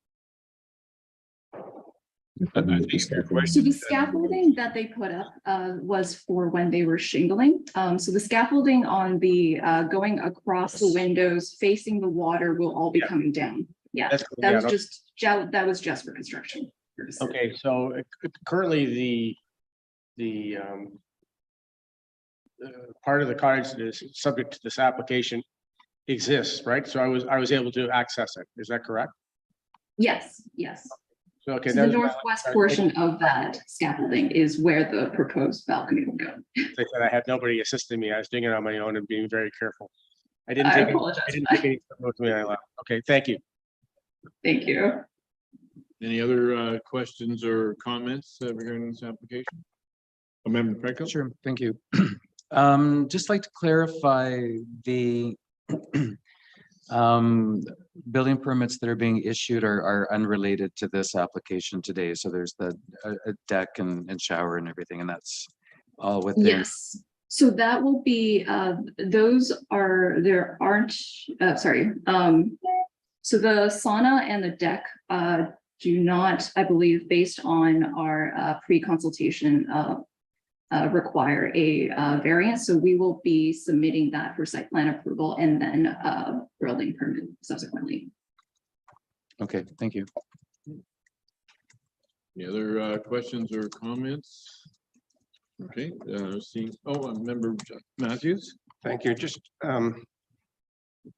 So the scaffolding that they put up was for when they were shingling. So the scaffolding on the going across the windows facing the water will all be coming down. Yeah, that was just for construction purposes. Okay, so currently the part of the cottage that is subject to this application exists, right? So I was able to access it. Is that correct? Yes, yes. So, okay, So the northwest portion of that scaffolding is where the proposed balcony will go. They said I had nobody assisting me. I was doing it on my own and being very careful. I didn't I take apologize. I didn't take any with me. I left. Okay, thank you. Thank you. Any other questions or comments regarding this application? Member Preckle? Sure, thank you. Just like to clarify the building permits that are being issued are unrelated to this application today. So there's a deck and shower and everything, and that's all within. Yes. So that will be, those are, there aren't, sorry. So the sauna and the deck do not, I believe, based on our pre-consultation require a variance. So we will be submitting that for site plan approval and then building permit subsequently. Okay, thank you. Any other questions or comments? Okay, seeing, Member Matthews. Thank you. Just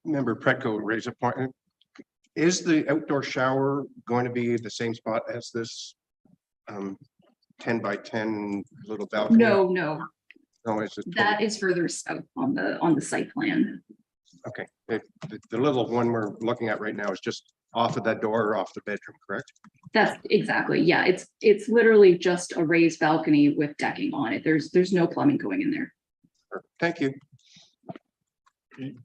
Member Pretko raised a point. Is the outdoor shower going to be the same spot as this 10 by 10 little balcony? No, no. No, it's That is further south on the site plan. Okay, the little one we're looking at right now is just off of that door or off the bedroom, correct? That's exactly, yeah. It's literally just a raised balcony with decking on it. There's no plumbing going in there. Thank you. Okay.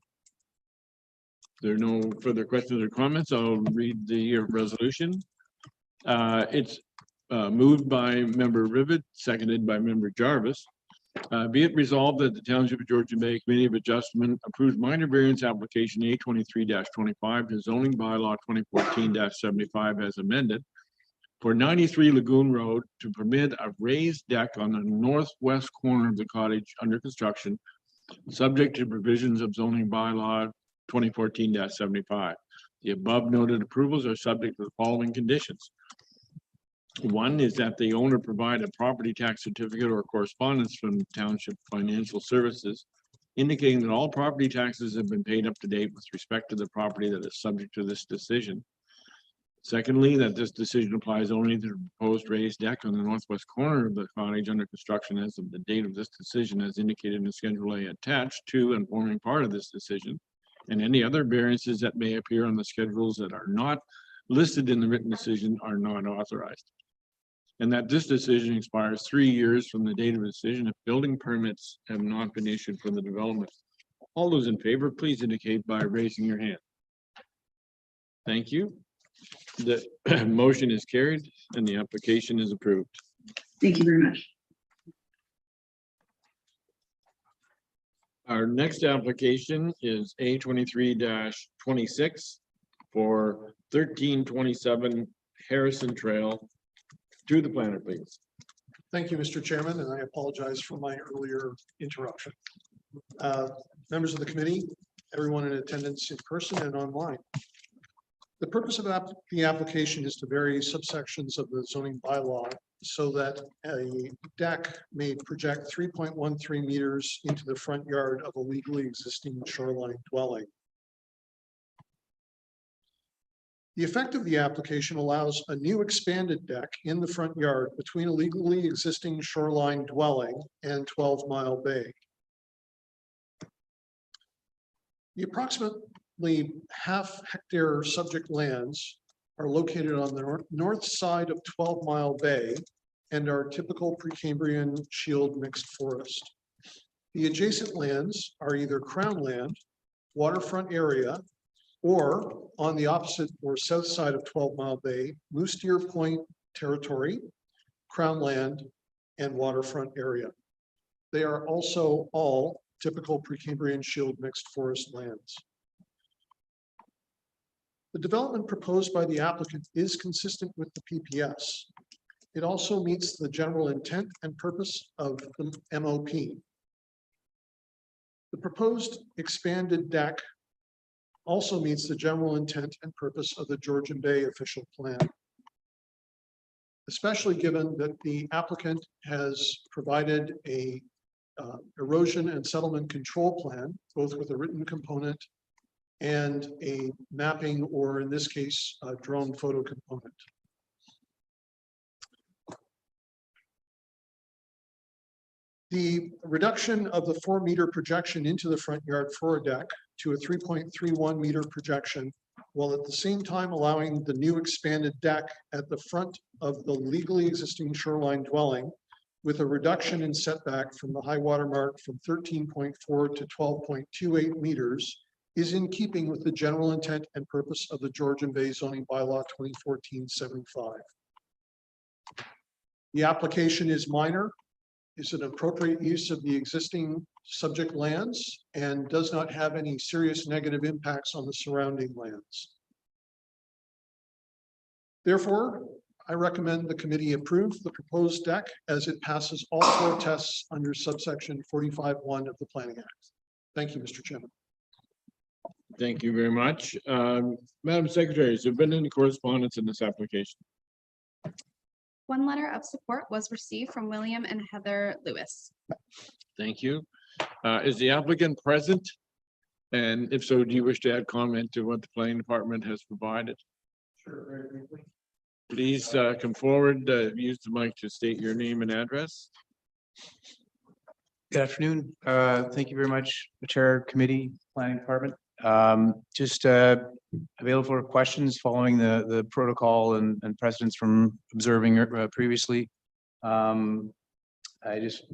There are no further questions or comments. I'll read the resolution. It's moved by Member Rivet, seconded by Member Jarvis. Be it resolved that the Township of Georgian Bay Committee of Adjustment approves minor variance application A23-25 to zoning bylaw 2014-75 as amended for 93 Lagoon Road to permit a raised deck on the northwest corner of the cottage under construction, subject to provisions of zoning bylaw 2014-75. The above noted approvals are subject to the following conditions. One is that the owner provide a property tax certificate or correspondence from Township Financial Services indicating that all property taxes have been paid up to date with respect to the property that is subject to this decision. Secondly, that this decision applies only to the proposed raised deck on the northwest corner of the cottage under construction as of the date of this decision as indicated in Schedule A attached to and forming part of this decision, and any other variances that may appear on the schedules that are not listed in the written decision are not authorized. And that this decision expires 3 years from the date of the decision if building permits have not been issued for the development. All those in favor, please indicate by raising your hand. Thank you. The motion is carried and the application is approved. Thank you very much. Our next application is A23-26 for 1327 Harrison Trail. To the planner, please. Thank you, Mr. Chairman, and I apologize for my earlier interruption. Members of the committee, everyone in attendance in person and online. The purpose of the application is to vary subsections of the zoning bylaw so that a deck may project 3.13 meters into the front yard of a legally existing shoreline dwelling. The effect of the application allows a new expanded deck in the front yard between a legally existing shoreline dwelling and 12 Mile Bay. The approximately half-hectare subject lands are located on the north side of 12 Mile Bay and are typical Precambrian shield mixed forest. The adjacent lands are either crown land, waterfront area, or on the opposite or south side of 12 Mile Bay, Moose Deer Point territory, Crown land, and waterfront area. They are also all typical Precambrian shield mixed forest lands. The development proposed by the applicant is consistent with the PPS. It also meets the general intent and purpose of the MOP. The proposed expanded deck also meets the general intent and purpose of the Georgian Bay official plan, especially given that the applicant has provided a erosion and settlement control plan, both with a written component and a mapping, or in this case, a drone photo component. The reduction of the 4-meter projection into the front yard for a deck to a 3.31 meter projection, while at the same time allowing the new expanded deck at the front of the legally existing shoreline dwelling with a reduction in setback from the high water mark from 13.4 to 12.28 meters is in keeping with the general intent and purpose of the Georgian Bay zoning bylaw 2014-75. The application is minor, is an appropriate use of the existing subject lands, and does not have any serious negative impacts on the surrounding lands. Therefore, I recommend the committee approve the proposed deck as it passes all 4 tests under subsection 45(1) of the Planning Act. Thank you, Mr. Chairman. Thank you very much. Madam Secretary, has there been any correspondence in this application? One letter of support was received from William and Heather Lewis. Thank you. Is the applicant present? And if so, do you wish to add comment to what the planning department has provided? Sure, very briefly. Please come forward, use the mic to state your name and address. Good afternoon. Thank you very much, the Chair, Committee, Planning Department. Just available for questions following the protocol and precedents from observing previously. I just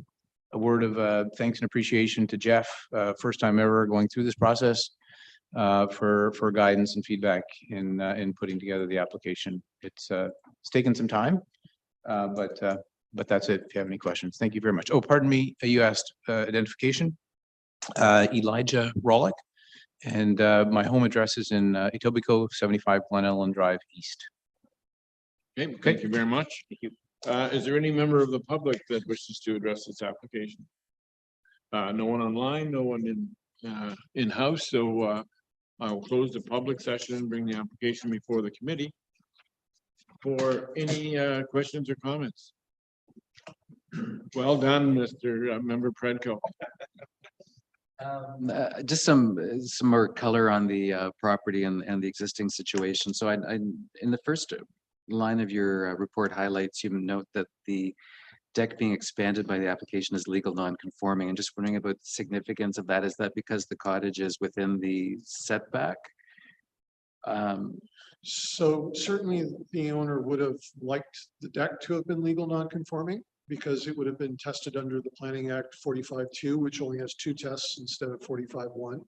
a word of thanks and appreciation to Jeff, first time ever going through this process, for guidance and feedback in putting together the application. It's taken some time, but that's it. If you have any questions, thank you very much. Oh, pardon me. You asked identification. Elijah Rollick. And my home address is in Etobicoke, 75 Glen Ellen Drive East. Okay, thank you very much. Thank you. Is there any member of the public that wishes to address this application? No one online, no one in-house, so I will close the public session and bring the application before the committee for any questions or comments. Well done, Mr. Member Predko. Just some more color on the property and the existing situation. So I in the first line of your report highlights, you note that the deck being expanded by the application is legal non-conforming, and just wondering about the significance of that. Is that because the cottage is within the setback? So certainly the owner would have liked the deck to have been legal non-conforming, because it would have been tested under the Planning Act 45(2), which only has 2 tests instead of 45(1).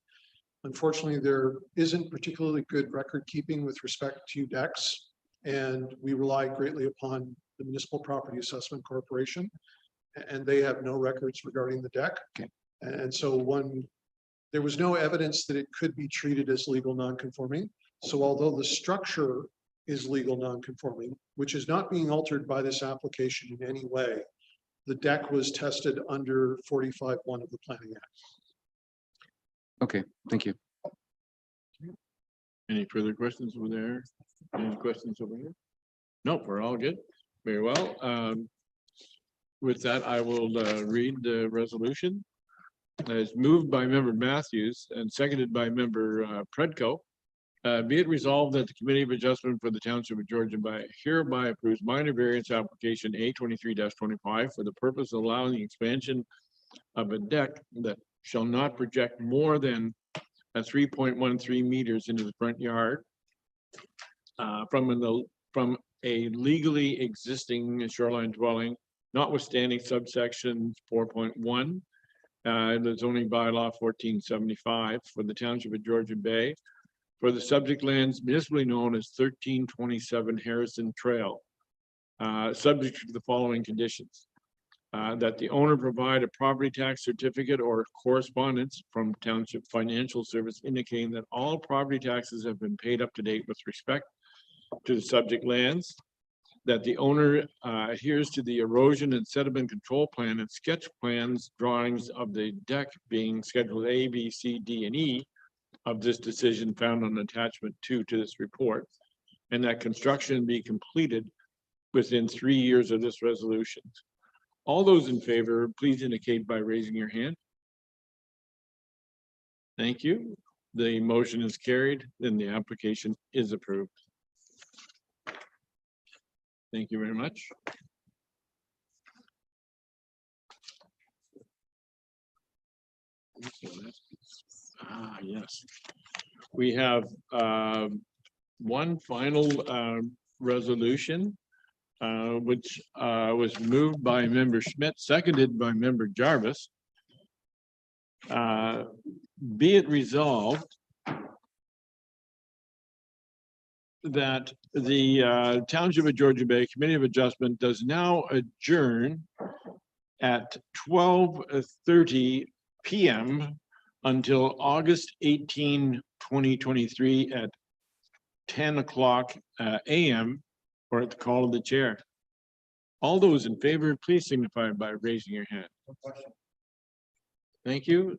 Unfortunately, there isn't particularly good record keeping with respect to decks, and we rely greatly upon the Municipal Property Assessment Corporation, and they have no records regarding the deck. Okay. And so there was no evidence that it could be treated as legal non-conforming. So although the structure is legal non-conforming, which is not being altered by this application in any way, the deck was tested under 45(1) of the Planning Act. Okay, thank you. Any further questions over there? Any questions over here? Nope, we're all good. Very well. With that, I will read the resolution. It's moved by Member Matthews and seconded by Member Predko. Be it resolved that the Committee of Adjustment for the Township of Georgian Bay hereby approves minor variance application A23-25 for the purpose of allowing the expansion of a deck that shall not project more than a 3.13 meters into the front yard from a legally existing shoreline dwelling, notwithstanding subsection 4.1 the zoning bylaw 1475 for the township of Georgian Bay for the subject lands municipally known as 1327 Harrison Trail, subject to the following conditions. That the owner provide a property tax certificate or correspondence from Township Financial Service indicating that all property taxes have been paid up to date with respect to the subject lands. That the owner adheres to the erosion and sediment control plan and sketch plans, drawings of the deck being scheduled A, B, C, D, and E of this decision found on attachment 2 to this report. And that construction be completed within 3 years of this resolution. All those in favor, please indicate by raising your hand. Thank you. The motion is carried, then the application is approved. Thank you very much. Yes. We have one final resolution, which was moved by member Schmidt, seconded by member Jarvis. Be it resolved that the Township of Georgian Bay Committee of Adjustment does now adjourn at 12:30 p.m. until August 18, 2023 at 10 o'clock a.m. or at the call of the chair. All those in favor, please signify by raising your hand. Thank you.